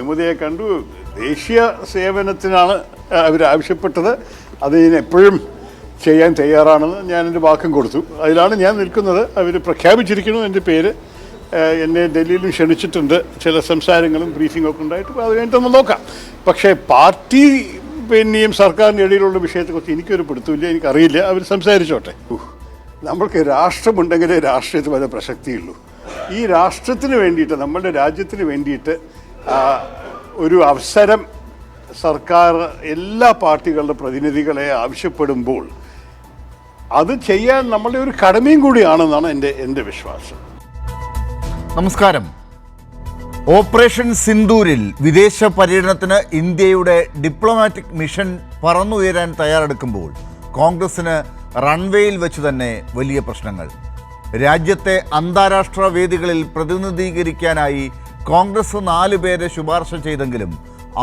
മോദിയെ കണ്ടു. ദേശീയ സേവനത്തിനാണ് അവരാവശ്യപ്പെട്ടത്. അത് എപ്പോഴും ചെയ്യാൻ തയ്യാറാണെന്ന് ഞാൻ എൻ്റെ വാക്കും കൊടുത്തു. അതിലാണ് ഞാൻ നിൽക്കുന്നത്. അവർ പ്രഖ്യാപിച്ചിരിക്കുന്നു എൻ്റെ പേര്. എന്നെ ഡൽഹിയിലും ക്ഷണിച്ചിട്ടുണ്ട്. ചില സംസാരങ്ങളും ബ്രീഫിംഗും ഒക്കെ ഉണ്ടായിട്ട് അത് കഴിഞ്ഞിട്ടൊന്ന് നോക്കാം. പക്ഷേ പാർട്ടി പിന്നെയും സർക്കാരിൻ്റെ ഇടയിലുള്ള വിഷയത്തെക്കുറിച്ച് എനിക്കൊരു പിടുത്തമില്ല, എനിക്കറിയില്ല. അവർ സംസാരിച്ചോട്ടെ. നമ്മൾക്ക് രാഷ്ട്രമുണ്ടെങ്കിലേ രാഷ്ട്രീയത്തിൽ വല്ല പ്രസക്തിയുള്ളൂ. ഈ രാഷ്ട്രത്തിന് വേണ്ടിയിട്ട്, നമ്മളുടെ രാജ്യത്തിന് വേണ്ടിയിട്ട് ഒരു അവസരം സർക്കാർ എല്ലാ പാർട്ടികളുടെ പ്രതിനിധികളെ ആവശ്യപ്പെടുമ്പോൾ അത് ചെയ്യാൻ നമ്മളുടെ ഒരു കടമയും കൂടിയാണെന്നാണ് എൻ്റെ വിശ്വാസം. നമസ്കാരം. ഓപ്പറേഷൻ സിന്ദൂരിൽ വിദേശ പര്യടനത്തിന് ഇന്ത്യയുടെ ഡിപ്ലോമാറ്റിക് മിഷൻ പറന്നുയരാൻ തയ്യാറെടുക്കുമ്പോൾ കോൺഗ്രസിന് റൺവേയിൽ വെച്ച് തന്നെ വലിയ പ്രശ്നങ്ങൾ. രാജ്യത്തെ അന്താരാഷ്ട്ര വേദികളിൽ പ്രതിനിധീകരിക്കാനായി കോൺഗ്രസ് 4 പേരെ ശുപാർശ ചെയ്തെങ്കിലും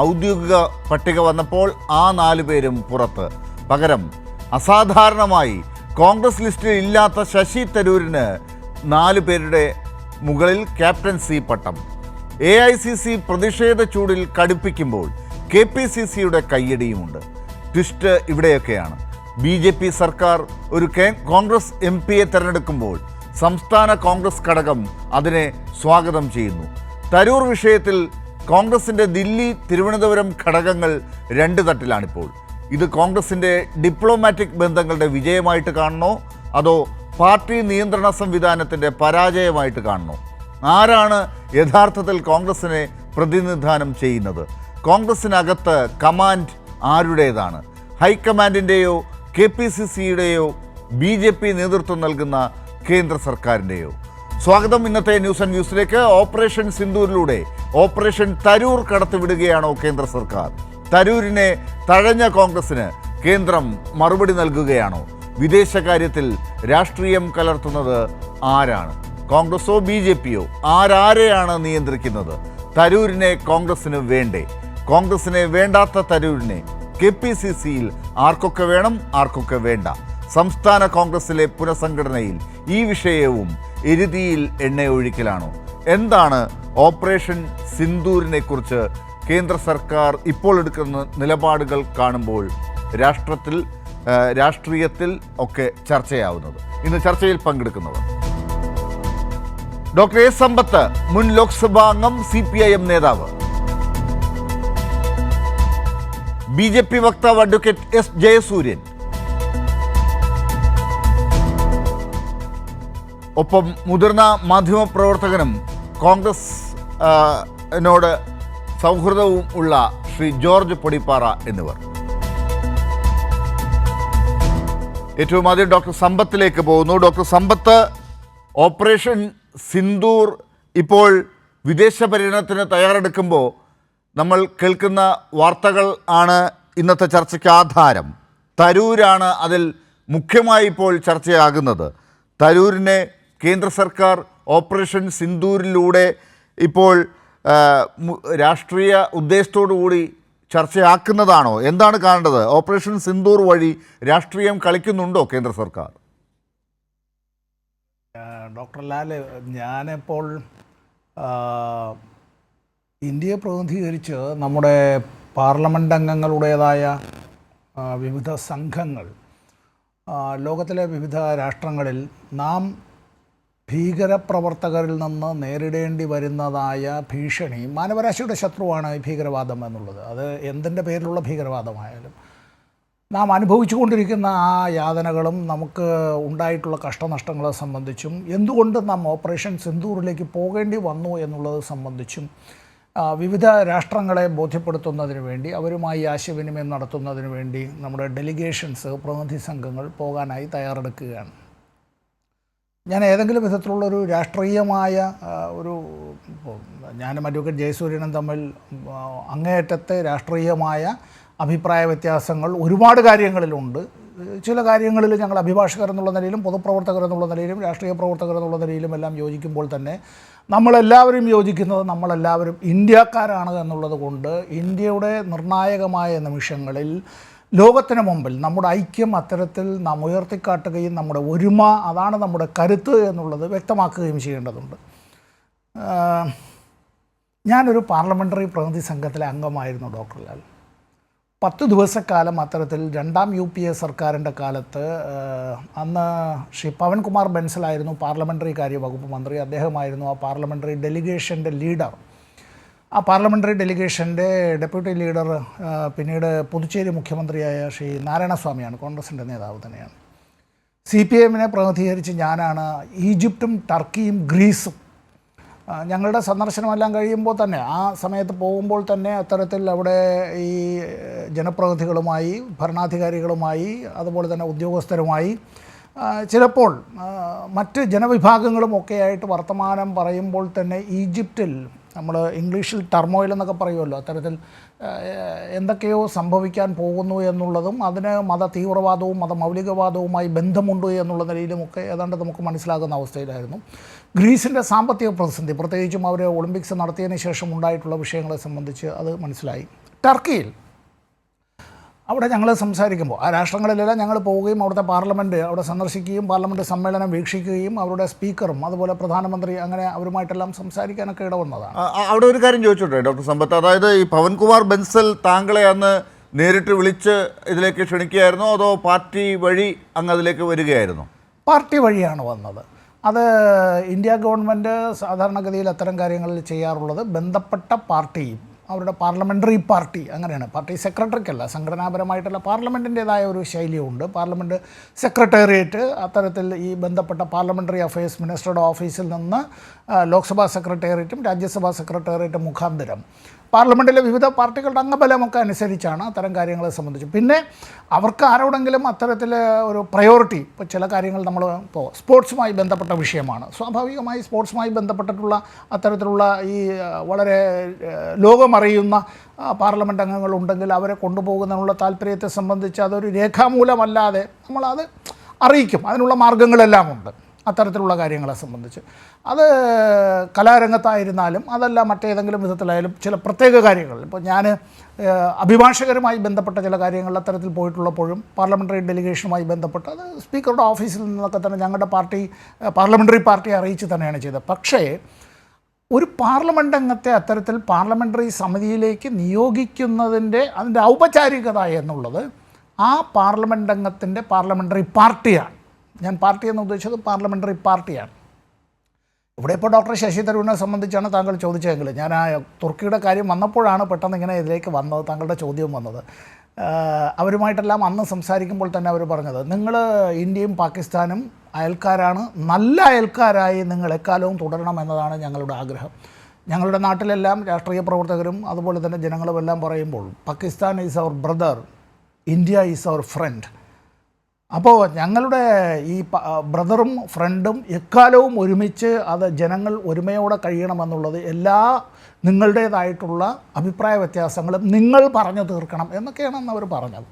ഔദ്യോഗിക പട്ടിക വന്നപ്പോൾ ആ 4 പേരും പുറത്ത്. പകരം അസാധാരണമായി കോൺഗ്രസ് ലിസ്റ്റിൽ ഇല്ലാത്ത ശശി തരൂരിന് 4 പേരുടെ മുകളിൽ ക്യാപ്റ്റൻസി പട്ടം. AICC പ്രതിഷേധ ചൂടിൽ കടുപ്പിക്കുമ്പോൾ KPCCയുടെ കയ്യടിയുമുണ്ട്. ട്വിസ്റ്റ് ഇവിടെയൊക്കെയാണ്. BJP സർക്കാർ ഒരു കോൺഗ്രസ് MPയെ തിരഞ്ഞെടുക്കുമ്പോൾ സംസ്ഥാന കോൺഗ്രസ് ഘടകം അതിനെ സ്വാഗതം ചെയ്യുന്നു. തരൂർ വിഷയത്തിൽ കോൺഗ്രസിൻ്റെ ദില്ലി, തിരുവനന്തപുരം ഘടകങ്ങൾ 2 തട്ടിലാണിപ്പോൾ. ഇത് കോൺഗ്രസിൻ്റെ ഡിപ്ലോമാറ്റിക് ബന്ധങ്ങളുടെ വിജയമായിട്ട് കാണണോ അതോ പാർട്ടി നിയന്ത്രണ സംവിധാനത്തിൻ്റെ പരാജയമായിട്ട് കാണണോ? ആരാണ് യഥാർത്ഥത്തിൽ കോൺഗ്രസിനെ പ്രതിനിധാനം ചെയ്യുന്നത്? കോൺഗ്രസിനകത്ത് കമാൻഡ് ആരുടേതാണ്? ഹൈക്കമാൻഡിൻ്റെയോ KPCCയുടെയോ BJP നേതൃത്വം നൽകുന്ന കേന്ദ്ര സർക്കാരിൻ്റെയോ? സ്വാഗതം ഇന്നത്തെ ന്യൂസ് ആൻഡ് വ്യൂസിലേക്ക്. ഓപ്പറേഷൻ സിന്ദൂരിലൂടെ ഓപ്പറേഷൻ തരൂർ കടത്തിവിടുകയാണോ കേന്ദ്ര സർക്കാർ? തരൂരിനെ തഴഞ്ഞ കോൺഗ്രസിന് കേന്ദ്രം മറുപടി നൽകുകയാണോ? വിദേശകാര്യത്തിൽ രാഷ്ട്രീയം കലർത്തുന്നത് ആരാണ്? കോൺഗ്രസോ BJPയോ? ആരാരെയാണ് നിയന്ത്രിക്കുന്നത്? തരൂരിനെ കോൺഗ്രസിന് വേണ്ടേ? കോൺഗ്രസിനെ വേണ്ടാത്ത തരൂരിനെ KPCCയിൽ ആർക്കൊക്കെ വേണം, ആർക്കൊക്കെ വേണ്ട? സംസ്ഥാന കോൺഗ്രസിലെ പുനഃസംഘടനയിൽ ഈ വിഷയവും എരുതിയിൽ എണ്ണയൊഴിക്കലാണോ? എന്താണ് ഓപ്പറേഷൻ സിന്ദൂരിനെ കുറിച്ച് കേന്ദ്ര സർക്കാർ ഇപ്പോൾ എടുക്കുന്ന നിലപാടുകൾ കാണുമ്പോൾ രാഷ്ട്രീയത്തിൽ ഒക്കെ ചർച്ചയാവുന്നത്? ഇന്ന് ചർച്ചയിൽ പങ്കെടുക്കുന്നവർ: ഡോക്ടർ എ സമ്പത്ത്, മുൻ ലോക്സഭാ അംഗം, CPIM നേതാവ്; BJP വക്താവ് അഡ്വക്കേറ്റ് S ജയസൂര്യൻ; ഒപ്പം മുതിർന്ന മാധ്യമപ്രവർത്തകനും കോൺഗ്രസിനോട് സൗഹൃദവും ഉള്ള ശ്രീ ജോർജ് പൊടിപ്പാറ എന്നിവർ. ഏറ്റവും ആദ്യം ഡോക്ടർ സമ്പത്തിലേക്ക് പോകുന്നു. ഡോക്ടർ സമ്പത്ത്, ഓപ്പറേഷൻ സിന്ദൂർ ഇപ്പോൾ വിദേശ പര്യടനത്തിന് തയ്യാറെടുക്കുമ്പോൾ നമ്മൾ കേൾക്കുന്ന വാർത്തകൾ ആണ് ഇന്നത്തെ ചർച്ചയ്ക്ക് ആധാരം. തരൂരാണ് അതിൽ മുഖ്യമായി ഇപ്പോൾ ചർച്ചയാകുന്നത്. തരൂരിനെ കേന്ദ്ര സർക്കാർ ഓപ്പറേഷൻ സിന്ദൂരിലൂടെ ഇപ്പോൾ രാഷ്ട്രീയ ഉദ്ദേശത്തോടു കൂടി ചർച്ചയാക്കുന്നതാണോ? എന്താണ് കാണേണ്ടത്? ഓപ്പറേഷൻ സിന്ദൂർ വഴി രാഷ്ട്രീയം കളിക്കുന്നുണ്ടോ കേന്ദ്ര സർക്കാർ? ഡോക്ടർ ലാൽ, ഞാനിപ്പോൾ ഇന്ത്യയെ പ്രതിനിധീകരിച്ച് നമ്മുടെ പാർലമെൻ്റ് അംഗങ്ങളുടേതായ വിവിധ സംഘങ്ങൾ ലോകത്തിലെ വിവിധ രാഷ്ട്രങ്ങളിൽ നാം ഭീകരപ്രവർത്തകരിൽ നിന്ന് നേരിടേണ്ടി വരുന്നതായ ഭീഷണി, മാനവരാശിയുടെ ശത്രുവാണ് ഈ ഭീകരവാദം എന്നുള്ളത്. അത് എന്തിൻ്റെ പേരിലുള്ള ഭീകരവാദമായാലും നാം അനുഭവിച്ചു കൊണ്ടിരിക്കുന്ന ആ യാതനകളും നമുക്ക് ഉണ്ടായിട്ടുള്ള കഷ്ടനഷ്ടങ്ങളെ സംബന്ധിച്ചും എന്തുകൊണ്ട് നാം ഓപ്പറേഷൻ സിന്ദൂറിലേക്ക് പോകേണ്ടി വന്നു എന്നുള്ളത് സംബന്ധിച്ചും വിവിധ രാഷ്ട്രങ്ങളെ ബോധ്യപ്പെടുത്തുന്നതിന് വേണ്ടി, അവരുമായി ആശയവിനിമയം നടത്തുന്നതിന് വേണ്ടി നമ്മുടെ ഡെലിഗേഷൻസ്, പ്രതിനിധി സംഘങ്ങൾ പോകാനായി തയ്യാറെടുക്കുകയാണ്. ഞാൻ ഏതെങ്കിലും വിധത്തിലുള്ളൊരു രാഷ്ട്രീയമായ ഞാനും അഡ്വക്കേറ്റ് ജയസൂര്യനും തമ്മിൽ അങ്ങേയറ്റത്തെ രാഷ്ട്രീയമായ അഭിപ്രായ വ്യത്യാസങ്ങൾ ഒരുപാട് കാര്യങ്ങളിലുണ്ട്. ചില കാര്യങ്ങളിൽ ഞങ്ങൾ അഭിഭാഷകർ എന്നുള്ള നിലയിലും പൊതുപ്രവർത്തകർ എന്നുള്ള നിലയിലും രാഷ്ട്രീയ പ്രവർത്തകർ എന്നുള്ള നിലയിലും എല്ലാം യോജിക്കുമ്പോൾ തന്നെ നമ്മളെല്ലാവരും യോജിക്കുന്നത് നമ്മളെല്ലാവരും ഇന്ത്യക്കാരാണ് എന്നുള്ളത് കൊണ്ട് ഇന്ത്യയുടെ നിർണായകമായ നിമിഷങ്ങളിൽ ലോകത്തിന് മുമ്പിൽ നമ്മുടെ ഐക്യം അത്തരത്തിൽ നാം ഉയർത്തിക്കാട്ടുകയും നമ്മുടെ ഒരുമ, അതാണ് നമ്മുടെ കരുത്ത് എന്നുള്ളത് വ്യക്തമാക്കുകയും ചെയ്യേണ്ടതുണ്ട്. ഞാനൊരു പാർലമെൻ്ററി പ്രതിനിധി സംഘത്തിലെ അംഗമായിരുന്നു ഡോക്ടർ ലാൽ. 10 ദിവസക്കാലം അത്തരത്തിൽ 2ാം UPA സർക്കാരിൻ്റെ കാലത്ത് അന്ന് ശ്രീ പവൻകുമാർ ബൻസലായിരുന്നു പാർലമെൻ്ററി കാര്യ വകുപ്പ് മന്ത്രി. അദ്ദേഹമായിരുന്നു ആ പാർലമെൻ്ററി ഡെലിഗേഷൻ്റെ ലീഡർ. ആ പാർലമെൻ്ററി ഡെലിഗേഷൻ്റെ ഡെപ്യൂട്ടി ലീഡർ പിന്നീട് പുതുച്ചേരി മുഖ്യമന്ത്രിയായ ശ്രീ നാരായണസ്വാമിയാണ്, കോൺഗ്രസിൻ്റെ നേതാവ് തന്നെയാണ്. CPIഎമ്മിനെ പ്രതിനിധീകരിച്ച് ഞാനാണ് ഈജിപ്തും ടർക്കിയും ഗ്രീസും ഞങ്ങളുടെ സന്ദർശനമെല്ലാം കഴിയുമ്പോൾ തന്നെ ആ സമയത്ത് പോകുമ്പോൾ തന്നെ അത്തരത്തിൽ അവിടെ ഈ ജനപ്രതിനിധികളുമായി, ഭരണാധികാരികളുമായി, അതുപോലെ തന്നെ ഉദ്യോഗസ്ഥരുമായി, ചിലപ്പോൾ മറ്റ് ജനവിഭാഗങ്ങളുമൊക്കെ ആയിട്ട് വർത്തമാനം പറയുമ്പോൾ തന്നെ ഈജിപ്തിൽ നമ്മൾ ഇംഗ്ലീഷിൽ ടർമോയിൽ എന്നൊക്കെ പറയുമല്ലോ, അത്തരത്തിൽ എന്തൊക്കെയോ സംഭവിക്കാൻ പോകുന്നു എന്നുള്ളതും അതിന് മത തീവ്രവാദവും മതമൗലികവാദവുമായി ബന്ധമുണ്ട് എന്നുള്ള നിലയിലുമൊക്കെ ഏതാണ്ട് നമുക്ക് മനസ്സിലാകുന്ന അവസ്ഥയിലായിരുന്നു. ഗ്രീസിൻ്റെ സാമ്പത്തിക പ്രതിസന്ധി, പ്രത്യേകിച്ചും അവർ ഒളിമ്പിക്സ് നടത്തിയതിന് ശേഷം ഉണ്ടായിട്ടുള്ള വിഷയങ്ങളെ സംബന്ധിച്ച് അത് മനസ്സിലായി. ടർക്കിയിൽ അവിടെ ഞങ്ങൾ സംസാരിക്കുമ്പോൾ ആ രാഷ്ട്രങ്ങളിലെല്ലാം ഞങ്ങൾ പോവുകയും അവിടുത്തെ പാർലമെൻറ്റ് അവിടെ സന്ദർശിക്കുകയും പാർലമെൻറ്റ് സമ്മേളനം വീക്ഷിക്കുകയും അവരുടെ സ്പീക്കറും അതുപോലെ പ്രധാനമന്ത്രി അങ്ങനെ അവരുമായിട്ടെല്ലാം സംസാരിക്കാനൊക്കെ ഇടവന്നതാണ്. അവിടെ ഒരു കാര്യം ചോദിച്ചോട്ടെ ഡോക്ടർ സമ്പത്ത്, അതായത് ഈ പവൻകുമാർ ബൻസൽ താങ്കളെ അന്ന് നേരിട്ട് വിളിച്ച് ഇതിലേക്ക് ക്ഷണിക്കുകയായിരുന്നോ അതോ പാർട്ടി വഴി അങ്ങ് അതിലേക്ക് വരികയായിരുന്നോ? പാർട്ടി വഴിയാണ് വന്നത്. അത് ഇന്ത്യ ഗവൺമെൻറ് സാധാരണഗതിയിൽ അത്തരം കാര്യങ്ങളിൽ ചെയ്യാറുള്ളത് ബന്ധപ്പെട്ട പാർട്ടിയും അവരുടെ പാർലമെൻ്ററി പാർട്ടി, അങ്ങനെയാണ്. പാർട്ടി സെക്രട്ടറിക്കല്ല, സംഘടനാപരമായിട്ടുള്ള പാർലമെൻറ്റിൻ്റേതായ ഒരു ശൈലിയുണ്ട്. പാർലമെൻറ്റ് സെക്രട്ടേറിയറ്റ് അത്തരത്തിൽ ഈ ബന്ധപ്പെട്ട പാർലമെൻ്ററി അഫയേഴ്സ് മിനിസ്റ്ററുടെ ഓഫീസിൽ നിന്ന് ലോക്സഭാ സെക്രട്ടേറിയറ്റും രാജ്യസഭാ സെക്രട്ടേറിയറ്റും മുഖാന്തരം പാർലമെൻറ്റിലെ വിവിധ പാർട്ടികളുടെ അംഗബലമൊക്കെ അനുസരിച്ചാണ് അത്തരം കാര്യങ്ങളെ സംബന്ധിച്ച്. പിന്നെ അവർക്ക് ആരോടെങ്കിലും അത്തരത്തിൽ ഒരു പ്രയോറിറ്റി, ഇപ്പോൾ ചില കാര്യങ്ങൾ നമ്മൾ ഇപ്പോൾ സ്പോർട്സുമായി ബന്ധപ്പെട്ട വിഷയമാണ്, സ്വാഭാവികമായി സ്പോർട്സുമായി ബന്ധപ്പെട്ടിട്ടുള്ള അത്തരത്തിലുള്ള ഈ വളരെ ലോകമറിയുന്ന പാർലമെൻറ്റ് അംഗങ്ങളുണ്ടെങ്കിൽ അവരെ കൊണ്ടുപോകുന്നതിനുള്ള താല്പര്യത്തെ സംബന്ധിച്ച് അതൊരു രേഖാമൂലമല്ലാതെ നമ്മളത് അറിയിക്കും. അതിനുള്ള മാർഗ്ഗങ്ങളെല്ലാം ഉണ്ട് അത്തരത്തിലുള്ള കാര്യങ്ങളെ സംബന്ധിച്ച്. അത് കലാരംഗത്തായിരുന്നാലും അതല്ല മറ്റേതെങ്കിലും വിധത്തിലായാലും ചില പ്രത്യേക കാര്യങ്ങൾ, ഇപ്പോൾ ഞാൻ അഭിഭാഷകരുമായി ബന്ധപ്പെട്ട ചില കാര്യങ്ങളിൽ അത്തരത്തിൽ പോയിട്ടുള്ളപ്പോഴും പാർലമെൻ്ററി ഡെലിഗേഷനുമായി ബന്ധപ്പെട്ട് അത് സ്പീക്കറുടെ ഓഫീസിൽ നിന്നൊക്കെ തന്നെ ഞങ്ങളുടെ പാർട്ടി പാർലമെൻ്ററി പാർട്ടിയെ അറിയിച്ച് തന്നെയാണ് ചെയ്തത്. പക്ഷേ ഒരു പാർലമെൻ്റ് അംഗത്തെ അത്തരത്തിൽ പാർലമെൻ്ററി സമിതിയിലേക്ക് നിയോഗിക്കുന്നതിൻ്റെ അതിൻ്റെ ഔപചാരികത എന്നുള്ളത് ആ പാർലമെൻ്റ് അംഗത്തിൻ്റെ പാർലമെൻ്ററി പാർട്ടിയാണ്. ഞാൻ പാർട്ടി എന്ന് ഉദ്ദേശിച്ചത് പാർലമെൻ്ററി പാർട്ടിയാണ്. ഇവിടെ ഇപ്പോൾ ഡോക്ടർ ശശി തരൂരിനെ സംബന്ധിച്ചാണ് താങ്കൾ ചോദിച്ചതെങ്കിൽ ഞാൻ ആ തുർക്കിയുടെ കാര്യം വന്നപ്പോഴാണ് പെട്ടെന്ന് ഇങ്ങനെ ഇതിലേക്ക് വന്നത്, താങ്കളുടെ ചോദ്യം വന്നത്. അവരുമായിട്ടെല്ലാം അന്ന് സംസാരിക്കുമ്പോൾ തന്നെ അവർ പറഞ്ഞത്, നിങ്ങൾ ഇന്ത്യയും പാകിസ്ഥാനും അയൽക്കാരാണ്, നല്ല അയൽക്കാരായി നിങ്ങൾ എക്കാലവും തുടരണം എന്നതാണ് ഞങ്ങളുടെ ആഗ്രഹം. ഞങ്ങളുടെ നാട്ടിലെല്ലാം രാഷ്ട്രീയ പ്രവർത്തകരും അതുപോലെ തന്നെ ജനങ്ങളും എല്ലാം പറയുമ്പോൾ Pakistan is our brother, India is our friend. അപ്പോൾ ഞങ്ങളുടെ ഈ ബ്രദറും ഫ്രണ്ടും എക്കാലവും ഒരുമിച്ച് അത് ജനങ്ങൾ ഒരുമയോടെ കഴിയണമെന്നുള്ളത് എല്ലാ നിങ്ങളുടേതായിട്ടുള്ള അഭിപ്രായ വ്യത്യാസങ്ങളും നിങ്ങൾ പറഞ്ഞു തീർക്കണം എന്നൊക്കെയാണ് അന്ന് അവർ പറഞ്ഞത്.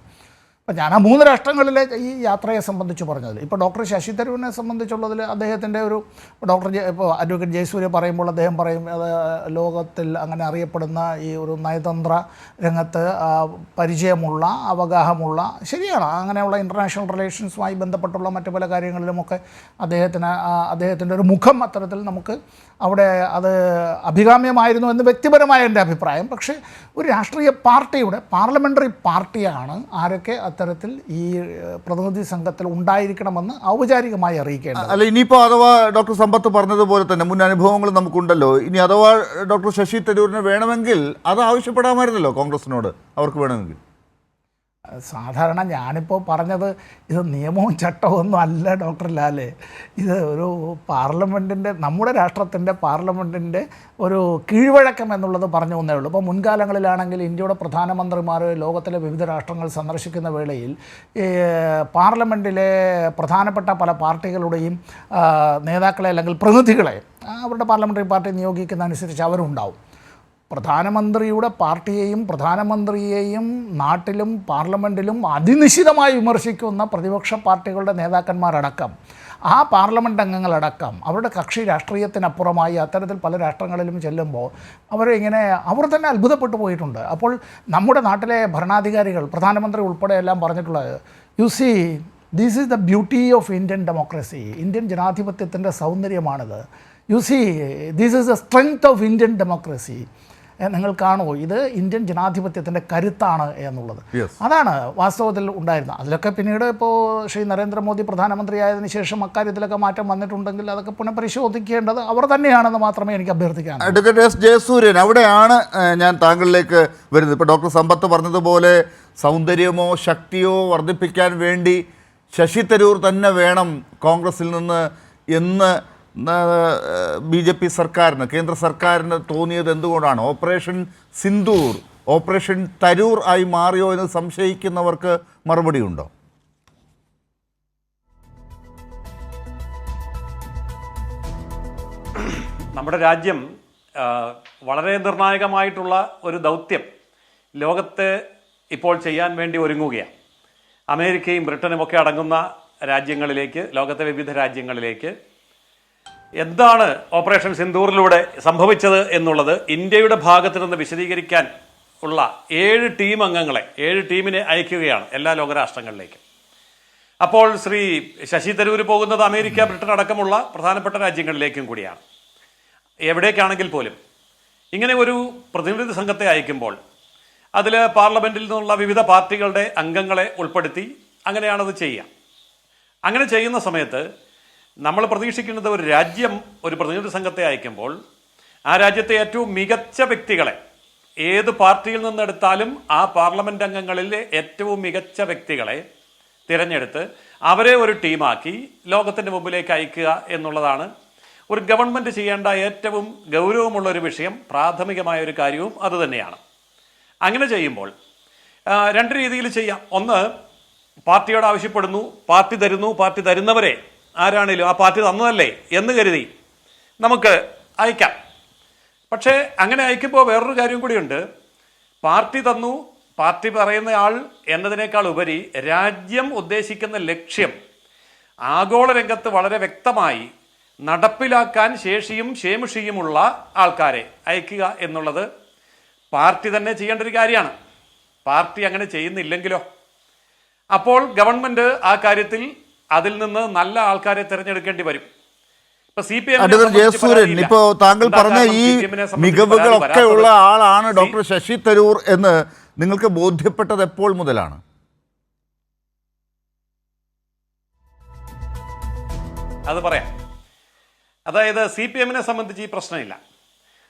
അപ്പോൾ ഞാൻ ആ 3 രാഷ്ട്രങ്ങളിലെ ഈ യാത്രയെ സംബന്ധിച്ച് പറഞ്ഞതിൽ ഇപ്പോൾ ഡോക്ടർ ശശി തരൂരിനെ സംബന്ധിച്ചുള്ളതിൽ അദ്ദേഹത്തിൻ്റെ ഒരു ഇപ്പോൾ അഡ്വക്കേറ്റ് ജയസൂര്യ പറയുമ്പോൾ അദ്ദേഹം പറയും അത് ലോകത്തിൽ അങ്ങനെ അറിയപ്പെടുന്ന ഈ ഒരു നയതന്ത്ര രംഗത്ത് പരിചയമുള്ള അവഗാഹമുള്ള, ശരിയാണ്, അങ്ങനെയുള്ള ഇൻ്റർനാഷണൽ റിലേഷൻസുമായി ബന്ധപ്പെട്ടുള്ള മറ്റു പല കാര്യങ്ങളിലുമൊക്കെ അദ്ദേഹത്തിൻ്റെ ഒരു മുഖം അത്തരത്തിൽ നമുക്ക് അവിടെ അത് അഭികാമ്യമായിരുന്നു എന്ന് വ്യക്തിപരമായ എൻ്റെ അഭിപ്രായം. പക്ഷേ ഒരു രാഷ്ട്രീയ പാർട്ടിയുടെ പാർലമെൻ്ററി പാർട്ടിയാണ് ആരൊക്കെ അത്തരത്തിൽ ഈ പ്രതിനിധി സംഘത്തിൽ ഉണ്ടായിരിക്കണമെന്ന് ഔപചാരികമായി അറിയിക്കേണ്ടത്. അല്ല, ഇനിയിപ്പോൾ അഥവാ ഡോക്ടർ സമ്പത്ത് പറഞ്ഞതുപോലെ തന്നെ മുൻ അനുഭവങ്ങൾ നമുക്കുണ്ടല്ലോ, ഇനി അഥവാ ഡോക്ടർ ശശി തരൂരിന് വേണമെങ്കിൽ അത് ആവശ്യപ്പെടാമായിരുന്നല്ലോ കോൺഗ്രസിനോട്, അവർക്ക് വേണമെങ്കിൽ. സാധാരണ ഞാനിപ്പോൾ പറഞ്ഞത് ഇത് നിയമവും ചട്ടവും ഒന്നും അല്ല ഡോക്ടർ ലാലേ, ഇത് ഒരു പാർലമെൻറ്റിൻ്റെ, നമ്മുടെ രാഷ്ട്രത്തിൻ്റെ പാർലമെൻറ്റിൻ്റെ ഒരു കീഴ്വഴക്കം എന്നുള്ളത് പറഞ്ഞു വന്നേ ഉള്ളൂ. ഇപ്പോൾ മുൻകാലങ്ങളിലാണെങ്കിൽ ഇന്ത്യയുടെ പ്രധാനമന്ത്രിമാർ ലോകത്തിലെ വിവിധ രാഷ്ട്രങ്ങൾ സന്ദർശിക്കുന്ന വേളയിൽ പാർലമെൻറ്റിലെ പ്രധാനപ്പെട്ട പല പാർട്ടികളുടെയും നേതാക്കളെ അല്ലെങ്കിൽ പ്രതിനിധികളെ അവരുടെ പാർലമെൻ്ററി പാർട്ടി നിയോഗിക്കുന്നതനുസരിച്ച് അവരുണ്ടാവും. പ്രധാനമന്ത്രിയുടെ പാർട്ടിയെയും പ്രധാനമന്ത്രിയെയും നാട്ടിലും പാർലമെൻറ്റിലും അതിനിശിതമായി വിമർശിക്കുന്ന പ്രതിപക്ഷ പാർട്ടികളുടെ നേതാക്കന്മാരടക്കം, ആ പാർലമെൻറ്റ് അംഗങ്ങളടക്കം അവരുടെ കക്ഷി രാഷ്ട്രീയത്തിനപ്പുറമായി അത്തരത്തിൽ പല രാഷ്ട്രങ്ങളിലും ചെല്ലുമ്പോൾ അവർ തന്നെ അത്ഭുതപ്പെട്ടു പോയിട്ടുണ്ട്. അപ്പോൾ നമ്മുടെ നാട്ടിലെ ഭരണാധികാരികൾ, പ്രധാനമന്ത്രി ഉൾപ്പെടെ എല്ലാം പറഞ്ഞിട്ടുള്ളത്, you see this is the beauty of Indian democracy, Indian ജനാധിപത്യത്തിൻ്റെ സൗന്ദര്യമാണിത്. You see this is the strength of Indian democracy. നിങ്ങൾ കാണുമോ? ഇത് ഇന്ത്യൻ ജനാധിപത്യത്തിൻ്റെ കരുത്താണ് എന്നുള്ളത്. Yes. അതാണ് വാസ്തവത്തിൽ ഉണ്ടായിരുന്നത്. അതിലൊക്കെ പിന്നീട് ഇപ്പോൾ ശ്രീ നരേന്ദ്രമോദി പ്രധാനമന്ത്രിയായതിനു ശേഷം അക്കാര്യത്തിലൊക്കെ മാറ്റം വന്നിട്ടുണ്ടെങ്കിൽ അതൊക്കെ പുനഃപരിശോധിക്കേണ്ടത് അവർ തന്നെയാണെന്ന് മാത്രമേ എനിക്ക് അഭ്യർത്ഥിക്കാൻ. അഡ്വക്കേറ്റ് എസ് ജയസൂര്യൻ, അവിടെയാണ് ഞാൻ താങ്കളിലേക്ക് വരുന്നത്. ഇപ്പോൾ ഡോക്ടർ സമ്പത്ത് പറഞ്ഞതുപോലെ സൗന്ദര്യമോ ശക്തിയോ വർദ്ധിപ്പിക്കാൻ വേണ്ടി ശശി തരൂർ തന്നെ വേണം കോൺഗ്രസിൽ നിന്ന് എന്ന് BJP സർക്കാരിന്, കേന്ദ്ര സർക്കാരിന് തോന്നിയത് എന്തുകൊണ്ടാണ്? ഓപ്പറേഷൻ സിന്ദൂർ ഓപ്പറേഷൻ തരൂർ ആയി മാറിയോ എന്ന് സംശയിക്കുന്നവർക്ക് മറുപടി ഉണ്ടോ? നമ്മുടെ രാജ്യം വളരെ നിർണായകമായിട്ടുള്ള ഒരു ദൗത്യം ലോകത്ത് ഇപ്പോൾ ചെയ്യാൻ വേണ്ടി ഒരുങ്ങുകയാണ്. അമേരിക്കയും ബ്രിട്ടനും ഒക്കെ അടങ്ങുന്ന രാജ്യങ്ങളിലേക്ക്, ലോകത്തെ വിവിധ രാജ്യങ്ങളിലേക്ക് എന്താണ് ഓപ്പറേഷൻ സിന്ദൂറിലൂടെ സംഭവിച്ചത് എന്നുള്ളത് ഇന്ത്യയുടെ ഭാഗത്ത് നിന്ന് വിശദീകരിക്കാൻ ഉള്ള 7 ടീം അംഗങ്ങളെ, 7 ടീമിനെ അയക്കുകയാണ് എല്ലാ ലോകരാഷ്ട്രങ്ങളിലേക്കും. അപ്പോൾ ശ്രീ ശശി തരൂർ പോകുന്നത് അമേരിക്ക, ബ്രിട്ടൻ അടക്കമുള്ള പ്രധാനപ്പെട്ട രാജ്യങ്ങളിലേക്കും കൂടിയാണ്. എവിടേക്കാണെങ്കിൽ പോലും ഇങ്ങനെ ഒരു പ്രതിനിധി സംഘത്തെ അയക്കുമ്പോൾ അതിൽ പാർലമെന്റിൽ നിന്നുള്ള വിവിധ പാർട്ടികളുടെ അംഗങ്ങളെ ഉൾപ്പെടുത്തി അങ്ങനെയാണത് ചെയ്യുക. അങ്ങനെ ചെയ്യുന്ന സമയത്ത് നമ്മൾ പ്രതീക്ഷിക്കുന്നത് ഒരു രാജ്യം ഒരു പ്രതിനിധി സംഘത്തെ അയക്കുമ്പോൾ ആ രാജ്യത്തെ ഏറ്റവും മികച്ച വ്യക്തികളെ, ഏത് പാർട്ടിയിൽ നിന്നെടുത്താലും ആ പാർലമെന്റ് അംഗങ്ങളിലെ ഏറ്റവും മികച്ച വ്യക്തികളെ തിരഞ്ഞെടുത്ത് അവരെ ഒരു ടീമാക്കി ലോകത്തിൻ്റെ മുമ്പിലേക്ക് അയക്കുക എന്നുള്ളതാണ് ഒരു ഗവൺമെൻറ് ചെയ്യേണ്ട ഏറ്റവും ഗൗരവമുള്ള ഒരു വിഷയം. പ്രാഥമികമായ ഒരു കാര്യവും അതുതന്നെയാണ്. അങ്ങനെ ചെയ്യുമ്പോൾ 2 രീതിയിൽ ചെയ്യാം. ഒന്ന്, പാർട്ടിയോട് ആവശ്യപ്പെടുന്നു, പാർട്ടി തരുന്നു, പാർട്ടി തരുന്നവരെ ആരാണേലും ആ പാർട്ടി തന്നതല്ലേ എന്ന് കരുതി നമുക്ക് അയക്കാം. പക്ഷേ അങ്ങനെ അയക്കുമ്പോൾ വേറൊരു കാര്യം കൂടിയുണ്ട്. പാർട്ടി തന്നു, പാർട്ടി പറയുന്ന ആൾ എന്നതിനേക്കാൾ ഉപരി രാജ്യം ഉദ്ദേശിക്കുന്ന ലക്ഷ്യം ആഗോള രംഗത്ത് വളരെ വ്യക്തമായി നടപ്പിലാക്കാൻ ശേഷിയും ശേമുഷിയുമുള്ള ആൾക്കാരെ അയക്കുക എന്നുള്ളത് പാർട്ടി തന്നെ ചെയ്യേണ്ട ഒരു കാര്യമാണ്. പാർട്ടി അങ്ങനെ ചെയ്യുന്നില്ലെങ്കിലോ? അപ്പോൾ ഗവൺമെന്റ് ആ കാര്യത്തിൽ അതിൽ നിന്ന് നല്ല ആൾക്കാരെ തിരഞ്ഞെടുക്കേണ്ടി വരും. ജയസൂര്യൻ, ഇപ്പോ താങ്കൾ പറഞ്ഞ ഈ മികവുകളൊക്കെ ഉള്ള ആളാണ് ഡോക്ടർ ശശി തരൂർ എന്ന് നിങ്ങൾക്ക് ബോധ്യപ്പെട്ടത് എപ്പോൾ മുതലാണ്? അത് പറയാം. അതായത് CPM സംബന്ധിച്ച് ഈ പ്രശ്നമില്ല.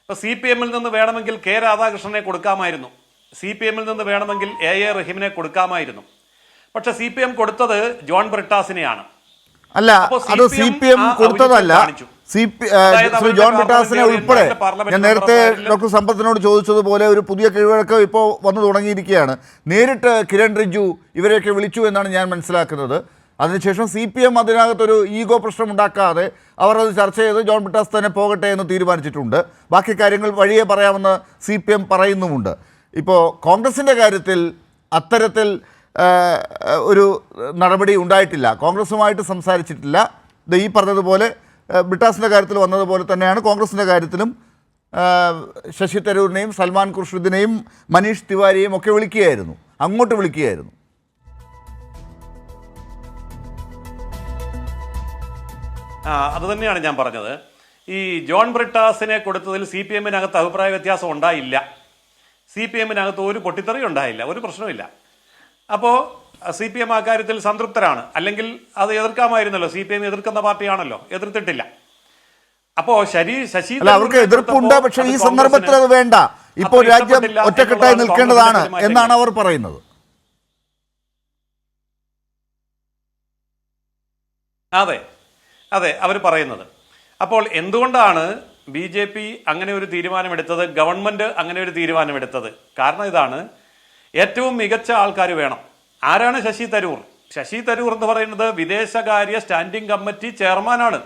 ഇപ്പൊ CPM നിന്ന് വേണമെങ്കിൽ K രാധാകൃഷ്ണനെ കൊടുക്കാമായിരുന്നു, CPM നിന്ന് വേണമെങ്കിൽ A റഹീമിനെ കൊടുക്കാമായിരുന്നു. പക്ഷെ CPM കൊടുത്തത് ജോൺ ബ്രിട്ടാസിനെയാണ്. അല്ല, അത് CPM കൊടുത്തതല്ല. ശ്രീ ജോൺ ബ്രിട്ടാസിനെ ഉൾപ്പെടെ ഞാൻ നേരത്തെ ഡോക്ടർ സമ്പത്തിനോട് ചോദിച്ചതുപോലെ ഒരു പുതിയ കീഴ്വഴക്കം ഇപ്പോൾ വന്നു തുടങ്ങിയിരിക്കുകയാണ്. നേരിട്ട് കിരൺ റിജ്ജു ഇവരെയൊക്കെ വിളിച്ചു എന്നാണ് ഞാൻ മനസ്സിലാക്കുന്നത്. അതിനുശേഷം CPM അതിനകത്തൊരു ഈഗോ പ്രശ്നം ഉണ്ടാക്കാതെ അവർ അത് ചർച്ച ചെയ്ത് ജോൺ ബ്രിട്ടാസ് തന്നെ പോകട്ടെ എന്ന് തീരുമാനിച്ചിട്ടുണ്ട്. ബാക്കി കാര്യങ്ങൾ വഴിയെ പറയാമെന്ന് CPM പറയുന്നുമുണ്ട്. ഇപ്പോൾ കോൺഗ്രസിൻ്റെ കാര്യത്തിൽ അത്തരത്തിൽ ഒരു നടപടി ഉണ്ടായിട്ടില്ല, കോൺഗ്രസുമായിട്ട് സംസാരിച്ചിട്ടില്ല. ഈ പറഞ്ഞതുപോലെ ബ്രിട്ടാസിൻ്റെ കാര്യത്തിൽ വന്നതുപോലെ തന്നെയാണ് കോൺഗ്രസിൻ്റെ കാര്യത്തിലും ശശി തരൂരിനെയും സൽമാൻ ഖുർഷിദിനെയും മനീഷ് തിവാരിയെയും ഒക്കെ വിളിക്കുകയായിരുന്നു, അങ്ങോട്ട് വിളിക്കുകയായിരുന്നു. അത് തന്നെയാണ് ഞാൻ പറഞ്ഞത്. ഈ ജോൺ ബ്രിട്ടാസിനെ കൊടുത്തതിൽ CPM-നകത്ത് അഭിപ്രായ വ്യത്യാസം ഉണ്ടായില്ല. CPM-നകത്ത് ഒരു പൊട്ടിത്തെറി ഉണ്ടായില്ല, ഒരു പ്രശ്നമില്ല. അപ്പോൾ CPM ആ കാര്യത്തിൽ സംതൃപ്തരാണ്. അല്ലെങ്കിൽ അത് എതിർക്കാമായിരുന്നല്ലോ, CPM എതിർക്കുന്ന പാർട്ടിയാണല്ലോ, എതിർത്തിട്ടില്ല. അപ്പോ ശശി അവർക്ക് എതിർപ്പുണ്ട്, പക്ഷേ ഈ സന്ദർഭത്തിൽ അത് വേണ്ട, ഇപ്പോൾ രാജ്യം ഒറ്റക്കെട്ടായി നിൽക്കേണ്ടതാണ് എന്നാണ് അവർ പറയുന്നത്. അതെ അതെ, അവർ പറയുന്നത്. അപ്പോൾ എന്തുകൊണ്ടാണ് BJP അങ്ങനെ ഒരു തീരുമാനമെടുത്തത്, ഗവൺമെന്റ് അങ്ങനെ ഒരു തീരുമാനമെടുത്തത്? കാരണം ഇതാണ്, ഏറ്റവും മികച്ച ആൾക്കാർ വേണം. ആരാണ് ശശി തരൂർ? ശശി തരൂർ എന്ന് പറയുന്നത് വിദേശകാര്യ സ്റ്റാൻഡിംഗ് കമ്മിറ്റി ചെയർമാനാണ്.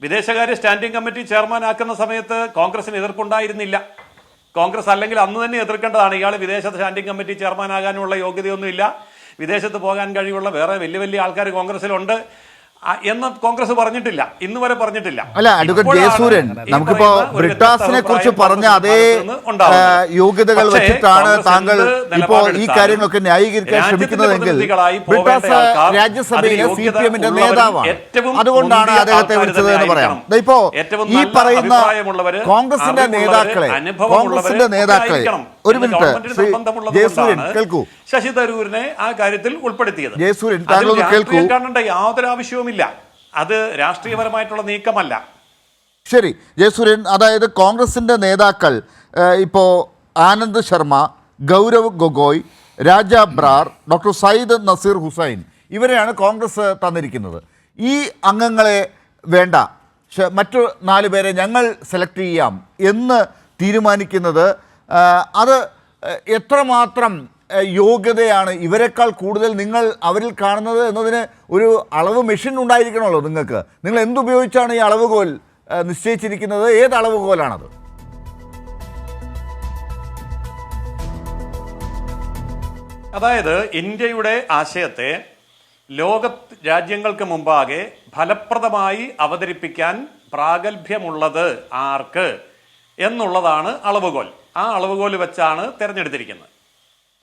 വിദേശകാര്യ സ്റ്റാൻഡിംഗ് കമ്മിറ്റി ചെയർമാൻ ആക്കുന്ന സമയത്ത് കോൺഗ്രസിന് എതിർപ്പുണ്ടായിരുന്നില്ല. കോൺഗ്രസ് അല്ലെങ്കിൽ അന്ന് തന്നെ എതിർക്കേണ്ടതാണ്. ഇയാൾ വിദേശ സ്റ്റാൻഡിംഗ് കമ്മിറ്റി ചെയർമാൻ ആകാനുള്ള യോഗ്യതയൊന്നുമില്ല, വിദേശത്ത് പോകാൻ കഴിവുള്ള വേറെ വലിയ വലിയ ആൾക്കാർ കോൺഗ്രസിലുണ്ട്, എന്ന് കോൺഗ്രസ് പറഞ്ഞിട്ടില്ല, ഇന്ന് വരെ പറഞ്ഞിട്ടില്ല. അല്ല, അഡ്വക്കേറ്റ് ജയസൂര്യൻ, നമുക്കിപ്പോ ബ്രിട്ടാസിനെ കുറിച്ച് പറഞ്ഞ അതേ യോഗ്യതകൾ വെച്ചിട്ടാണ് താങ്കൾ ഇപ്പോ ഈ കാര്യങ്ങളൊക്കെ ന്യായീകരിക്കാൻ ശ്രമിക്കുന്നതെങ്കിൽ ബ്രിട്ടാസ് രാജ്യസഭയിലെ CPM-ന്റെ നേതാവാണ്, അതുകൊണ്ടാണ് അദ്ദേഹത്തെ വിളിച്ചത് എന്ന് പറയാം. ഇപ്പോ ഈ പറയുന്ന കോൺഗ്രസിന്റെ നേതാക്കളെ ഒരു മിനിറ്റ് ജയസൂര്യൻ കേൾക്കൂ. ശശി തരൂരിനെ ആ കാര്യത്തിൽ ഉൾപ്പെടുത്തിയത് ജയസൂര്യൻ താങ്കൾ കേൾക്കൂ. കാണേണ്ട യാതൊരു ആവശ്യവുമില്ല, അത് രാഷ്ട്രീയപരമായിട്ടുള്ള നീക്കമല്ല. ശരി ജയസൂര്യൻ, അതായത് കോൺഗ്രസിന്റെ നേതാക്കൾ ഇപ്പോൾ ആനന്ദ് ശർമ്മ, ഗൗരവ് ഗൊഗോയ്, രാജ ബ്രാർ, ഡോക്ടർ സയ്യിദ് നസീർ ഹുസൈൻ, ഇവരെയാണ് കോൺഗ്രസ് തന്നിരിക്കുന്നത്. ഈ അംഗങ്ങളെ വേണ്ട, മറ്റു 4 പേരെ ഞങ്ങൾ സെലക്ട് ചെയ്യാം എന്ന് തീരുമാനിക്കുന്നത് അത് എത്രമാത്രം യോഗ്യതയാണ്, ഇവരെക്കാൾ കൂടുതൽ നിങ്ങൾ അവരിൽ കാണുന്നത് എന്നതിന് ഒരു അളവ് മെഷീൻ ഉണ്ടായിരിക്കണമല്ലോ നിങ്ങൾക്ക്. നിങ്ങൾ എന്തുപയോഗിച്ചാണ് ഈ അളവുകോൽ നിശ്ചയിച്ചിരിക്കുന്നത്? ഏത് അളവുകോലാണത്? അതായത് ഇന്ത്യയുടെ ആശയത്തെ ലോക രാജ്യങ്ങൾക്ക് മുമ്പാകെ ഫലപ്രദമായി അവതരിപ്പിക്കാൻ പ്രാഗൽഭ്യമുള്ളത് ആർക്ക് എന്നുള്ളതാണ് അളവുകോൽ. ആ അളവുകോൽ വെച്ചാണ് തിരഞ്ഞെടുത്തിരിക്കുന്നത്.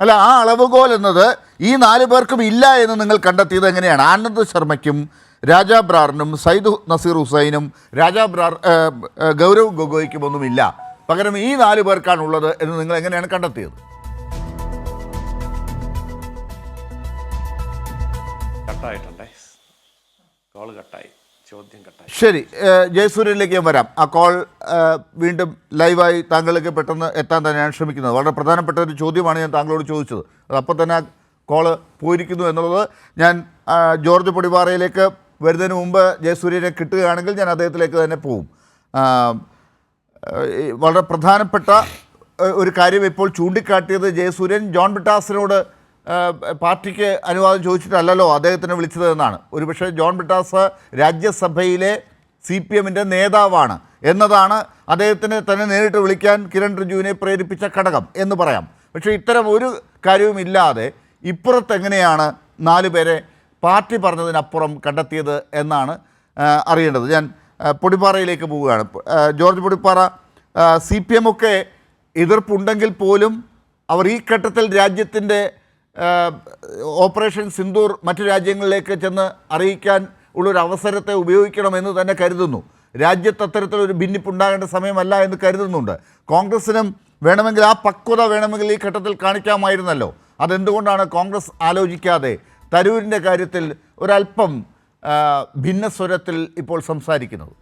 അല്ല, ആ അളവുകോൽ എന്നത് ഈ 4 പേർക്കും ഇല്ല എന്ന് നിങ്ങൾ കണ്ടെത്തിയത് എങ്ങനെയാണ്? ആനന്ദ് ശർമ്മയ്ക്കും രാജാ ബ്രാറിനും സയ്യിദ് നസീർ ഹുസൈനും ഗൗരവ് ഗൊഗോയ്ക്കും ഒന്നുമില്ല, പകരം ഈ 4 പേർക്കാണുള്ളത് എന്ന് നിങ്ങൾ എങ്ങനെയാണ് കണ്ടെത്തിയത്? കട്ടായിട്ടുണ്ടേ, കോൾ കട്ടായി, ചോദ്യം കട്ടായി. ശരി, ജയസൂര്യനിലേക്ക് ഞാൻ വരാം. ആ കോൾ വീണ്ടും ലൈവായി താങ്കളിലേക്ക് പെട്ടെന്ന് എത്താൻ തന്നെയാണ് ശ്രമിക്കുന്നത്. വളരെ പ്രധാനപ്പെട്ട ഒരു ചോദ്യമാണ് ഞാൻ താങ്കളോട് ചോദിച്ചത്. അത് അപ്പോൾ തന്നെ ആ കോള് പോയിരിക്കുന്നു എന്നുള്ളത് ഞാൻ ജോർജ് പൊടിപാറയിലേക്ക് വരുന്നതിന് മുമ്പ് ജയസൂര്യനെ കിട്ടുകയാണെങ്കിൽ ഞാൻ അദ്ദേഹത്തിലേക്ക് തന്നെ പോവും. വളരെ പ്രധാനപ്പെട്ട ഒരു കാര്യം ഇപ്പോൾ ചൂണ്ടിക്കാട്ടിയത് ജയസൂര്യൻ ജോൺ ബ്രിട്ടാസിനോട് പാർട്ടിക്ക് അനുവാദം ചോദിച്ചിട്ടല്ലല്ലോ അദ്ദേഹത്തിനെ വിളിച്ചത് എന്നാണ്. ഒരുപക്ഷെ ജോൺ ബ്രിട്ടാസ് രാജ്യസഭയിലെ CPM-ന്റെ നേതാവാണ് എന്നതാണ് അദ്ദേഹത്തിനെ തന്നെ നേരിട്ട് വിളിക്കാൻ കിരൺ റിജുവിനെ പ്രേരിപ്പിച്ച ഘടകം എന്ന് പറയാം. പക്ഷേ ഇത്തരം ഒരു കാര്യവുമില്ലാതെ ഇപ്പുറത്ത് എങ്ങനെയാണ് 4 പേരെ പാർട്ടി പറഞ്ഞതിനപ്പുറം കണ്ടെത്തിയത് എന്നാണ് അറിയേണ്ടത്. ഞാൻ പൊടിപ്പാറയിലേക്ക് പോവുകയാണ്. ജോർജ് പൊടിപ്പാറ, CPM ഒക്കെ എതിർപ്പുണ്ടെങ്കിൽ പോലും അവർ ഈ ഘട്ടത്തിൽ രാജ്യത്തിൻ്റെ ഓപ്പറേഷൻ സിന്ദൂർ മറ്റു രാജ്യങ്ങളിലേക്ക് ചെന്ന് അറിയിക്കാൻ ഉള്ളൊരു അവസരത്തെ ഉപയോഗിക്കണമെന്ന് തന്നെ കരുതുന്നു. രാജ്യത്ത് അത്തരത്തിലൊരു ഭിന്നിപ്പുണ്ടാകേണ്ട സമയമല്ല എന്ന് കരുതുന്നുണ്ട്. കോൺഗ്രസിനും വേണമെങ്കിൽ ആ പക്വത വേണമെങ്കിൽ ഈ ഘട്ടത്തിൽ കാണിക്കാമായിരുന്നല്ലോ. അതെന്തുകൊണ്ടാണ് കോൺഗ്രസ് ആലോചിക്കാതെ തരൂരിൻ്റെ കാര്യത്തിൽ ഒരല്പം ഭിന്നസ്വരത്തിൽ ഇപ്പോൾ സംസാരിക്കുന്നത്?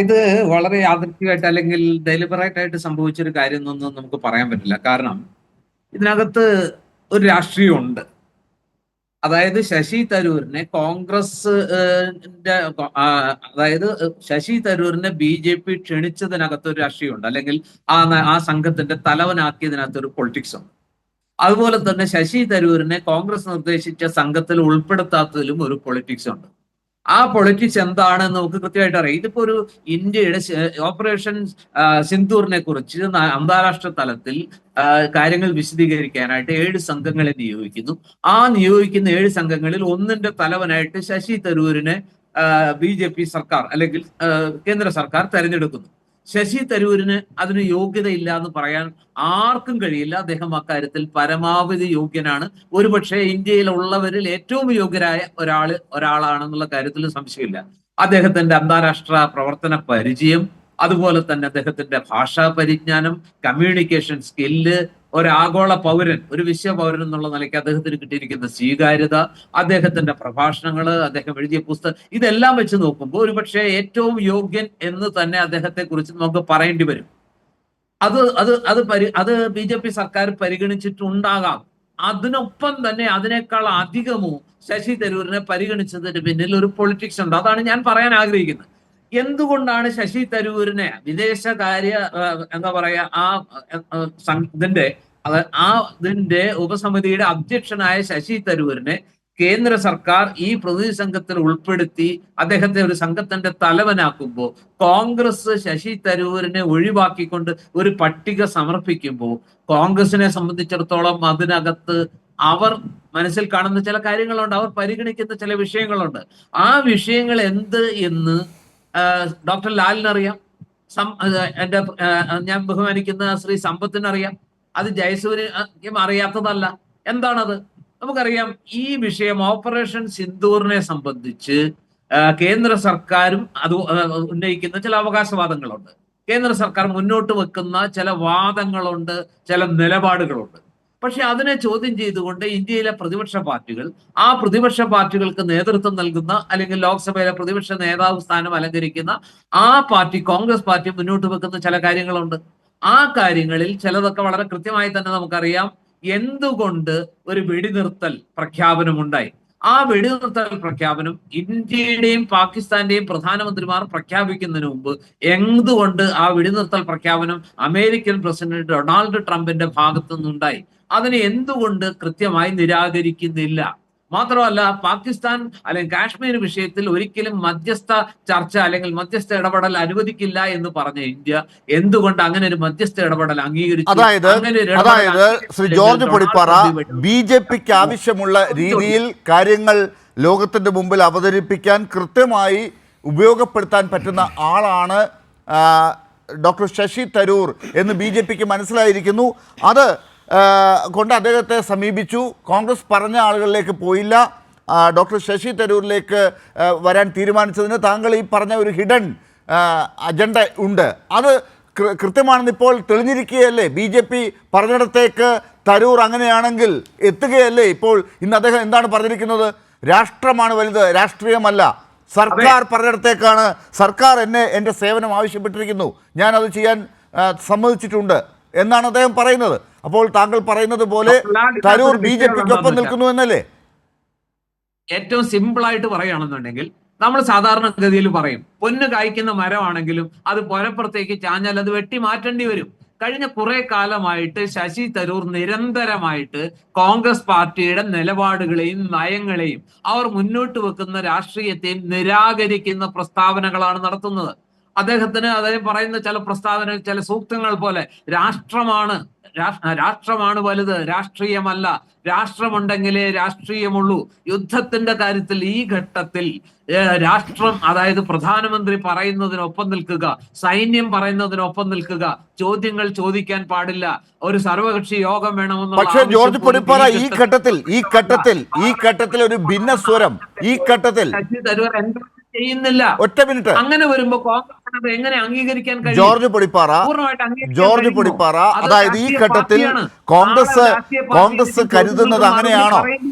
ഇത് വളരെ യാദൃച്ഛികമായിട്ട് അല്ലെങ്കിൽ ഡെലിബറേറ്റ് ആയിട്ട് സംഭവിച്ചൊരു കാര്യം എന്നൊന്നും നമുക്ക് പറയാൻ പറ്റില്ല. കാരണം ഇതിനകത്ത് ഒരു രാഷ്ട്രീയമുണ്ട്. അതായത് ശശി തരൂരിനെ അതായത് ശശി തരൂരിനെ BJP ക്ഷണിച്ചതിനകത്ത് ഒരു രാഷ്ട്രീയമുണ്ട്, അല്ലെങ്കിൽ ആ സംഘത്തിന്റെ തലവനാക്കിയതിനകത്ത് ഒരു പൊളിറ്റിക്സ് ഉണ്ട്. അതുപോലെ തന്നെ ശശി തരൂരിനെ കോൺഗ്രസ് നിർദ്ദേശിച്ച സംഘത്തിൽ ഉൾപ്പെടുത്താത്തതിലും ഒരു പൊളിറ്റിക്സ് ഉണ്ട്. ആ പൊളിറ്റിക്സ് എന്താണെന്ന് നമുക്ക് കൃത്യമായിട്ട് അറിയാം. ഇതിപ്പോ ഒരു ഇന്ത്യയുടെ ഓപ്പറേഷൻ സിന്ദൂറിനെ കുറിച്ച് അന്താരാഷ്ട്ര തലത്തിൽ കാര്യങ്ങൾ വിശദീകരിക്കാനായിട്ട് 7 സംഘങ്ങളെ നിയോഗിക്കുന്നു. ആ നിയോഗിക്കുന്ന 7 സംഘങ്ങളിൽ ഒന്നിന്റെ തലവനായിട്ട് ശശി തരൂരിനെ BJP സർക്കാർ അല്ലെങ്കിൽ കേന്ദ്ര സർക്കാർ തെരഞ്ഞെടുക്കുന്നു. ശശി തരൂരിന് അതിന് യോഗ്യതയില്ല എന്ന് പറയാൻ ആർക്കും കഴിയില്ല. അദ്ദേഹം അക്കാര്യത്തിൽ പരമാവധി യോഗ്യനാണ്. ഒരുപക്ഷെ ഇന്ത്യയിലുള്ളവരിൽ ഏറ്റവും യോഗ്യരായ ഒരാളാണെന്നുള്ള കാര്യത്തിൽ സംശയമില്ല. അദ്ദേഹത്തിന്റെ അന്താരാഷ്ട്ര പ്രവർത്തന പരിചയം, അതുപോലെ തന്നെ അദ്ദേഹത്തിന്റെ ഭാഷാ പരിജ്ഞാനം, കമ്മ്യൂണിക്കേഷൻ സ്കില്ല്, ഒരാഗോള പൗരൻ, ഒരു വിശ്വ പൗരൻ എന്നുള്ള നിലയ്ക്ക് അദ്ദേഹത്തിന് കിട്ടിയിരിക്കുന്ന സ്വീകാര്യത, അദ്ദേഹത്തിന്റെ പ്രഭാഷണങ്ങൾ, അദ്ദേഹം എഴുതിയ പുസ്തകം, ഇതെല്ലാം വെച്ച് നോക്കുമ്പോൾ ഒരുപക്ഷെ ഏറ്റവും യോഗ്യൻ എന്ന് തന്നെ അദ്ദേഹത്തെ കുറിച്ച് നമുക്ക് പറയേണ്ടി വരും. അത് BJP സർക്കാർ പരിഗണിച്ചിട്ടുണ്ടാകാം. അതിനൊപ്പം തന്നെ അതിനേക്കാൾ അധികമോ ശശി തരൂരിനെ പരിഗണിച്ചതിന് പിന്നിൽ ഒരു പൊളിറ്റിക്സ് ഉണ്ട്. അതാണ് ഞാൻ പറയാൻ ആഗ്രഹിക്കുന്നത്. എന്തുകൊണ്ടാണ് ശശി തരൂരിനെ വിദേശകാര്യ എന്താ പറയാ ഇതിന്റെ ഉപസമിതിയുടെ അധ്യക്ഷനായ ശശി തരൂരിനെ കേന്ദ്ര സർക്കാർ ഈ പ്രതിനിധി സംഘത്തിൽ ഉൾപ്പെടുത്തി അദ്ദേഹത്തെ ഒരു സംഘത്തിന്റെ തലവനാക്കുമ്പോൾ കോൺഗ്രസ് ശശി തരൂരിനെ ഒഴിവാക്കിക്കൊണ്ട് ഒരു പട്ടിക സമർപ്പിക്കുമ്പോൾ കോൺഗ്രസിനെ സംബന്ധിച്ചിടത്തോളം അതിനകത്ത് അവർ മനസ്സിൽ കാണുന്ന ചില കാര്യങ്ങളുണ്ട്, അവർ പരിഗണിക്കുന്ന ചില വിഷയങ്ങളുണ്ട്. ആ വിഷയങ്ങൾ എന്ത് എന്ന് ഡോക്ടർ ലാലിനറിയാം, എന്റെ ഞാൻ ബഹുമാനിക്കുന്ന ശ്രീ സമ്പത്തിനറിയാം, അത് ജയസൂര്യനും അറിയാത്തതല്ല. എന്താണത്? നമുക്കറിയാം, ഈ വിഷയം ഓപ്പറേഷൻ സിന്ദൂറിനെ സംബന്ധിച്ച് കേന്ദ്ര സർക്കാരും അത് ഉന്നയിക്കുന്ന ചില അവകാശവാദങ്ങളുണ്ട്. കേന്ദ്ര സർക്കാർ മുന്നോട്ട് വെക്കുന്ന ചില വാദങ്ങളുണ്ട്, ചില നിലപാടുകളുണ്ട്. പക്ഷെ അതിനെ ചോദ്യം ചെയ്തുകൊണ്ട് ഇന്ത്യയിലെ പ്രതിപക്ഷ പാർട്ടികൾ, ആ പ്രതിപക്ഷ പാർട്ടികൾക്ക് നേതൃത്വം നൽകുന്ന അല്ലെങ്കിൽ ലോക്സഭയിലെ പ്രതിപക്ഷ നേതാവ് സ്ഥാനം അലങ്കരിക്കുന്ന ആ പാർട്ടി, കോൺഗ്രസ് പാർട്ടി മുന്നോട്ട് വെക്കുന്ന ചില കാര്യങ്ങളുണ്ട്. ആ കാര്യങ്ങളിൽ ചിലതൊക്കെ വളരെ കൃത്യമായി തന്നെ നമുക്കറിയാം. എന്തുകൊണ്ട് ഒരു വെടിനിർത്തൽ പ്രഖ്യാപനമുണ്ടായി? ആ വെടിനിർത്തൽ പ്രഖ്യാപനം ഇന്ത്യയുടെയും പാകിസ്ഥാന്റെയും പ്രധാനമന്ത്രിമാർ പ്രഖ്യാപിക്കുന്നതിന് മുമ്പ് എന്തുകൊണ്ട് ആ വെടിനിർത്തൽ പ്രഖ്യാപനം അമേരിക്കൻ പ്രസിഡന്റ് ഡൊണാൾഡ് ട്രംപിന്റെ ഭാഗത്തു നിന്നുണ്ടായി? അതിനെ എന്തുകൊണ്ട് കൃത്യമായി നിരാകരിക്കുന്നില്ല? മാത്രമല്ല, പാകിസ്ഥാൻ അല്ലെങ്കിൽ കാശ്മീർ വിഷയത്തിൽ ഒരിക്കലും മധ്യസ്ഥ ചർച്ച അല്ലെങ്കിൽ മധ്യസ്ഥ ഇടപെടൽ അനുവദിക്കില്ല എന്ന് പറഞ്ഞ ഇന്ത്യ എന്തുകൊണ്ട് അങ്ങനെ ഒരു മധ്യസ്ഥ ഇടപെടൽ അംഗീകരിച്ചു? അതായത് ശ്രീ ജോർജ് പൊടിപ്പാറ, BJPക്ക് ആവശ്യമുള്ള രീതിയിൽ കാര്യങ്ങൾ ലോകത്തിന്റെ മുമ്പിൽ അവതരിപ്പിക്കാൻ കൃത്യമായി ഉപയോഗപ്പെടുത്താൻ പറ്റുന്ന ആളാണ് ഡോക്ടർ ശശി തരൂർ എന്ന് BJPക്ക് മനസ്സിലായിരിക്കുന്നു. അത് കൊണ്ട് അദ്ദേഹത്തെ സമീപിച്ചു. കോൺഗ്രസ് പറഞ്ഞ ആളുകളിലേക്ക് പോയില്ല, ഡോക്ടർ ശശി തരൂരിലേക്ക് വരാൻ തീരുമാനിച്ചതിന് താങ്കൾ ഈ പറഞ്ഞ ഒരു ഹിഡൻ അജണ്ട ഉണ്ട്. അത് കൃത്യമാണെന്ന് ഇപ്പോൾ തെളിഞ്ഞിരിക്കുകയല്ലേ? BJP പറഞ്ഞിടത്തേക്ക് തരൂർ അങ്ങനെയാണെങ്കിൽ എത്തുകയല്ലേ? ഇപ്പോൾ ഇന്ന് അദ്ദേഹം എന്താണ് പറഞ്ഞിരിക്കുന്നത്? രാഷ്ട്രമാണ് വലുത്, രാഷ്ട്രീയമല്ല. സർക്കാർ പറഞ്ഞിടത്തേക്കാണ്, സർക്കാർ എൻ്റെ സേവനം ആവശ്യപ്പെട്ടിരിക്കുന്നു, ഞാനത് ചെയ്യാൻ സമ്മതിച്ചിട്ടുണ്ട് എന്നാണ് അദ്ദേഹം പറയുന്നത്. അപ്പോൾ താങ്കൾ പറയുന്നത് പോലെ തരൂർ BJPക്കൊപ്പം നിൽക്കുന്നു എന്നല്ലേ? ഏറ്റവും സിമ്പിൾ ആയിട്ട് പറയുകയാണെന്നുണ്ടെങ്കിൽ, നമ്മൾ സാധാരണഗതിയിൽ പറയും, പൊന്ന് കായ്ക്കുന്ന മരമാണെങ്കിലും അത് പുരപ്പുറത്തേക്ക് ചാഞ്ഞാൽ അത് വെട്ടി മാറ്റേണ്ടി വരും. കഴിഞ്ഞ കുറെ കാലമായിട്ട് ശശി തരൂർ നിരന്തരമായിട്ട് കോൺഗ്രസ് പാർട്ടിയുടെ നിലപാടുകളെയും നയങ്ങളെയും അവർ മുന്നോട്ട് വെക്കുന്ന രാഷ്ട്രീയത്തെയും നിരാകരിക്കുന്ന പ്രസ്താവനകളാണ് നടത്തുന്നത്. അദ്ദേഹം പറയുന്ന ചില പ്രസ്താവനകൾ, ചില സൂക്തങ്ങൾ പോലെ രാഷ്ട്രമാണ് വലുത്, രാഷ്ട്രീയമല്ല, രാഷ്ട്രമുണ്ടെങ്കിലേ രാഷ്ട്രീയമുള്ളൂ. യുദ്ധത്തിന്റെ കാര്യത്തിൽ ഈ ഘട്ടത്തിൽ രാഷ്ട്രം, അതായത് പ്രധാനമന്ത്രി പറയുന്നതിനൊപ്പം നിൽക്കുക, സൈന്യം പറയുന്നതിനൊപ്പം നിൽക്കുക, ചോദ്യങ്ങൾ ചോദിക്കാൻ പാടില്ല, ഒരു സർവകക്ഷി യോഗം വേണമെന്നുള്ള. പക്ഷേ ജോർജ് പൊടിപ്പാറ, ഈ ഘട്ടത്തിൽ ഒരു ഭിന്നസ്വരം ഈ ഘട്ടത്തിൽ ശശി തരൂർ ചെയ്യുന്നില്ല. ഒറ്റ മിനിറ്റ്. അങ്ങനെ വരുമ്പോ കോൺഗ്രസ് എങ്ങനെ അംഗീകരിക്കാൻ കഴിയും? ജോർജ് പൊടിപ്പാറ, അതായത് ഈ ഘട്ടത്തിൽ കോൺഗ്രസ് കരുതുന്നത് അങ്ങനെയാണോ?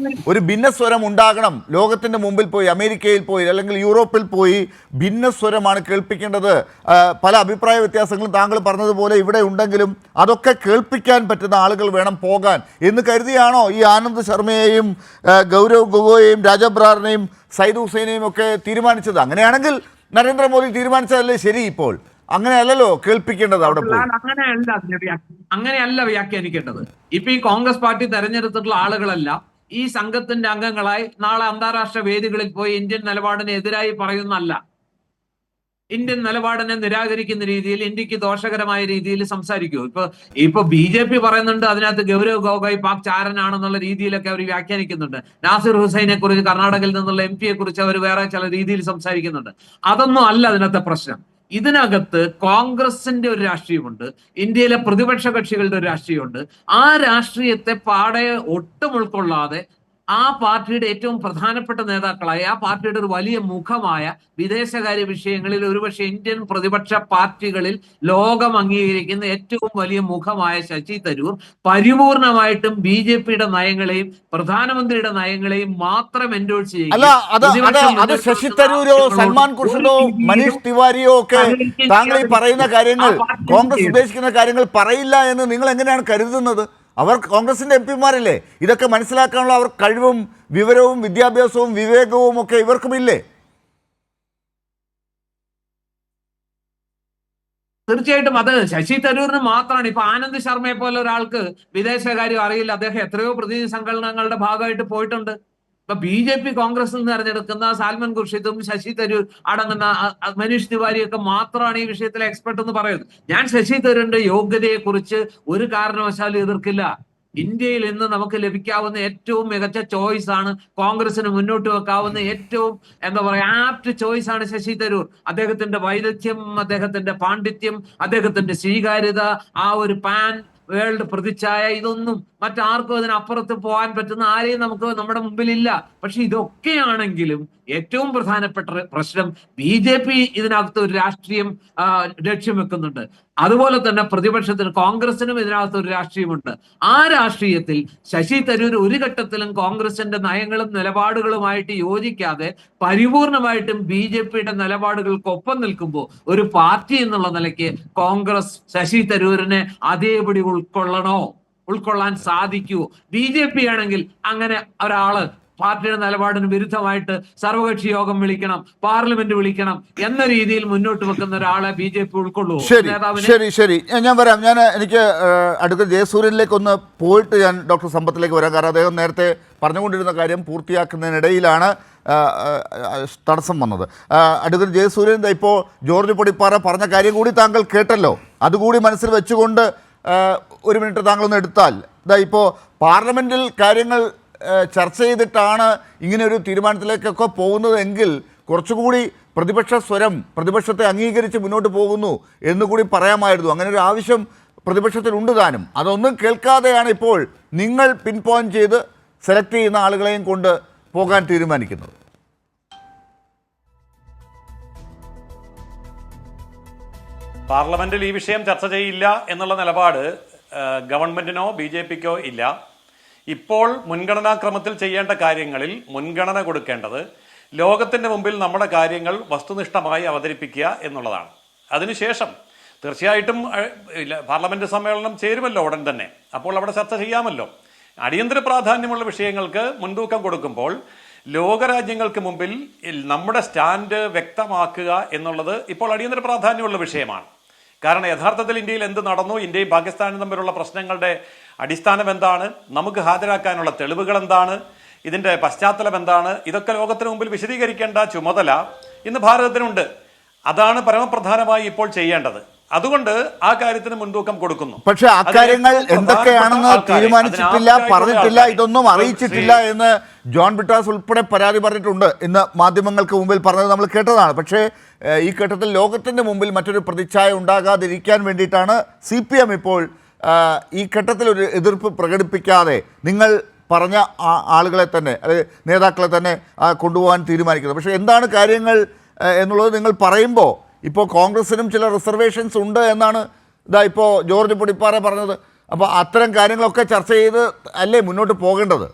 ഒരു ഭിന്നസ്വരം ഉണ്ടാകണം, ലോകത്തിന്റെ മുമ്പിൽ പോയി, അമേരിക്കയിൽ പോയി അല്ലെങ്കിൽ യൂറോപ്പിൽ പോയി ഭിന്നസ്വരമാണ് കേൾപ്പിക്കേണ്ടത്. പല അഭിപ്രായ വ്യത്യാസങ്ങളും താങ്കൾ പറഞ്ഞതുപോലെ ഇവിടെ ഉണ്ടെങ്കിലും അതൊക്കെ കേൾപ്പിക്കാൻ പറ്റുന്ന ആളുകൾ വേണം പോകാൻ എന്ന് കരുതിയാണോ ഈ ആനന്ദ് ശർമ്മയെയും ഗൗരവ് ഗൊഗോയെയും രാജബ്രാറിനെയും സയ്യിദ് ഹുസൈനെയും ഒക്കെ തീരുമാനിച്ചത്? അങ്ങനെയാണെങ്കിൽ നരേന്ദ്രമോദി തീരുമാനിച്ചതല്ലേ ശരി? ഇപ്പോൾ അങ്ങനെയല്ലല്ലോ കേൾപ്പിക്കേണ്ടത് അവിടെ പോയി. അങ്ങനെയല്ല വ്യാഖ്യാനിക്കേണ്ടത്. ഇപ്പൊ ഈ കോൺഗ്രസ് പാർട്ടി തെരഞ്ഞെടുത്തിട്ടുള്ള ആളുകളെല്ലാം ഈ സംഘത്തിന്റെ അംഗങ്ങളായി നാളെ അന്താരാഷ്ട്ര വേദികളിൽ പോയി ഇന്ത്യൻ നിലപാടിന് എതിരായി പറയുന്നല്ല, ഇന്ത്യൻ നിലപാടിനെ നിരാകരിക്കുന്ന രീതിയിൽ, ഇന്ത്യക്ക് ദോഷകരമായ രീതിയിൽ സംസാരിക്കൂ. ഇപ്പൊ BJP പറയുന്നുണ്ട് അതിനകത്ത് ഗൗരവ് ഗൊഗോയ് പാക് ചാരനാണെന്നുള്ള രീതിയിലൊക്കെ അവർ വ്യാഖ്യാനിക്കുന്നുണ്ട്. നാസിർ ഹുസൈനെ കുറിച്ച്, കർണാടകയിൽ നിന്നുള്ള MP യെ കുറിച്ച് അവർ വേറെ ചില രീതിയിൽ സംസാരിക്കുന്നുണ്ട്. അതൊന്നും അല്ല അതിനകത്തെ പ്രശ്നം. ഇതിനകത്ത് കോൺഗ്രസിന്റെ ഒരു രാഷ്ട്രീയമുണ്ട്, ഇന്ത്യയിലെ പ്രതിപക്ഷ കക്ഷികളുടെ ഒരു രാഷ്ട്രീയമുണ്ട്. ആ രാഷ്ട്രീയത്തെ പാടെ ഒട്ടും ഉൾക്കൊള്ളാതെ ആ പാർട്ടിയുടെ ഏറ്റവും പ്രധാനപ്പെട്ട നേതാക്കളായ, ആ പാർട്ടിയുടെ ഒരു വലിയ മുഖമായ വിദേശകാര്യ വിഷയങ്ങളിൽ ഒരുപക്ഷെ ഇന്ത്യൻ പ്രതിപക്ഷ പാർട്ടികളിൽ ലോകം അംഗീകരിക്കുന്ന ഏറ്റവും വലിയ മുഖമായ ശശി തരൂർ പരിപൂർണമായിട്ടും BJPയുടെ നയങ്ങളെയും പ്രധാനമന്ത്രിയുടെ നയങ്ങളെയും മാത്രം എൻഡോഴ്സ് ചെയ്യും. അത് ശശി തരൂരോ സൽമാൻ ഖുർഷിദോ മനീഷ് തിവാരിയോ ഒക്കെ താങ്കൾ ഈ പറയുന്ന കാര്യങ്ങൾ, കോൺഗ്രസ് ഉദ്ദേശിക്കുന്ന കാര്യങ്ങൾ പറയില്ല എന്ന് നിങ്ങൾ എങ്ങനെയാണ് കരുതുന്നത്? അവർ കോൺഗ്രസിന്റെ MP-മാരല്ലേ? ഇതൊക്കെ മനസ്സിലാക്കാനുള്ള അവർ കഴിവും വിവരവും വിദ്യാഭ്യാസവും വിവേകവും ഒക്കെ ഇവർക്കുമില്ലേ? തീർച്ചയായിട്ടും അത് ശശി തരൂരിന് മാത്രമാണ്. ഇപ്പൊ ആനന്ദ് ശർമ്മയെ പോലെ ഒരാൾക്ക് വിദേശകാര്യം അറിയില്ല. അദ്ദേഹം എത്രയോ പ്രതിനിധി സംഘടനകളുടെ ഭാഗമായിട്ട് പോയിട്ടുണ്ട്. ഇപ്പൊ BJP കോൺഗ്രസിൽ നിന്ന് തെരഞ്ഞെടുക്കുന്ന സാൽമൻ ഖുർഷിദും ശശി തരൂർ അടങ്ങുന്ന മനീഷ് തിവാരിയൊക്കെ മാത്രമാണ് ഈ വിഷയത്തിലെ എക്സ്പെർട്ട് എന്ന് പറയുന്നത്. ഞാൻ ശശി തരൂരിന്റെ യോഗ്യതയെ കുറിച്ച് ഒരു കാരണവശാലും എതിർക്കില്ല. ഇന്ത്യയിൽ ഇന്ന് നമുക്ക് ലഭിക്കാവുന്ന ഏറ്റവും മികച്ച ചോയ്സ് ആണ്, കോൺഗ്രസിന് മുന്നോട്ട് വെക്കാവുന്ന ഏറ്റവും എന്താ പറയാ ആപ്റ്റ് ചോയ്സ് ആണ് ശശി തരൂർ. അദ്ദേഹത്തിന്റെ വൈദഗ്ധ്യം, അദ്ദേഹത്തിന്റെ പാണ്ഡിത്യം, അദ്ദേഹത്തിന്റെ സ്വീകാര്യത, ആ ഒരു പാൻ വേൾഡ് പ്രതിച്ഛായ, ഇതൊന്നും മറ്റാർക്കും അതിനപ്പുറത്ത് പോകാൻ പറ്റുന്ന ആരെയും നമുക്ക് നമ്മുടെ മുമ്പിലില്ല. പക്ഷെ ഇതൊക്കെയാണെങ്കിലും ഏറ്റവും പ്രധാനപ്പെട്ട പ്രശ്നം BJP ഇതിനകത്ത് ഒരു രാഷ്ട്രീയം ലക്ഷ്യം വെക്കുന്നുണ്ട്. അതുപോലെ തന്നെ പ്രതിപക്ഷത്തിന്, കോൺഗ്രസിനും ഇതിനകത്ത് ഒരു രാഷ്ട്രീയമുണ്ട്. ആ രാഷ്ട്രീയത്തിൽ ശശി തരൂർ ഒരു ഘട്ടത്തിലും കോൺഗ്രസിന്റെ നയങ്ങളും നിലപാടുകളുമായിട്ട് യോജിക്കാതെ പരിപൂർണമായിട്ടും BJPയുടെ നിലപാടുകൾക്കൊപ്പം നിൽക്കുമ്പോൾ ഒരു പാർട്ടി എന്നുള്ള നിലയ്ക്ക് കോൺഗ്രസ് ശശി തരൂരിനെ അതേപടി ഉൾക്കൊള്ളാൻ സാധിക്കുമോ? BJP ആണെങ്കിൽ അങ്ങനെ ഒരാള് പാർട്ടിയുടെ നിലപാടിന് വിരുദ്ധമായിട്ട് സർവകക്ഷി യോഗം വിളിക്കണം, പാർലമെന്റ് വിളിക്കണം എന്ന രീതിയിൽ മുന്നോട്ട് വെക്കുന്ന ഒരാളെ BJP ഉൾക്കൊള്ളൂ? ശരി, ഞാൻ വരാം. എനിക്ക് അഡ്വക്കേറ്റ് ജയസൂര്യനിലേക്ക് ഒന്ന് പോയിട്ട് ഞാൻ ഡോക്ടർ സമ്പത്തിലേക്ക് വരാം. കാരണം അദ്ദേഹം നേരത്തെ പറഞ്ഞുകൊണ്ടിരുന്ന കാര്യം പൂർത്തിയാക്കുന്നതിനിടയിലാണ് തടസ്സം വന്നത്. അഡ്വക്കേറ്റ് ജയസൂര്യൻ, ഇപ്പോൾ ജോർജ് പൊടിപ്പാറ പറഞ്ഞ കാര്യം കൂടി താങ്കൾ കേട്ടല്ലോ. അതുകൂടി മനസ്സിൽ വെച്ചുകൊണ്ട് ഒരു മിനിറ്റ് താങ്കളൊന്ന് എടുത്താൽ, ഇപ്പോൾ പാർലമെൻറ്റിൽ കാര്യങ്ങൾ ചർച്ച ചെയ്തിട്ടാണ് ഇങ്ങനെ ഒരു തീരുമാനത്തിലേക്കൊക്കെ പോകുന്നതെങ്കിൽ കുറച്ചുകൂടി പ്രതിപക്ഷ സ്വരം, പ്രതിപക്ഷത്തെ അംഗീകരിച്ച് മുന്നോട്ട് പോകുന്നു എന്നുകൂടി പറയാമായിരുന്നു. അങ്ങനെ ഒരു ആവശ്യം പ്രതിപക്ഷത്തിനുണ്ട് താനും. അതൊന്നും കേൾക്കാതെയാണ് ഇപ്പോൾ നിങ്ങൾ പിൻ പോയിന്റ് ചെയ്ത് സെലക്ട് ചെയ്യുന്ന ആളുകളെയും കൊണ്ട് പോകാൻ തീരുമാനിക്കുന്നത്. പാർലമെന്റിൽ ഈ വിഷയം ചർച്ച ചെയ്യില്ല എന്നുള്ള നിലപാട് ഗവൺമെന്റിനോ BJPക്കോ ഇല്ല. ഇപ്പോൾ മുൻഗണനാക്രമത്തിൽ ചെയ്യേണ്ട കാര്യങ്ങളിൽ മുൻഗണന കൊടുക്കേണ്ടത് ലോകത്തിന്റെ മുമ്പിൽ നമ്മുടെ കാര്യങ്ങൾ വസ്തുനിഷ്ഠമായി അവതരിപ്പിക്കുക എന്നുള്ളതാണ്. അതിനുശേഷം തീർച്ചയായിട്ടും പാർലമെന്റ് സമ്മേളനം ചേരുമല്ലോ ഉടൻ തന്നെ. അപ്പോൾ അവിടെ ചർച്ച ചെയ്യാമല്ലോ. അടിയന്തര പ്രാധാന്യമുള്ള വിഷയങ്ങൾക്ക് മുൻതൂക്കം കൊടുക്കുമ്പോൾ ലോകരാജ്യങ്ങൾക്ക് മുമ്പിൽ നമ്മുടെ സ്റ്റാൻഡ് വ്യക്തമാക്കുക എന്നുള്ളത് ഇപ്പോൾ അടിയന്തര പ്രാധാന്യമുള്ള വിഷയമാണ്. കാരണം യഥാർത്ഥത്തിൽ ഇന്ത്യയിൽ എന്ത് നടന്നു, ഇന്ത്യയും പാകിസ്ഥാനും തമ്മിലുള്ള പ്രശ്നങ്ങളുടെ അടിസ്ഥാനം എന്താണ്, നമുക്ക് ഹാജരാക്കാനുള്ള തെളിവുകൾ എന്താണ്, ഇതിന്റെ പശ്ചാത്തലം എന്താണ്, ഇതൊക്കെ ലോകത്തിന് മുമ്പിൽ വിശദീകരിക്കേണ്ട ചുമതല ഇന്ന് ഭാരതത്തിനുണ്ട്. അതാണ് പരമപ്രധാനമായി ഇപ്പോൾ ചെയ്യേണ്ടത്. അതുകൊണ്ട് ആ കാര്യത്തിന് മുൻതൂക്കം കൊടുക്കുന്നു. പക്ഷെ അക്കാര്യങ്ങൾ എന്തൊക്കെയാണെന്ന് തീരുമാനിച്ചിട്ടില്ല, പറഞ്ഞിട്ടില്ല, ഇതൊന്നും അറിയിച്ചിട്ടില്ല എന്ന് ജോൺ ബ്രിട്ടാസ് ഉൾപ്പെടെ പരാതി പറഞ്ഞിട്ടുണ്ട്. ഇന്ന് മാധ്യമങ്ങൾക്ക് മുമ്പിൽ പറഞ്ഞത് നമ്മൾ കേട്ടതാണ്. പക്ഷേ ഈ ഘട്ടത്തിൽ ലോകത്തിൻ്റെ മുമ്പിൽ മറ്റൊരു പ്രതിച്ഛായ ഉണ്ടാകാതിരിക്കാൻ വേണ്ടിയിട്ടാണ് CPM ഇപ്പോൾ ഈ ഘട്ടത്തിൽ ഒരു എതിർപ്പ് പ്രകടിപ്പിക്കാതെ നിങ്ങൾ പറഞ്ഞ ആളുകളെ തന്നെ, അതായത് നേതാക്കളെ തന്നെ കൊണ്ടുപോകാൻ തീരുമാനിക്കുന്നത്. പക്ഷേ എന്താണ് കാര്യങ്ങൾ എന്നുള്ളത് നിങ്ങൾ പറയുമ്പോൾ ഇപ്പോൾ കോൺഗ്രസിനും ചില റിസർവേഷൻസ് ഉണ്ട് എന്നാണ് ഇപ്പോൾ ജോർജ് പൊടിപ്പാറ പറഞ്ഞത്. അപ്പോൾ അത്തരം കാര്യങ്ങളൊക്കെ ചർച്ച ചെയ്ത് അല്ലേ മുന്നോട്ട് പോകേണ്ടത്?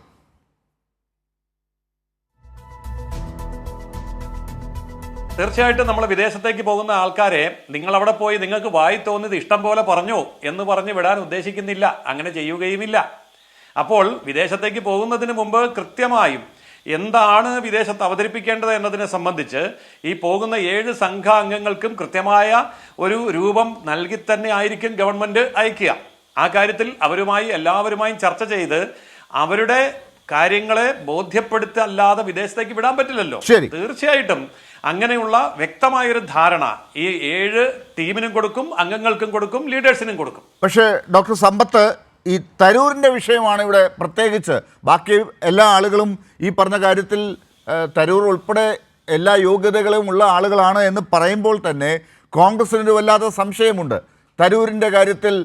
തീർച്ചയായിട്ടും നമ്മൾ വിദേശത്തേക്ക് പോകുന്ന ആൾക്കാരെ നിങ്ങൾ അവിടെ പോയി നിങ്ങൾക്ക് വായി തോന്നിയത് ഇഷ്ടം പോലെ പറഞ്ഞു എന്ന് പറഞ്ഞ് വിടാൻ ഉദ്ദേശിക്കുന്നില്ല, അങ്ങനെ ചെയ്യുകയുമില്ല. അപ്പോൾ വിദേശത്തേക്ക് പോകുന്നതിന് മുമ്പ് കൃത്യമായും എന്താണ് വിദേശത്ത് അവതരിപ്പിക്കേണ്ടത് എന്നതിനെ സംബന്ധിച്ച് ഈ പോകുന്ന 7 സംഘാംഗങ്ങൾക്കും കൃത്യമായ ഒരു രൂപം നൽകി തന്നെ ആയിരിക്കും ഗവൺമെന്റ് അയക്കുക. ആ കാര്യത്തിൽ അവരുമായി എല്ലാവരുമായും ചർച്ച ചെയ്ത് അവരുടെ കാര്യങ്ങളെ ബോധ്യപ്പെടുത്തല്ലാതെ വിദേശത്തേക്ക് വിടാൻ പറ്റില്ലല്ലോ. തീർച്ചയായിട്ടും അങ്ങനെയുള്ള വ്യക്തമായൊരു ധാരണ ഈ 7 ടീമിനും കൊടുക്കും, അംഗങ്ങൾക്കും കൊടുക്കും, ലീഡേഴ്സിനും കൊടുക്കും. പക്ഷേ ഡോക്ടർ സമ്പത്ത്, ഈ തരൂരിൻ്റെ വിഷയമാണ് ഇവിടെ പ്രത്യേകിച്ച്. ബാക്കി എല്ലാ ആളുകളും ഈ പറഞ്ഞ കാര്യത്തിൽ തരൂർ ഉൾപ്പെടെ എല്ലാ യോഗ്യതകളും ഉള്ള ആളുകളാണ് എന്ന് പറയുമ്പോൾ തന്നെ കോൺഗ്രസിനൊരു വല്ലാത്ത സംശയമുണ്ട്. തരൂരിൻ്റെ കാര്യത്തിൽ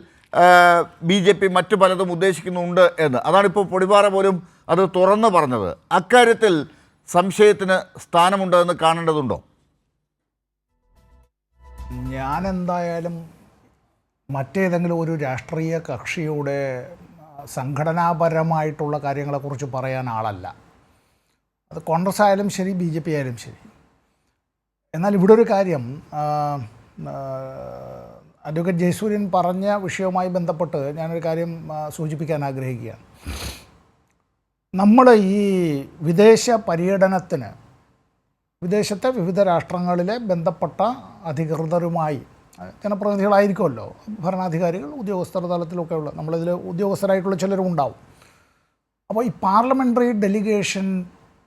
BJP മറ്റു പലതും ഉദ്ദേശിക്കുന്നുണ്ട് എന്ന്. അതാണിപ്പോൾ പൊടിപ്പാറ പോലും അത് തുറന്നു പറഞ്ഞത്. അക്കാര്യത്തിൽ സംശയത്തിന് സ്ഥാനമുണ്ട് എന്ന് കാണേണ്ടതുണ്ടോ? ഞാൻ എന്തായാലും മറ്റേതെങ്കിലും ഒരു രാഷ്ട്രീയ കക്ഷിയുടെ സംഘടനാപരമായിട്ടുള്ള കാര്യങ്ങളെക്കുറിച്ച് പറയാൻ ആളല്ല. അത് കോൺഗ്രസ് ആയാലും ശരി, BJP ആയാലും ശരി. എന്നാൽ ഇവിടെ ഒരു കാര്യം, അഡ്വക്കേറ്റ് ജയസൂര്യൻ പറഞ്ഞ വിഷയവുമായി ബന്ധപ്പെട്ട് ഞാനൊരു കാര്യം സൂചിപ്പിക്കാൻ ആഗ്രഹിക്കുകയാണ്. നമ്മൾ ഈ വിദേശ പര്യടനത്തിന് വിദേശത്തെ വിവിധ രാഷ്ട്രങ്ങളിലെ ബന്ധപ്പെട്ട അധികൃതരുമായി, ജനപ്രതിനിധികളായിരിക്കുമല്ലോ, ഭരണാധികാരികൾ, ഉദ്യോഗസ്ഥർ തലത്തിലൊക്കെ ഉള്ള, നമ്മളിതിൽ ഉദ്യോഗസ്ഥരായിട്ടുള്ള ചിലരും ഉണ്ടാവും. അപ്പോൾ ഈ പാർലമെൻ്ററി ഡെലിഗേഷൻ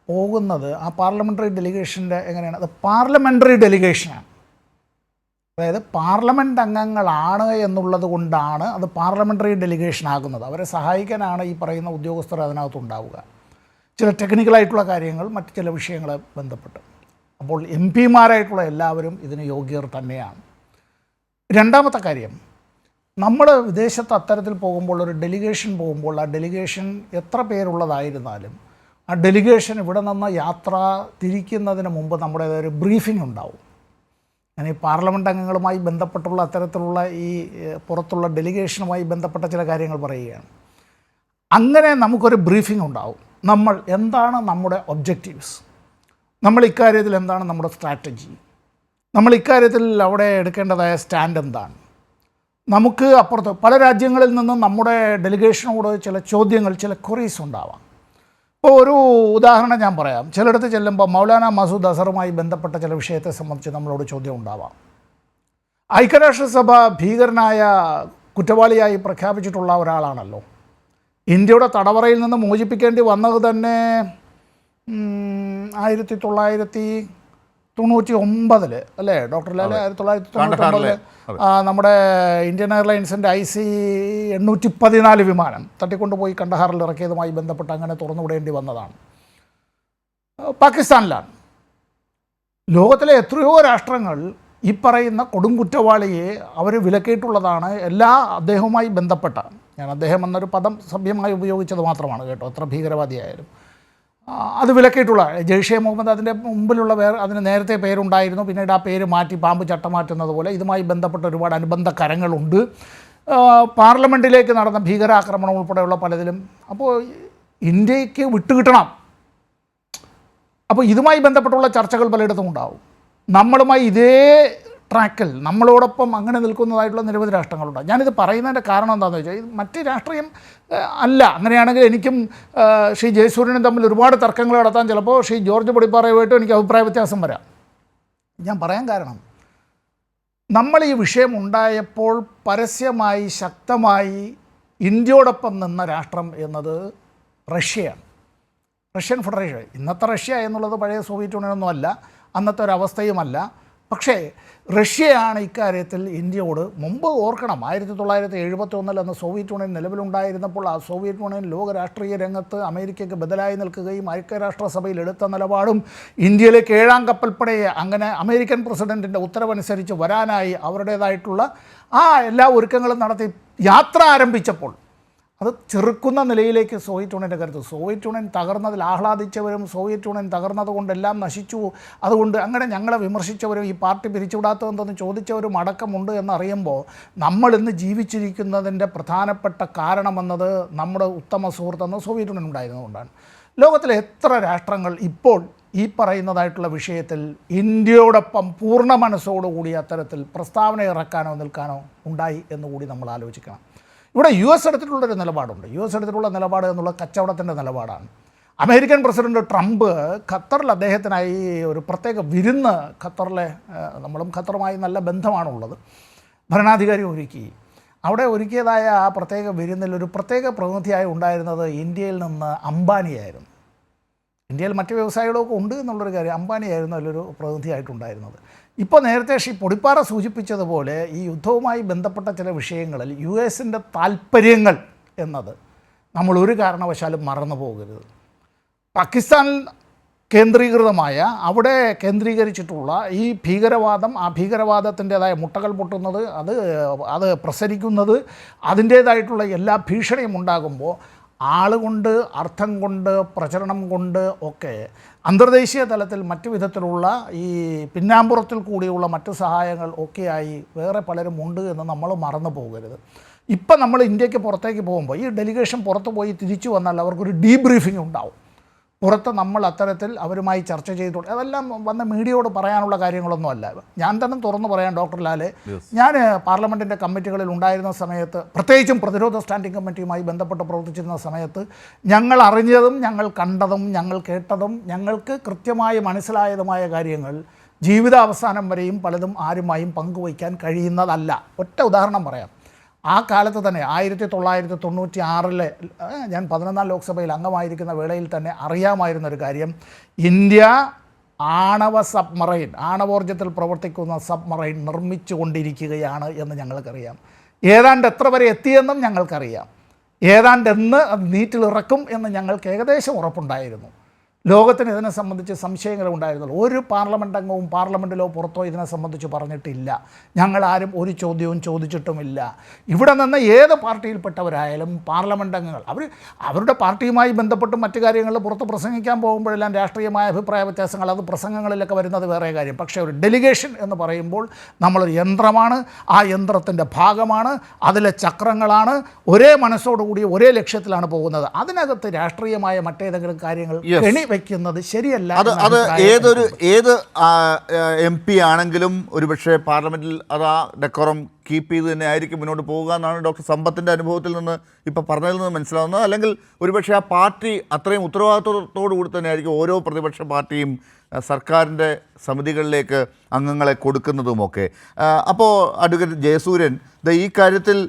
പോകുന്നത്, ആ പാർലമെൻ്ററി ഡെലിഗേഷൻ്റെ എങ്ങനെയാണ്, അത് പാർലമെൻ്ററി ഡെലിഗേഷനാണ്. അതായത് പാർലമെൻറ്റ് അംഗങ്ങളാണ് എന്നുള്ളത് കൊണ്ടാണ് അത് പാർലമെൻ്ററി ഡെലിഗേഷൻ ആകുന്നത്. അവരെ സഹായിക്കാനാണ് ഈ പറയുന്ന ഉദ്യോഗസ്ഥർ അതിനകത്തുണ്ടാവുക, ചില ടെക്നിക്കലായിട്ടുള്ള കാര്യങ്ങൾ, മറ്റ് ചില വിഷയങ്ങളെ ബന്ധപ്പെട്ട്. അപ്പോൾ എം പിമാരായിട്ടുള്ള എല്ലാവരും ഇതിന് യോഗ്യർ തന്നെയാണ്. രണ്ടാമത്തെ കാര്യം, നമ്മൾ വിദേശത്ത് അത്തരത്തിൽ പോകുമ്പോൾ, ഒരു ഡെലിഗേഷൻ പോകുമ്പോൾ, ആ ഡെലിഗേഷൻ എത്ര പേരുള്ളതായിരുന്നാലും ആ ഡെലിഗേഷൻ ഇവിടെ നിന്ന് യാത്ര തിരിക്കുന്നതിന് മുമ്പ് നമ്മുടെ ഒരു ബ്രീഫിംഗ് ഉണ്ടാവും. ഞാൻ ഈ പാർലമെൻറ്റ് അംഗങ്ങളുമായി ബന്ധപ്പെട്ടുള്ള അത്തരത്തിലുള്ള ഈ പുറത്തുള്ള ഡെലിഗേഷനുമായി ബന്ധപ്പെട്ട ചില കാര്യങ്ങൾ പറയുകയാണ്. അങ്ങനെ നമുക്കൊരു ബ്രീഫിംഗ് ഉണ്ടാവും. നമ്മൾ എന്താണ് നമ്മുടെ ഒബ്ജക്റ്റീവ്സ്, നമ്മൾ ഇക്കാര്യത്തിൽ എന്താണ് നമ്മുടെ സ്ട്രാറ്റജി, നമ്മൾ ഇക്കാര്യത്തിൽ അവിടെ എടുക്കേണ്ടതായ സ്റ്റാൻഡ് എന്താണ്. നമുക്ക് അപ്പുറത്ത് പല രാജ്യങ്ങളിൽ നിന്നും നമ്മുടെ ഡെലിഗേഷനോട് ചില ചോദ്യങ്ങൾ, ചില ക്വറീസ് ഉണ്ടാവാം. ഇപ്പോൾ ഒരു ഉദാഹരണം ഞാൻ പറയാം. ചിലയിടത്ത് ചെല്ലുമ്പോൾ മൗലാന മസൂദ് അസറുമായി ബന്ധപ്പെട്ട ചില വിഷയത്തെ സംബന്ധിച്ച് നമ്മളോട് ചോദ്യം ഉണ്ടാവാം. ഐക്യരാഷ്ട്രസഭ ഭീകരനായ കുറ്റവാളിയായി പ്രഖ്യാപിച്ചിട്ടുള്ള ഒരാളാണല്ലോ. ഇന്ത്യയുടെ തടവറയിൽ നിന്ന് മോചിപ്പിക്കേണ്ടി വന്നത് തന്നെ 1999 അല്ലേ ഡോക്ടർ ലാലെ? 1999 നമ്മുടെ ഇന്ത്യൻ എയർലൈൻസിൻ്റെ IC 814 വിമാനം തട്ടിക്കൊണ്ടുപോയി കണ്ടഹാറിൽ ഇറക്കിയതുമായി ബന്ധപ്പെട്ട് അങ്ങനെ തുറന്നുവിടേണ്ടി വന്നതാണ്. പാകിസ്ഥാനിലാണ്. ലോകത്തിലെ എത്രയോ രാഷ്ട്രങ്ങൾ ഈ പറയുന്ന കൊടുംകുറ്റവാളിയെ അവർ വിലക്കിയിട്ടുള്ളതാണ്. എല്ലാ അദ്ദേഹവുമായി ബന്ധപ്പെട്ട, ഞാൻ അദ്ദേഹം എന്നൊരു പദം സഭ്യമായി ഉപയോഗിച്ചത് മാത്രമാണ് കേട്ടോ, എത്ര ഭീകരവാദിയായാലും അത് വിലക്കിയിട്ടുള്ള. ജെയ്ഷെ മുഹമ്മദ് അതിൻ്റെ മുമ്പിലുള്ള അതിന് നേരത്തെ പേരുണ്ടായിരുന്നു, പിന്നീട് ആ പേര് മാറ്റി പാമ്പ് ചട്ടം മാറ്റുന്നത് പോലെ ഇതുമായി ബന്ധപ്പെട്ട ഒരുപാട് അനുബന്ധ കരങ്ങളുണ്ട്. പാർലമെൻറ്റിലേക്ക് നടന്ന ഭീകരാക്രമണം ഉൾപ്പെടെയുള്ള പലതിലും. അപ്പോൾ ഇന്ത്യക്ക് വിട്ടുകിട്ടണം. അപ്പോൾ ഇതുമായി ബന്ധപ്പെട്ടുള്ള ചർച്ചകൾ പലയിടത്തും ഉണ്ടാവും. നമ്മളുമായി ഇതേ ട്രാക്കിൽ നമ്മളോടൊപ്പം അങ്ങനെ നിൽക്കുന്നതായിട്ടുള്ള നിരവധി രാഷ്ട്രങ്ങളുണ്ട്. ഞാനിത് പറയുന്നതിൻ്റെ കാരണം എന്താണെന്ന് വെച്ചാൽ, മറ്റ് രാഷ്ട്രീയം അല്ല. അങ്ങനെയാണെങ്കിൽ എനിക്കും ശ്രീ ജയസൂര്യനും തമ്മിൽ ഒരുപാട് തർക്കങ്ങൾ നടത്താൻ ചിലപ്പോൾ ശ്രീ ജോർജ് പൊടിപ്പാറയുമായിട്ടും എനിക്ക് അഭിപ്രായ വ്യത്യാസം വരാം. ഞാൻ പറയാൻ കാരണം, നമ്മൾ ഈ വിഷയം ഉണ്ടായപ്പോൾ പരസ്യമായി ശക്തമായി ഇന്ത്യയോടൊപ്പം നിന്ന രാഷ്ട്രം എന്നത് റഷ്യയാണ്. Russian federation. ഇന്നത്തെ റഷ്യ എന്നുള്ളത് പഴയ സോവിയറ്റ് യൂണിയനൊന്നും അല്ല, അന്നത്തെ ഒരവസ്ഥയുമല്ല. പക്ഷേ റഷ്യയാണ് ഇക്കാര്യത്തിൽ ഇന്ത്യയോട്, മുമ്പ് ഓർക്കണം 1971 അന്ന് സോവിയറ്റ് യൂണിയൻ നിലവിലുണ്ടായിരുന്നപ്പോൾ ആ സോവിയറ്റ് യൂണിയൻ ലോക രാഷ്ട്രീയ രംഗത്ത് അമേരിക്കയ്ക്ക് ബദലായി നിൽക്കുകയും ഐക്യരാഷ്ട്രസഭയിൽ എടുത്ത നിലപാടും ഇന്ത്യയിലേക്ക് 7ാം കപ്പൽപ്പടയെ അങ്ങനെ അമേരിക്കൻ പ്രസിഡൻറ്റിൻ്റെ ഉത്തരവനുസരിച്ച് വരാനായി അവരുടേതായിട്ടുള്ള ആ എല്ലാ ഒരുക്കങ്ങളും നടത്തി യാത്ര ആരംഭിച്ചപ്പോൾ അത് ചെറുക്കുന്ന നിലയിലേക്ക് സോവിയറ്റ് യൂണിയൻ്റെ കരുത്ത്. സോവിയറ്റ് യൂണിയൻ തകർന്നതിൽ ആഹ്ലാദിച്ചവരും സോവിയറ്റ് യൂണിയൻ തകർന്നത് കൊണ്ടെല്ലാം നശിച്ചു, അതുകൊണ്ട് അങ്ങനെ ഞങ്ങളെ വിമർശിച്ചവരും ഈ പാർട്ടി പിരിച്ചുവിടാത്തതെന്തെന്ന് ചോദിച്ചവരും അടക്കമുണ്ട് എന്നറിയുമ്പോൾ നമ്മൾ ഇന്ന് ജീവിച്ചിരിക്കുന്നതിൻ്റെ പ്രധാനപ്പെട്ട കാരണമെന്നത് നമ്മുടെ ഉത്തമ സുഹൃത്തെന്ന് സോവിയറ്റ് യൂണിയൻ ഉണ്ടായിരുന്നതുകൊണ്ടാണ്. ലോകത്തിലെ എത്ര രാഷ്ട്രങ്ങൾ ഇപ്പോൾ ഈ പറയുന്നതായിട്ടുള്ള വിഷയത്തിൽ ഇന്ത്യയോടൊപ്പം പൂർണ്ണ മനസ്സോടുകൂടി അത്തരത്തിൽ പ്രസ്താവന ഇറക്കാനോ നിൽക്കാനോ ഉണ്ടായി എന്നുകൂടി നമ്മൾ ആലോചിക്കണം. ഇവിടെ US എടുത്തിട്ടുള്ളൊരു നിലപാടുണ്ട്. US എടുത്തിട്ടുള്ള നിലപാട് എന്നുള്ള കച്ചവടത്തിൻ്റെ നിലപാടാണ്. അമേരിക്കൻ പ്രസിഡന്റ് ട്രംപ് ഖത്തറിൽ അദ്ദേഹത്തിനായി ഒരു പ്രത്യേക വിരുന്ന്, ഖത്തറിലെ നമ്മളും ഖത്തറുമായി നല്ല ബന്ധമാണുള്ളത്, ഭരണാധികാരി ഒരുക്കി. അവിടെ ഒരുക്കിയതായ ആ പ്രത്യേക വിരുന്നിൽ ഒരു പ്രത്യേക പ്രതിനിധിയായി ഉണ്ടായിരുന്നത് ഇന്ത്യയിൽ നിന്ന് അംബാനിയായിരുന്നു. ഇന്ത്യയിൽ മറ്റ് വ്യവസായികളൊക്കെ ഉണ്ട് എന്നുള്ളൊരു കാര്യം, അംബാനിയായിരുന്നു അതിലൊരു പ്രതിനിധിയായിട്ടുണ്ടായിരുന്നത്. ഇപ്പോൾ നേരത്തെ ശ്രീ പൊടിപ്പാറ സൂചിപ്പിച്ചതുപോലെ ഈ യുദ്ധവുമായി ബന്ധപ്പെട്ട ചില വിഷയങ്ങളിൽ US-ൻ്റെ താൽപ്പര്യങ്ങൾ എന്നത് നമ്മൾ ഒരു കാരണവശാലും മറന്നു പോകരുത്. പാകിസ്ഥാനിൽ കേന്ദ്രീകൃതമായ, അവിടെ കേന്ദ്രീകരിച്ചിട്ടുള്ള ഈ ഭീകരവാദം, ആ ഭീകരവാദത്തിൻ്റേതായ മുട്ടകൾ പൊട്ടുന്നത്, അത് പ്രസരിക്കുന്നത്, അതിൻ്റേതായിട്ടുള്ള എല്ലാ ഭീഷണിയും ഉണ്ടാകുമ്പോൾ ആളുകൊണ്ട്, അർത്ഥം കൊണ്ട്, പ്രചരണം കൊണ്ട് ഒക്കെ അന്തർദേശീയ തലത്തിൽ മറ്റു വിധത്തിലുള്ള ഈ പിന്നാമ്പുറത്തിൽ കൂടിയുള്ള മറ്റു സഹായങ്ങൾ ഒക്കെയായി വേറെ പലരും ഉണ്ട് എന്ന് നമ്മൾ മറന്നു പോകരുത്. ഇപ്പം നമ്മൾ ഇന്ത്യക്ക് പുറത്തേക്ക് പോകുമ്പോൾ ഈ ഡെലിഗേഷൻ പുറത്ത് പോയി തിരിച്ചു വന്നാൽ അവർക്കൊരു ഡീബ്രീഫിംഗ് ഉണ്ടാവും. പുറത്ത് നമ്മൾ അത്തരത്തിൽ അവരുമായി ചർച്ച ചെയ്തു, അതെല്ലാം വന്ന മീഡിയയോട് പറയാനുള്ള കാര്യങ്ങളൊന്നും അല്ല. ഞാൻ തന്നെ തുറന്നു പറയാം ഡോക്ടർ ലാലെ, ഞാൻ പാർലമെൻറ്റിൻ്റെ കമ്മിറ്റികളിൽ ഉണ്ടായിരുന്ന സമയത്ത്, പ്രത്യേകിച്ചും പ്രതിരോധ സ്റ്റാൻഡിംഗ് കമ്മിറ്റിയുമായി ബന്ധപ്പെട്ട് പ്രവർത്തിച്ചിരുന്ന സമയത്ത് ഞങ്ങൾ അറിഞ്ഞതും ഞങ്ങൾ കണ്ടതും ഞങ്ങൾ കേട്ടതും ഞങ്ങൾക്ക് കൃത്യമായി മനസ്സിലായതുമായ കാര്യങ്ങൾ ജീവിതാവസാനം വരെയും പലതും ആരുമായും പങ്കുവയ്ക്കാൻ കഴിയുന്നതല്ല. ഒറ്റ ഉദാഹരണം പറയാം. ആ കാലത്ത് തന്നെ 1996 ഞാൻ 14ാം ലോക്സഭയിൽ അംഗമായിരിക്കുന്ന വേളയിൽ തന്നെ അറിയാമായിരുന്നൊരു കാര്യം, ഇന്ത്യ ആണവോർജ്ജത്തിൽ പ്രവർത്തിക്കുന്ന സബ്മറൈൻ നിർമ്മിച്ചു കൊണ്ടിരിക്കുകയാണ് എന്ന് ഞങ്ങൾക്കറിയാം. ഏതാണ്ട് എത്ര വരെ എത്തിയെന്നും ഞങ്ങൾക്കറിയാം. ഏതാണ്ട് എന്ന് അത് നീറ്റിലിറക്കും എന്ന് ഞങ്ങൾക്ക് ഏകദേശം ഉറപ്പുണ്ടായിരുന്നു. ലോകത്തിന് ഇതിനെ സംബന്ധിച്ച് സംശയങ്ങളുണ്ടായിരുന്നുള്ളൂ. ഒരു പാർലമെൻ്റ് അംഗവും പാർലമെൻറ്റിലോ പുറത്തോ ഇതിനെ സംബന്ധിച്ച് പറഞ്ഞിട്ടില്ല. ഞങ്ങളാരും ഒരു ചോദ്യവും ചോദിച്ചിട്ടുമില്ല. ഇവിടെ നിന്ന് ഏത് പാർട്ടിയിൽപ്പെട്ടവരായാലും പാർലമെൻ്റ് അംഗങ്ങൾ അവരുടെ പാർട്ടിയുമായി ബന്ധപ്പെട്ട് മറ്റു കാര്യങ്ങളിൽ പുറത്ത് പ്രസംഗിക്കാൻ പോകുമ്പോഴെല്ലാം രാഷ്ട്രീയമായ അഭിപ്രായ വ്യത്യാസങ്ങൾ അത് പ്രസംഗങ്ങളിലൊക്കെ വരുന്നത് വേറെ കാര്യം. പക്ഷേ ഒരു ഡെലിഗേഷൻ എന്ന് പറയുമ്പോൾ നമ്മളൊരു യന്ത്രമാണ്, ആ യന്ത്രത്തിൻ്റെ ഭാഗമാണ്, അതിലെ ചക്രങ്ങളാണ്, ഒരേ മനസ്സോടുകൂടി ഒരേ ലക്ഷ്യത്തിലാണ് പോകുന്നത്. അതിനകത്ത് രാഷ്ട്രീയമായ മറ്റേതെങ്കിലും കാര്യങ്ങൾ വയ്ക്കുന്നത് ശരിയല്ല. അത് ഏത് MP ആണെങ്കിലും ഒരുപക്ഷെ പാർലമെന്റിൽ അത് ആ ഡെക്കോറം കീപ്പ് ചെയ്ത് തന്നെ ആയിരിക്കും മുന്നോട്ട് പോകുക എന്നാണ് ഡോക്ടർ സമ്പത്തിൻ്റെ അനുഭവത്തിൽ നിന്ന് ഇപ്പോൾ പറഞ്ഞതിൽ നിന്ന് മനസ്സിലാവുന്നത്. അല്ലെങ്കിൽ ഒരുപക്ഷെ ആ പാർട്ടി അത്രയും ഉത്തരവാദിത്വത്തോടു കൂടി തന്നെ ആയിരിക്കും ഓരോ പ്രതിപക്ഷ പാർട്ടിയും സർക്കാരിൻ്റെ സമിതികളിലേക്ക് അംഗങ്ങളെ കൊടുക്കുന്നതുമൊക്കെ. അപ്പോൾ അഡ്വക്കേറ്റ് ജയസൂര്യൻ ഈ കാര്യത്തിൽ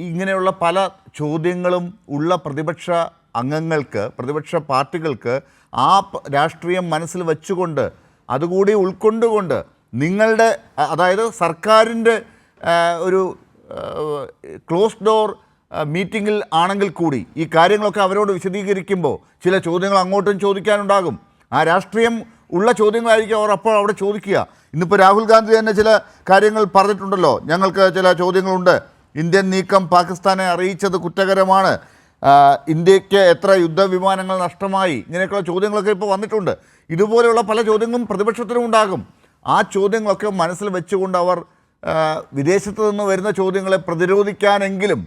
ഇങ്ങനെയുള്ള പല ചോദ്യങ്ങളും ഉള്ള പ്രതിപക്ഷ അംഗങ്ങൾക്ക്, പ്രതിപക്ഷ പാർട്ടികൾക്ക് ആ രാഷ്ട്രീയം മനസ്സിൽ വെച്ചുകൊണ്ട് അതുകൂടി ഉൾക്കൊണ്ടുകൊണ്ട് നിങ്ങളുടെ, അതായത് സർക്കാരിൻ്റെ ഒരു ക്ലോസ് ഡോർ മീറ്റിങ്ങിൽ ആണെങ്കിൽ കൂടി ഈ കാര്യങ്ങളൊക്കെ അവരോട് വിശദീകരിക്കുമ്പോൾ ചില ചോദ്യങ്ങൾ അങ്ങോട്ടും ചോദിക്കാനുണ്ടാകും. ആ രാഷ്ട്രീയം ഉള്ള ചോദ്യങ്ങളായിരിക്കും അവർ അപ്പോൾ അവിടെ ചോദിക്കുക. ഇന്നിപ്പോൾ രാഹുൽ ഗാന്ധി തന്നെ ചില കാര്യങ്ങൾ പറഞ്ഞിട്ടുണ്ടല്ലോ, ഞങ്ങൾക്ക് ചില ചോദ്യങ്ങളുണ്ട്. ഇന്ത്യൻ നീക്കം പാകിസ്ഥാനെ അറിയിച്ചത് കുറ്റകരമാണ്, ഇന്ത്യക്ക് എത്ര യുദ്ധവിമാനങ്ങൾ നഷ്ടമായി, ഇങ്ങനെയൊക്കെയുള്ള ചോദ്യങ്ങളൊക്കെ ഇപ്പോൾ വന്നിട്ടുണ്ട്. ഇതുപോലെയുള്ള പല ചോദ്യങ്ങളും പ്രതിപക്ഷത്തിനും ഉണ്ടാകും. ആ ചോദ്യങ്ങളൊക്കെ മനസ്സിൽ വെച്ചുകൊണ്ട് അവർ വിദേശത്ത് നിന്ന് വരുന്ന ചോദ്യങ്ങളെ പ്രതിരോധിക്കാനെങ്കിലും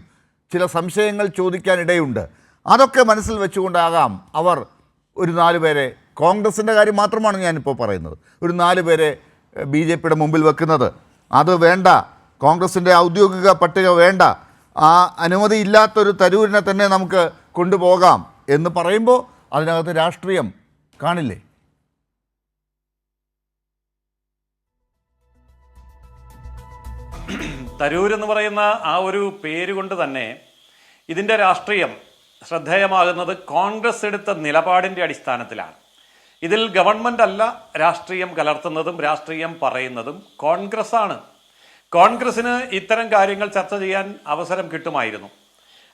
ചില സംശയങ്ങൾ ചോദിക്കാനിടയുണ്ട്. അതൊക്കെ മനസ്സിൽ വെച്ചുകൊണ്ടാകാം അവർ ഒരു 4 പേരെ, കോൺഗ്രസിൻ്റെ കാര്യം മാത്രമാണ് ഞാനിപ്പോൾ പറയുന്നത്, ഒരു 4 പേരെ BJPയുടെ മുമ്പിൽ വെക്കുന്നത്. അത് വേണ്ട, കോൺഗ്രസിൻ്റെ ഔദ്യോഗിക പട്ടിക വേണ്ട, ആ അനുമതി ഇല്ലാത്തൊരു തരൂരിനെ തന്നെ നമുക്ക് കൊണ്ടുപോകാം എന്ന് പറയുമ്പോൾ അതിനകത്ത് രാഷ്ട്രീയം കാണില്ലേ? തരൂർ എന്ന് പറയുന്ന ആ ഒരു പേര് കൊണ്ട് തന്നെ ഇതിൻ്റെ രാഷ്ട്രീയം ശ്രദ്ധേയമാകുന്നത് കോൺഗ്രസ് എടുത്ത നിലപാടിൻ്റെ അടിസ്ഥാനത്തിലാണ്. ഇതിൽ ഗവൺമെൻറ് അല്ല രാഷ്ട്രീയം കലർത്തുന്നതും രാഷ്ട്രീയം പറയുന്നതും കോൺഗ്രസ്സാണ്. കോൺഗ്രസ്സിന് ഇത്തരം കാര്യങ്ങൾ ചർച്ച ചെയ്യാൻ അവസരം കിട്ടുമായിരുന്നു.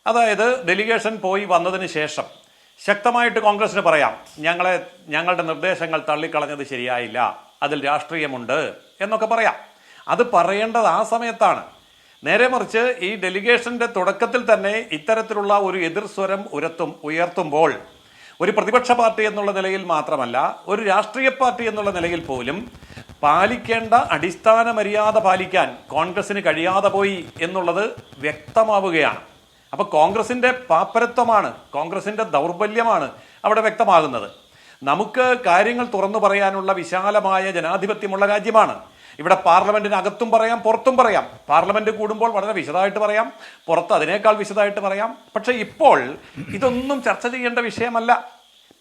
അതായത് ഡെലിഗേഷൻ പോയി വന്നതിന് ശേഷം ശക്തമായിട്ട് കോൺഗ്രസ്സിന് പറയാം, ഞങ്ങളുടെ നിർദ്ദേശങ്ങൾ തള്ളിക്കളഞ്ഞത് ശരിയായില്ല, അതിൽ രാഷ്ട്രീയമുണ്ട് എന്നൊക്കെ പറയാം. അത് പറയേണ്ടത് ആ സമയത്താണ്. നേരെ മറിച്ച് ഈ ഡെലിഗേഷന്റെ തുടക്കത്തിൽ തന്നെ ഇത്തരത്തിലുള്ള ഒരു എതിർസ്വരം ഉയർത്തുമ്പോൾ ഒരു പ്രതിപക്ഷ പാർട്ടി എന്നുള്ള നിലയിൽ മാത്രമല്ല, ഒരു രാഷ്ട്രീയ പാർട്ടി എന്നുള്ള നിലയിൽ പോലും പാലിക്കേണ്ട അടിസ്ഥാന മര്യാദ പാലിക്കാൻ കോൺഗ്രസിന് കഴിയാതെ പോയി എന്നുള്ളത് വ്യക്തമാവുകയാണ്. അപ്പോൾ കോൺഗ്രസിന്റെ പാപ്പരത്വമാണ്, കോൺഗ്രസിന്റെ ദൗർബല്യമാണ് അവിടെ വ്യക്തമാകുന്നത്. നമുക്ക് കാര്യങ്ങൾ തുറന്നു പറയാനുള്ള വിശാലമായ ജനാധിപത്യമുള്ള രാജ്യമാണ്. ഇവിടെ പാർലമെന്റിനകത്തും പറയാം, പുറത്തും പറയാം. പാർലമെന്റ് കൂടുമ്പോൾ വളരെ വിശദമായിട്ട് പറയാം, പുറത്ത് അതിനേക്കാൾ വിശദമായിട്ട് പറയാം. പക്ഷെ ഇപ്പോൾ ഇതൊന്നും ചർച്ച ചെയ്യേണ്ട വിഷയമല്ല.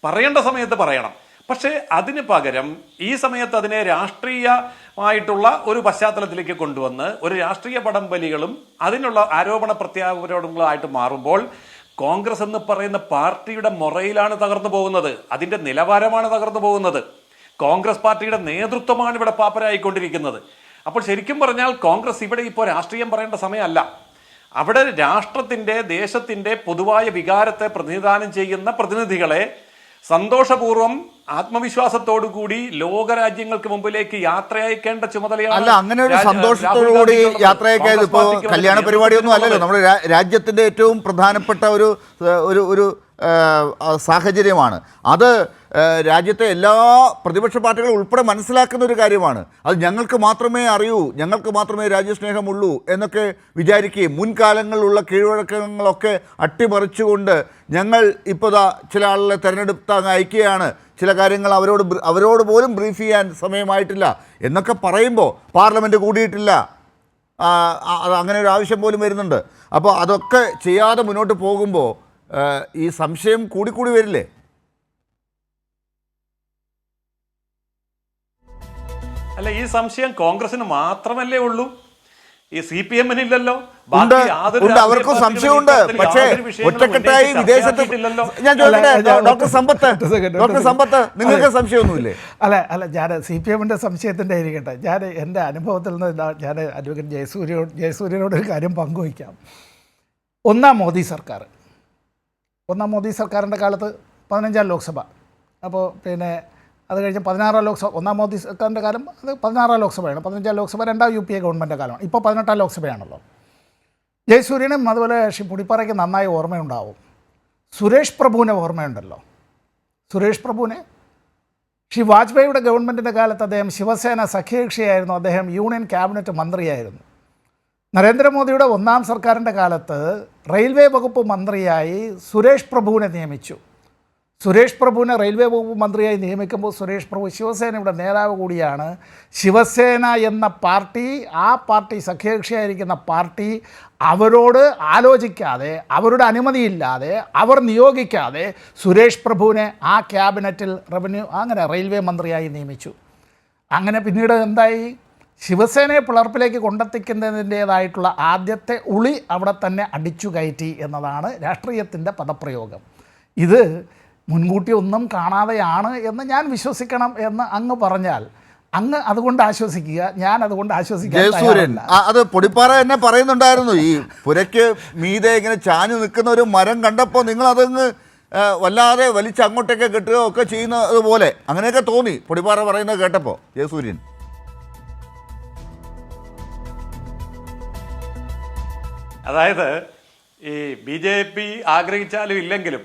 പറയേണ്ട സമയത്ത് പറയണം. പക്ഷേ അതിന് പകരം ഈ സമയത്ത് അതിനെ രാഷ്ട്രീയമായിട്ടുള്ള ഒരു പശ്ചാത്തലത്തിലേക്ക് കൊണ്ടുവന്ന് ഒരു രാഷ്ട്രീയ പടംവലികളും അതിനുള്ള ആരോപണ പ്രത്യാരോപണങ്ങളായിട്ട് മാറുമ്പോൾ കോൺഗ്രസ് എന്ന് പറയുന്ന പാർട്ടിയുടെ മൊറയിലാണ് തകർന്നു പോകുന്നത്, അതിന്റെ നിലവാരമാണ് തകർന്നു പോകുന്നത്. കോൺഗ്രസ് പാർട്ടിയുടെ നേതൃത്വമാണ് ഇവിടെ പാപ്പരായിക്കൊണ്ടിരിക്കുന്നത്. അപ്പോൾ ശരിക്കും പറഞ്ഞാൽ കോൺഗ്രസ് ഇവിടെ ഇപ്പോൾ രാഷ്ട്രീയം പറയേണ്ട സമയമല്ല. അവിടെ രാഷ്ട്രത്തിന്റെ, ദേശത്തിന്റെ പൊതുവായ വികാരത്തെ പ്രതിനിധാനം ചെയ്യുന്ന പ്രതിനിധികളെ സന്തോഷപൂർവ്വം ആത്മവിശ്വാസത്തോടു കൂടി ലോകരാജ്യങ്ങൾക്ക് മുമ്പിലേക്ക് യാത്ര അയക്കേണ്ട ചുമതലയാണ്. അല്ല, അങ്ങനെ ഒരു സന്തോഷത്തോടുകൂടി യാത്ര അയക്കാതെ ഇപ്പോൾ കല്യാണ പരിപാടിയൊന്നും അല്ലല്ലോ. നമ്മുടെ രാജ്യത്തിന്റെ ഏറ്റവും പ്രധാനപ്പെട്ട ഒരു സാഹചര്യമാണ് അത്. രാജ്യത്തെ എല്ലാ പ്രതിപക്ഷ പാർട്ടികളും ഉൾപ്പെടെ മനസ്സിലാക്കുന്ന ഒരു കാര്യമാണ്. അത് ഞങ്ങൾക്ക് മാത്രമേ അറിയൂ, ഞങ്ങൾക്ക് മാത്രമേ രാജ്യസ്നേഹമുള്ളൂ എന്നൊക്കെ വിചാരിക്കുകയും മുൻകാലങ്ങളിലുള്ള കീഴ്വഴക്കങ്ങളൊക്കെ അട്ടിമറിച്ചുകൊണ്ട് ഞങ്ങൾ ഇപ്പോൾ ചില ആളുകളെ തിരഞ്ഞെടുത്ത് അങ്ങ് അയക്കുകയാണ്, ചില കാര്യങ്ങൾ അവരോട് പോലും ബ്രീഫ് ചെയ്യാൻ സമയമായിട്ടില്ല എന്നൊക്കെ പറയുമ്പോൾ പാർലമെൻറ്റ് കൂടിയിട്ടില്ല, അങ്ങനെ ഒരു ആവശ്യം പോലും വരുന്നുണ്ട്. അപ്പോൾ അതൊക്കെ ചെയ്യാതെ മുന്നോട്ട് പോകുമ്പോൾ ഈ സംശയം കൂടിക്കൂടി വരില്ലേ? അല്ല, ഈ സംശയം കോൺഗ്രസിന് മാത്രമല്ലേ ഉള്ളൂ? ഈ CPM-നില്ലല്ലോ. ഉണ്ട്, ഉണ്ട്, അവർക്കും സംശയമുണ്ട്. പക്ഷേ ഒറ്റക്കെട്ടായി വിദേശത്ത് ഞാൻ ചോദിക്കട്ടെ, ഡോക്ടർ സമ്പത്ത് നിങ്ങൾക്ക് സംശയമൊന്നുമില്ലേ? അല്ല ഞാൻ CPM-ൻ്റെ സംശയത്തിൻ്റെ ഇരിക്കട്ടെ. ഞാൻ എൻ്റെ അനുഭവത്തിൽ നിന്ന് ഞാൻ അഡ്വക്കേറ്റ് ജയസൂര്യനോട് ഒരു കാര്യം പങ്കുവയ്ക്കാം. ഒന്നാം മോദി സർക്കാരിൻ്റെ കാലത്ത് 15-ാം ലോക്സഭ, അപ്പോൾ പിന്നെ അത് കഴിഞ്ഞ് 16-ാം ലോക്സഭ, ഒന്നാം മോദി സർക്കാരിൻ്റെ കാലം അത് 16-ാം ലോക്സഭയാണ്, 15-ാം ലോക്സഭ 2ാം UPA ഗവൺമെൻറ് കാലമാണ്, ഇപ്പോൾ 18-ാം ലോക്സഭയാണല്ലോ. ജയസൂര്യനും അതുപോലെ ശ്രീ പുടിപ്പാറയ്ക്ക് നന്നായി ഓർമ്മയുണ്ടാവും. സുരേഷ് പ്രഭുവിനെ ഓർമ്മയുണ്ടല്ലോ. സുരേഷ് പ്രഭുവിനെ ശ്രീ വാജ്പേയിയുടെ ഗവൺമെൻറ്റിൻ്റെ കാലത്ത് അദ്ദേഹം ശിവസേന സഖ്യകക്ഷിയായിരുന്നു, അദ്ദേഹം യൂണിയൻ ക്യാബിനറ്റ് മന്ത്രിയായിരുന്നു. നരേന്ദ്രമോദിയുടെ ഒന്നാം സർക്കാരിൻ്റെ കാലത്ത് റെയിൽവേ വകുപ്പ് മന്ത്രിയായി സുരേഷ് പ്രഭുവിനെ നിയമിച്ചു. സുരേഷ് പ്രഭുവിനെ റെയിൽവേ വകുപ്പ് മന്ത്രിയായി നിയമിക്കുമ്പോൾ സുരേഷ് പ്രഭു ശിവസേനയുടെ നേതാവ് കൂടിയാണ്. ശിവസേന എന്ന പാർട്ടി, ആ പാർട്ടി സഖ്യകക്ഷിയായിരിക്കുന്ന പാർട്ടി അവരോട് ആലോചിക്കാതെ, അവരുടെ അനുമതിയില്ലാതെ, അവർ നിയോഗിക്കാതെ സുരേഷ് പ്രഭുവിനെ ആ ക്യാബിനറ്റിൽ റെയിൽവേ മന്ത്രിയായി നിയമിച്ചു. അങ്ങനെ പിന്നീട് എന്തായി? ശിവസേനയെ പിളർപ്പിലേക്ക് കൊണ്ടെത്തിക്കുന്നതിൻ്റേതായിട്ടുള്ള ആദ്യത്തെ ഉളി അവിടെ തന്നെ അടിച്ചു കയറ്റി എന്നതാണ് രാഷ്ട്രീയത്തിൻ്റെ പദപ്രയോഗം. ഇത് മുൻകൂട്ടി ഒന്നും കാണാതെയാണ് എന്ന് ഞാൻ വിശ്വസിക്കണം എന്ന് അങ്ങ് പറഞ്ഞാൽ അങ്ങ് അതുകൊണ്ട് ആശ്വസിക്കുക, ഞാൻ അതുകൊണ്ട് ആശ്വസിക്കുക. അത് പൊടിപ്പാറ തന്നെ പറയുന്നുണ്ടായിരുന്നു, ഈ പുരയ്ക്ക് മീതെ ഇങ്ങനെ ചാഞ്ഞു നിൽക്കുന്ന ഒരു മരം കണ്ടപ്പോൾ നിങ്ങൾ അതങ്ങ് വല്ലാതെ വലിച്ച് അങ്ങോട്ടൊക്കെ കെട്ടുകയോ ഒക്കെ ചെയ്യുന്നത് പോലെ അങ്ങനെയൊക്കെ തോന്നി പൊടിപ്പാറ പറയുന്നത് കേട്ടപ്പോൾ. ജയസൂര്യൻ അതായത് ഈ BJP ആഗ്രഹിച്ചാലും ഇല്ലെങ്കിലും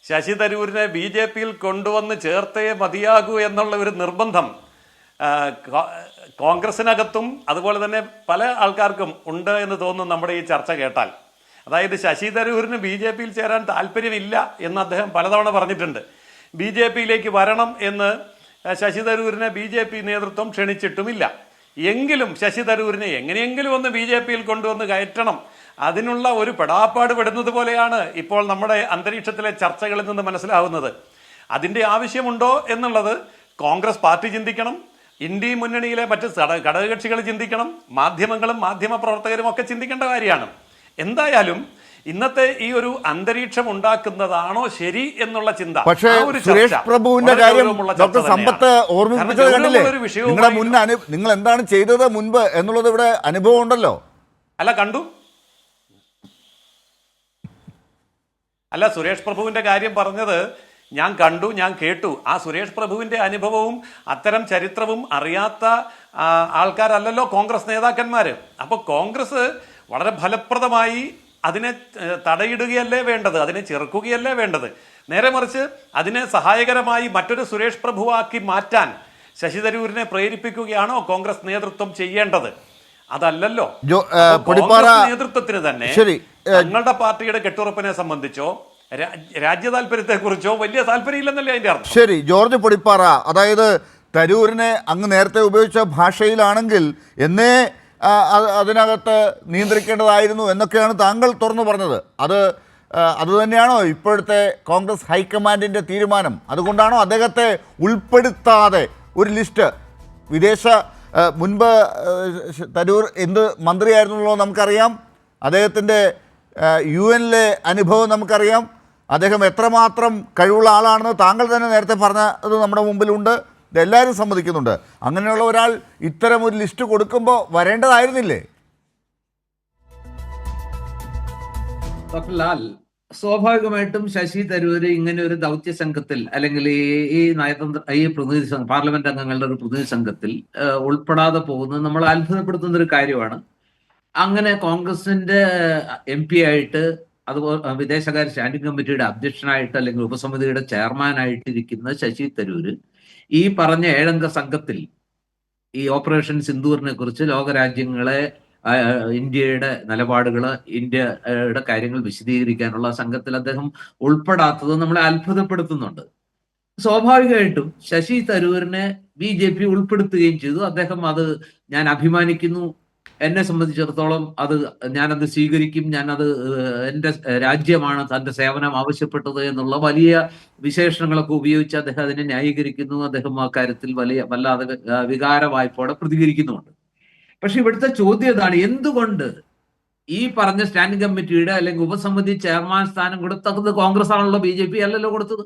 ശശി തരൂരിനെ BJP-യിൽ കൊണ്ടുവന്ന് ചേർത്തേ മതിയാകൂ എന്നുള്ള ഒരു നിർബന്ധം കോൺഗ്രസിനകത്തും അതുപോലെ തന്നെ പല ആൾക്കാർക്കും ഉണ്ട് എന്ന് തോന്നുന്നു നമ്മുടെ ഈ ചർച്ച കേട്ടാൽ. അതായത് ശശി തരൂരിന് BJP-യിൽ ചേരാൻ താല്പര്യമില്ല എന്ന് അദ്ദേഹം പലതവണ പറഞ്ഞിട്ടുണ്ട്. BJP-യിലേക്ക് വരണം എന്ന് ശശി തരൂരിനെ BJP നേതൃത്വം ക്ഷണിച്ചിട്ടുമില്ല. എങ്കിലും ശശി തരൂരിനെ എങ്ങനെയെങ്കിലും ഒന്ന് BJP-യിൽ കൊണ്ടുവന്ന് കയറ്റണം, അതിനുള്ള ഒരു പെടാപ്പാട് പെടുന്നത് പോലെയാണ് ഇപ്പോൾ നമ്മുടെ അന്തരീക്ഷത്തിലെ ചർച്ചകളിൽ നിന്ന് മനസ്സിലാവുന്നത്. അതിൻ്റെ ആവശ്യമുണ്ടോ എന്നുള്ളത് കോൺഗ്രസ് പാർട്ടി ചിന്തിക്കണം, ഇന്ത്യ മുന്നണിയിലെ മറ്റ് ഘടകകക്ഷികൾ ചിന്തിക്കണം, മാധ്യമങ്ങളും മാധ്യമ പ്രവർത്തകരും ഒക്കെ ചിന്തിക്കേണ്ട കാര്യമാണ്. എന്തായാലും ഇന്നത്തെ ഈ ഒരു അന്തരീക്ഷം ഉണ്ടാക്കുന്നതാണോ ശരി എന്നുള്ള ചിന്ത. പക്ഷേ സുരേഷ് പ്രഭുവിന്റെ കാര്യം ഡോക്ടർ സമ്പത്ത് ഓർമ്മിപ്പിച്ചത് കണ്ടില്ലേ? നിങ്ങളുടെ മുൻ നിങ്ങൾ എന്താണ് ചെയ്തത് മുൻപ് എന്നുള്ളത് ഇവിടെ അനുഭവം ഉണ്ടല്ലോ. അല്ല സുരേഷ് പ്രഭുവിന്റെ കാര്യം പറഞ്ഞത് ഞാൻ കണ്ടു, ഞാൻ കേട്ടു. ആ സുരേഷ് പ്രഭുവിന്റെ അനുഭവവും അത്തരം ചരിത്രവും അറിയാത്ത ആൾക്കാരല്ലല്ലോ കോൺഗ്രസ് നേതാക്കന്മാര്. അപ്പോൾ കോൺഗ്രസ് വളരെ ഫലപ്രദമായി അതിനെ തടയിടുകയല്ലേ വേണ്ടത്, അതിനെ ചെറുക്കുകയല്ലേ വേണ്ടത്. നേരെ മറിച്ച് അതിനെ സഹായകരമായി മറ്റൊരു സുരേഷ് പ്രഭുവാക്കി മാറ്റാൻ ശശി തരൂരിനെ പ്രേരിപ്പിക്കുകയാണോ കോൺഗ്രസ് നേതൃത്വം ചെയ്യേണ്ടത്? അതല്ലല്ലോ. നേതൃത്വത്തിന് തന്നെ തങ്ങളുടെ പാർട്ടിയുടെ കെട്ടുറപ്പിനെ സംബന്ധിച്ചോ രാജ്യ താല്പര്യത്തെ കുറിച്ചോ വലിയ താല്പര്യമില്ലെന്നല്ലേ അതിന്റെ അർത്ഥം. ശരി, ജോർജ് പൊടിപ്പാറ, അതായത് തരൂരിനെ അങ്ങ് നേരത്തെ ഉപയോഗിച്ച ഭാഷയിലാണെങ്കിൽ എന്നേ അതിനകത്ത് നിയന്ത്രിക്കേണ്ടതായിരുന്നു എന്നൊക്കെയാണ് താങ്കൾ തുറന്നു പറഞ്ഞത്. അതുതന്നെയാണോ ഇപ്പോഴത്തെ കോൺഗ്രസ് ഹൈക്കമാൻഡിൻ്റെ തീരുമാനം? അതുകൊണ്ടാണോ അദ്ദേഹത്തെ ഉൾപ്പെടുത്താതെ ഒരു ലിസ്റ്റ് മുൻപ് തരൂർ എന്ത് മന്ത്രിയായിരുന്നുള്ളോ നമുക്കറിയാം, അദ്ദേഹത്തിൻ്റെ UN-ലെ അനുഭവം നമുക്കറിയാം, അദ്ദേഹം എത്രമാത്രം കഴിവുള്ള ആളാണെന്ന് താങ്കൾ തന്നെ നേരത്തെ പറഞ്ഞത് നമ്മുടെ മുമ്പിലുണ്ട്, ഇതെല്ലാവരും സമ്മതിക്കുന്നുണ്ട്. അങ്ങനെയുള്ള ഒരാൾ ഇത്തരം ഒരു ലിസ്റ്റ് കൊടുക്കുമ്പോൾ വരേണ്ടതായിരുന്നില്ലേ? ഡോക്ടർ ലാൽ, സ്വാഭാവികമായിട്ടും ശശി തരൂര് ഇങ്ങനെ ഒരു ദൗത്യ സംഘത്തിൽ അല്ലെങ്കിൽ ഈ പ്രതിനിധി സംഘം, പാർലമെന്റ് അംഗങ്ങളുടെ ഒരു പ്രതിനിധി സംഘത്തിൽ ഉൾപ്പെടാതെ പോകുന്നത് നമ്മൾ അത്ഭുതപ്പെടുത്തുന്ന ഒരു കാര്യമാണ്. അങ്ങനെ കോൺഗ്രസിന്റെ MP ആയിട്ട്, അതുപോലെ വിദേശകാര്യ സ്റ്റാൻഡിംഗ് കമ്മിറ്റിയുടെ അധ്യക്ഷനായിട്ട് അല്ലെങ്കിൽ ഉപസമിതിയുടെ ചെയർമാനായിട്ടിരിക്കുന്ന ശശി തരൂര് ഈ പറഞ്ഞ 7-അംഗ സംഘത്തിൽ ഈ ഓപ്പറേഷൻ സിന്ദൂറിനെ കുറിച്ച് ലോകരാജ്യങ്ങളെ, ഇന്ത്യയുടെ നിലപാടുകൾ, ഇന്ത്യയുടെ കാര്യങ്ങൾ വിശദീകരിക്കാനുള്ള സംഘത്തിൽ അദ്ദേഹം ഉൾപ്പെടാത്തത് നമ്മളെ അത്ഭുതപ്പെടുത്തുന്നുണ്ട്. സ്വാഭാവികമായിട്ടും ശശി തരൂരിനെ BJP ഉൾപ്പെടുത്തുകയും ചെയ്തു. അദ്ദേഹം അത് ഞാൻ അഭിമാനിക്കുന്നു, എന്നെ സംബന്ധിച്ചിടത്തോളം ഞാനത് സ്വീകരിക്കും, ഞാനത് എൻ്റെ രാജ്യമാണ് തൻ്റെ സേവനം ആവശ്യപ്പെട്ടത് എന്നുള്ള വലിയ വിശേഷണങ്ങളൊക്കെ ഉപയോഗിച്ച് അദ്ദേഹം അതിനെ ന്യായീകരിക്കുന്നു. അദ്ദേഹം ആ കാര്യത്തിൽ വല്ലാതെ വികാര വായ്പോടെ പ്രതികരിക്കുന്നുമുണ്ട്. പക്ഷെ ഇവിടുത്തെ ചോദ്യം ഇതാണ്, എന്തുകൊണ്ട് ഈ പറഞ്ഞ സ്റ്റാൻഡിംഗ് കമ്മിറ്റിയുടെ അല്ലെങ്കിൽ ഉപസമിതി ചെയർമാൻ സ്ഥാനം കൊടുത്തത് കോൺഗ്രസ് ആണല്ലോ, BJP അല്ലല്ലോ കൊടുത്തത്.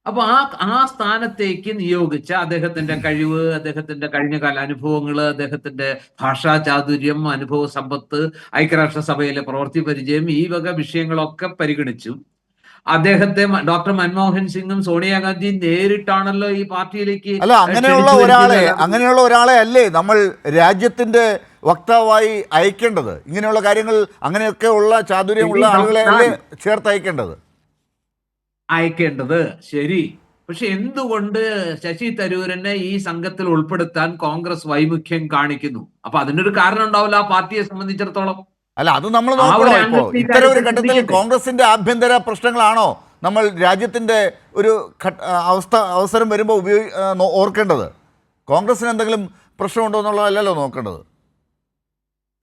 അപ്പൊ ആ സ്ഥാനത്തേക്ക് നിയോഗിച്ച അദ്ദേഹത്തിന്റെ കഴിവ്, അദ്ദേഹത്തിന്റെ കഴിഞ്ഞകാല അനുഭവങ്ങള്, അദ്ദേഹത്തിന്റെ ഭാഷാ ചാതുര്യം, അനുഭവ സമ്പത്ത്, ഐക്യരാഷ്ട്രസഭയിലെ പ്രവൃത്തി പരിചയം, ഈ വക വിഷയങ്ങളൊക്കെ പരിഗണിച്ചു അദ്ദേഹത്തെ ഡോക്ടർ മൻമോഹൻ സിംഗും സോണിയാഗാന്ധിയും നേരിട്ടാണല്ലോ ഈ പാർട്ടിയിലേക്ക് അല്ല, അങ്ങനെയുള്ള ഒരാളെ അല്ലേ നമ്മൾ രാജ്യത്തിന്റെ വക്താവായി അയക്കേണ്ടത്? ഇങ്ങനെയുള്ള കാര്യങ്ങൾ, അങ്ങനെയൊക്കെ ഉള്ള ചാതുര്യമുള്ള ആളുകളെ അല്ലേ ചേർത്ത് അയക്കേണ്ടത്? ശരി, പക്ഷെ എന്തുകൊണ്ട് ശശി തരൂരിനെ ഈ സംഘത്തിൽ ഉൾപ്പെടുത്താൻ കോൺഗ്രസ് വൈമുഖ്യം കാണിക്കുന്നു? അപ്പൊ അതിനൊരു കാരണം ഉണ്ടാവില്ല ആ പാർട്ടിയെ സംബന്ധിച്ചിടത്തോളം. അല്ല, അത് നമ്മൾ നോക്കണോ? ഇപ്പോൾ ഇത്തരം ഒരു ഘട്ടത്തിൽ കോൺഗ്രസിന്റെ ആഭ്യന്തര പ്രശ്നങ്ങളാണോ നമ്മൾ രാജ്യത്തിന്റെ ഒരു അവസരം വരുമ്പോൾ ഓർക്കേണ്ടത്? കോൺഗ്രസിന് എന്തെങ്കിലും പ്രശ്നമുണ്ടോ എന്നുള്ളതല്ലല്ലോ നോക്കേണ്ടത്.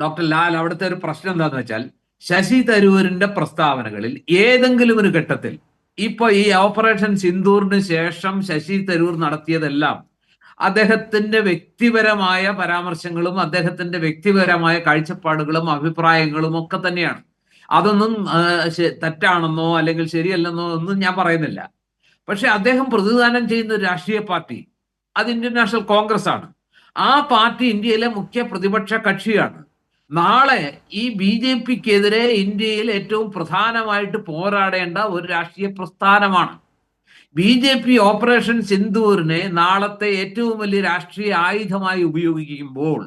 ഡോക്ടർ ലാൽ, അവിടുത്തെ ഒരു പ്രശ്നം എന്താന്ന് വെച്ചാൽ ശശി തരൂരിന്റെ പ്രസ്താവനകളിൽ ഏതെങ്കിലും ഒരു ഘട്ടത്തിൽ, ഇപ്പൊ ഈ ഓപ്പറേഷൻ സിന്ദൂറിന് ശേഷം ശശി തരൂർ നടത്തിയതെല്ലാം അദ്ദേഹത്തിന്റെ വ്യക്തിപരമായ പരാമർശങ്ങളും അദ്ദേഹത്തിന്റെ വ്യക്തിപരമായ കാഴ്ചപ്പാടുകളും അഭിപ്രായങ്ങളും ഒക്കെ തന്നെയാണ്. അതൊന്നും തെറ്റാണെന്നോ അല്ലെങ്കിൽ ശരിയല്ലെന്നോ ഒന്നും ഞാൻ പറയുന്നില്ല. പക്ഷെ അദ്ദേഹം പ്രതിദാനം ചെയ്യുന്ന ഒരു രാഷ്ട്രീയ പാർട്ടി, അത് ഇന്ത്യൻ നാഷണൽ കോൺഗ്രസ് ആണ്. ആ പാർട്ടി ഇന്ത്യയിലെ മുഖ്യ പ്രതിപക്ഷ കക്ഷിയാണ്. നാളെ ഈ BJPക്കെതിരെ ഇന്ത്യയിൽ ഏറ്റവും പ്രധാനമായിട്ട് പോരാടേണ്ട ഒരു രാഷ്ട്രീയ പ്രസ്ഥാനമാണ്. BJP ഓപ്പറേഷൻ സിന്ദൂറിനെ നാളത്തെ ഏറ്റവും വലിയ രാഷ്ട്രീയ ആയുധമായി ഉപയോഗിക്കുമ്പോൾ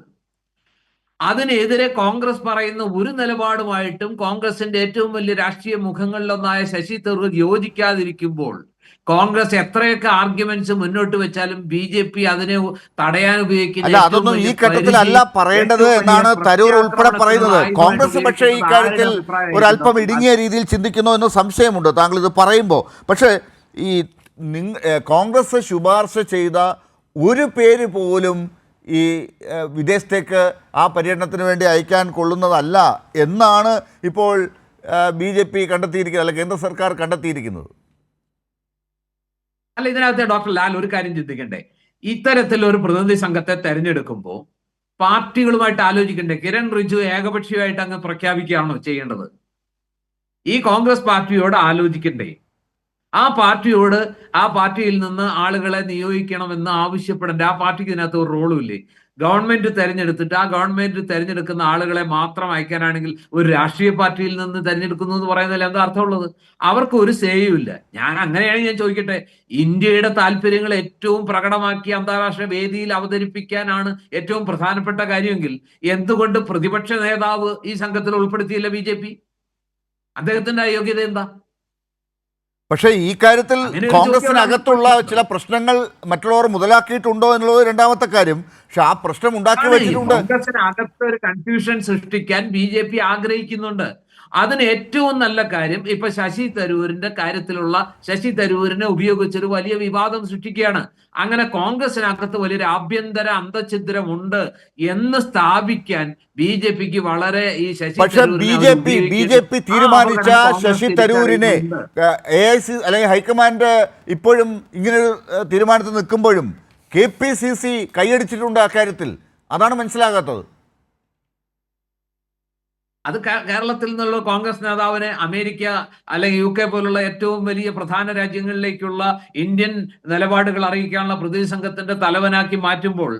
അതിനെതിരെ കോൺഗ്രസ് പറയുന്ന ഒരു നിലപാടുമായിട്ടും കോൺഗ്രസിന്റെ ഏറ്റവും വലിയ രാഷ്ട്രീയ മുഖങ്ങളിലൊന്നായ ശശി തരൂർ യോജിക്കാതിരിക്കുമ്പോൾ കോൺഗ്രസ് എത്രയൊക്കെ ആർഗ്യുമെന്റ്സ് മുന്നോട്ട് വെച്ചാലും BJP അതിനെ തടയാൻ ഉപയോഗിക്കുന്ന അതൊന്നും ഈ ഘട്ടത്തിലല്ല പറയേണ്ടത് എന്നാണ് തരൂർ ഉൾപ്പെടെ പറയുന്നത്. കോൺഗ്രസ് പക്ഷേ ഈ കാര്യത്തിൽ ഒരല്പം ഇടുങ്ങിയ രീതിയിൽ ചിന്തിക്കുന്നു എന്ന് സംശയമുണ്ട് താങ്കൾ ഇത് പറയുമ്പോൾ. പക്ഷേ ഈ കോൺഗ്രസ് ശുപാർശ ചെയ്ത ഒരു പേര് പോലും ഈ വിദേശത്തേക്ക് ആ പര്യടനത്തിന് വേണ്ടി അയക്കാൻ കൊള്ളുന്നതല്ല എന്നാണ് ഇപ്പോൾ BJP കണ്ടെത്തിയിരിക്കുന്നത്, അല്ല കേന്ദ്ര സർക്കാർ കണ്ടെത്തിയിരിക്കുന്നത്. അല്ല, ഇതിനകത്ത് ഡോക്ടർ ലാൽ ഒരു കാര്യം ചിന്തിക്കണ്ടേ? ഇത്തരത്തിലൊരു പ്രതിനിധി സംഘത്തെ തെരഞ്ഞെടുക്കുമ്പോൾ പാർട്ടികളുമായിട്ട് ആലോചിക്കണ്ടേ? കിരൺ റിജു ഏകപക്ഷീയമായിട്ട് അങ്ങ് പ്രഖ്യാപിക്കുകയാണോ ചെയ്യേണ്ടത്? ഈ കോൺഗ്രസ് പാർട്ടിയോട് ആലോചിക്കണ്ടേ? ആ പാർട്ടിയിൽ നിന്ന് ആളുകളെ നിയോഗിക്കണമെന്ന് ആവശ്യപ്പെടേണ്ട ആ പാർട്ടിക്ക് ഇതിനകത്ത് ഒരു റോളും ഇല്ലേ? ഗവൺമെന്റ് തെരഞ്ഞെടുത്തിട്ട് ആ ഗവൺമെന്റ് തെരഞ്ഞെടുക്കുന്ന ആളുകളെ മാത്രം അയക്കാനാണെങ്കിൽ ഒരു രാഷ്ട്രീയ പാർട്ടിയിൽ നിന്ന് തെരഞ്ഞെടുക്കുന്നു എന്ന് പറയുന്നതിൽ എന്താ അർത്ഥമുള്ളത്? അവർക്ക് ഒരു സേയും ഇല്ല. അങ്ങനെയാണെങ്കിൽ ഞാൻ ചോദിക്കട്ടെ, ഇന്ത്യയുടെ താല്പര്യങ്ങൾ ഏറ്റവും പ്രകടമാക്കി അന്താരാഷ്ട്ര വേദിയിൽ അവതരിപ്പിക്കാനാണ് ഏറ്റവും പ്രധാനപ്പെട്ട കാര്യമെങ്കിൽ എന്തുകൊണ്ട് പ്രതിപക്ഷ നേതാവ് ഈ സംഘത്തിൽ ഉൾപ്പെടുത്തിയില്ല BJP? അദ്ദേഹത്തിന്റെ അയോഗ്യത എന്താ? പക്ഷേ ഈ കാര്യത്തിൽ കോൺഗ്രസിനകത്തുള്ള ചില പ്രശ്നങ്ങൾ മറ്റുള്ളവർ മുതലാക്കിയിട്ടുണ്ടോ എന്നുള്ളത് രണ്ടാമത്തെ കാര്യം. പക്ഷെ ആ പ്രശ്നം ഉണ്ടാക്കി വെച്ചിട്ടുണ്ട്. കോൺഗ്രസിനകത്ത് ഒരു കൺഫ്യൂഷൻ സൃഷ്ടിക്കാൻ BJP ആഗ്രഹിക്കുന്നുണ്ട്. അതിന് ഏറ്റവും നല്ല കാര്യം ഇപ്പൊ ശശി തരൂരിനെ ഉപയോഗിച്ചൊരു വലിയ വിവാദം സൃഷ്ടിക്കുകയാണ്. അങ്ങനെ കോൺഗ്രസിനകത്ത് വലിയൊരു ആഭ്യന്തര അന്തഛിദ്രമുണ്ട് എന്ന് സ്ഥാപിക്കാൻ BJPക്ക് വളരെ ഈ പക്ഷെ BJP തീരുമാനിച്ച ശശി തരൂരിനെ AIC അല്ലെങ്കിൽ ഹൈക്കമാൻഡ് ഇപ്പോഴും ഇങ്ങനൊരു തീരുമാനത്തിൽ നിൽക്കുമ്പോഴും KPCC കൈയടിച്ചിട്ടുണ്ട് അക്കാര്യത്തിൽ. അതാണ് മനസ്സിലാകാത്തത്. അത് കേരളത്തിൽ നിന്നുള്ള കോൺഗ്രസ് നേതാവിനെ അമേരിക്ക അല്ലെങ്കിൽ UK പോലുള്ള ഏറ്റവും വലിയ പ്രധാന രാജ്യങ്ങളിലേക്കുള്ള ഇന്ത്യൻ നിലപാടുകൾ അറിയിക്കാനുള്ള പ്രതിനിധി സംഘത്തിന്റെ തലവനാക്കി മാറ്റുമ്പോൾ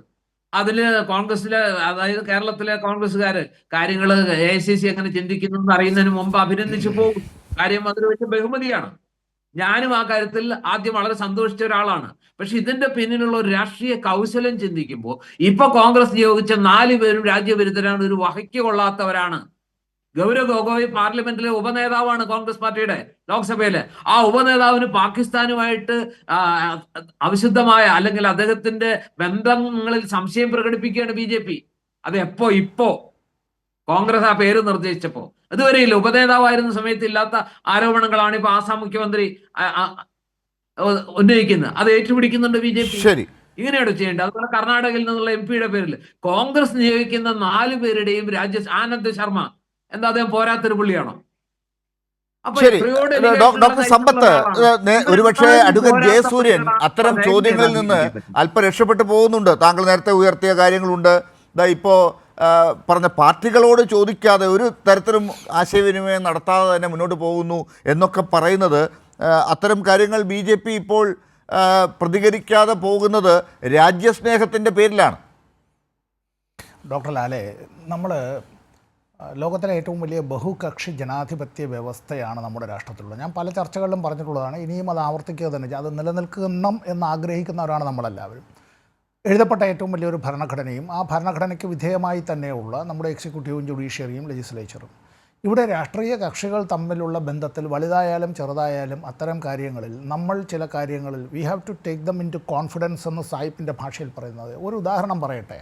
അതില് കോൺഗ്രസിലെ, അതായത് കേരളത്തിലെ കോൺഗ്രസ്സുകാര് കാര്യങ്ങൾ AICC എങ്ങനെ ചിന്തിക്കുന്നു എന്ന് അറിയുന്നതിന് മുമ്പ് അഭിനന്ദിച്ചു പോകും. കാര്യം അതിൽ വെച്ച ബഹുമതിയാണ്. ഞാനും ആ കാര്യത്തിൽ ആദ്യം വളരെ സന്തോഷിച്ച ഒരാളാണ്. പക്ഷെ ഇതിന്റെ പിന്നിലുള്ള ഒരു രാഷ്ട്രീയ കൗശലം ചിന്തിക്കുമ്പോൾ ഇപ്പൊ കോൺഗ്രസ് നിയോഗിച്ച 4 പേരും രാജ്യവിരുദ്ധരാണ്, ഒരു വഹയ്ക്ക് കൊള്ളാത്തവരാണ്. ഗൗരവ് ഗൊഗോയ് പാർലമെന്റിലെ ഉപനേതാവാണ് കോൺഗ്രസ് പാർട്ടിയുടെ, ലോക്സഭയിലെ. ആ ഉപനേതാവിന് പാകിസ്ഥാനുമായിട്ട് അവിശുദ്ധമായ അല്ലെങ്കിൽ അദ്ദേഹത്തിന്റെ ബന്ധങ്ങളിൽ സംശയം പ്രകടിപ്പിക്കുകയാണ് BJP. അത് ഇപ്പോ കോൺഗ്രസ് ആ പേര് നിർദ്ദേശിച്ചപ്പോ. അതുവരെയില്ല. ഉപനേതാവായിരുന്ന സമയത്ത് ഇല്ലാത്ത ആരോപണങ്ങളാണ് ഇപ്പൊ ആസാം മുഖ്യമന്ത്രി ഉന്നയിക്കുന്നത്. അത് ഏറ്റുപിടിക്കുന്നുണ്ട് BJP. ഇങ്ങനെയാണ് ചെയ്യേണ്ടത്. അതുപോലെ കർണാടകയിൽ നിന്നുള്ള MP പേരിൽ കോൺഗ്രസ് നിയോഗിക്കുന്ന 4 പേരുടെയും ആനന്ദ് ശർമ്മ എന്താ അദ്ദേഹം പോരാത്തൊരു പുള്ളിയാണോ? ഡോക്ടർ സമ്പത്ത്, ഒരുപക്ഷെ അഡ്വക്കേറ്റ് ജയസൂര്യൻ അത്തരം ചോദ്യങ്ങളിൽ നിന്ന് അല്പം രക്ഷപ്പെട്ടു പോകുന്നുണ്ട്. താങ്കൾ നേരത്തെ ഉയർത്തിയ കാര്യങ്ങളുണ്ട്. ഇപ്പോൾ പറഞ്ഞ പാർട്ടികളോട് ചോദിക്കാതെ ഒരു തരത്തിലും ആശയവിനിമയം നടത്താതെ തന്നെ മുന്നോട്ട് പോകുന്നു എന്നൊക്കെ പറയുന്നത്, അത്തരം കാര്യങ്ങൾ BJP ഇപ്പോൾ പ്രതികരിക്കാതെ പോകുന്നത് രാജ്യസ്നേഹത്തിൻ്റെ പേരിലാണ്. ഡോക്ടർ ലാലെ, നമ്മൾ ലോകത്തിലെ ഏറ്റവും വലിയ ബഹുകക്ഷി ജനാധിപത്യ വ്യവസ്ഥയാണ് നമ്മുടെ രാഷ്ട്രത്തിലുള്ളത്. ഞാൻ പല ചർച്ചകളിലും പറഞ്ഞിട്ടുള്ളതാണ്, ഇനിയും അത് ആവർത്തിക്കുക തന്നെ, അത് നിലനിൽക്കണം എന്ന് ആഗ്രഹിക്കുന്നവരാണ് നമ്മളെല്ലാവരും. എഴുതപ്പെട്ട ഏറ്റവും വലിയൊരു ഭരണഘടനയും ആ ഭരണഘടനയ്ക്ക് വിധേയമായി തന്നെയുള്ള നമ്മുടെ എക്സിക്യൂട്ടീവും ജുഡീഷ്യറിയും ലെജിസ്ലേച്ചറും. ഇവിടെ രാഷ്ട്രീയ കക്ഷികൾ തമ്മിലുള്ള ബന്ധത്തിൽ വലുതായാലും ചെറുതായാലും അത്തരം കാര്യങ്ങളിൽ നമ്മൾ ചില കാര്യങ്ങളിൽ we have to take them into confidence എന്ന് സായിപ്പിൻ്റെ ഭാഷയിൽ പറയുന്നത്. ഒരു ഉദാഹരണം പറയട്ടെ.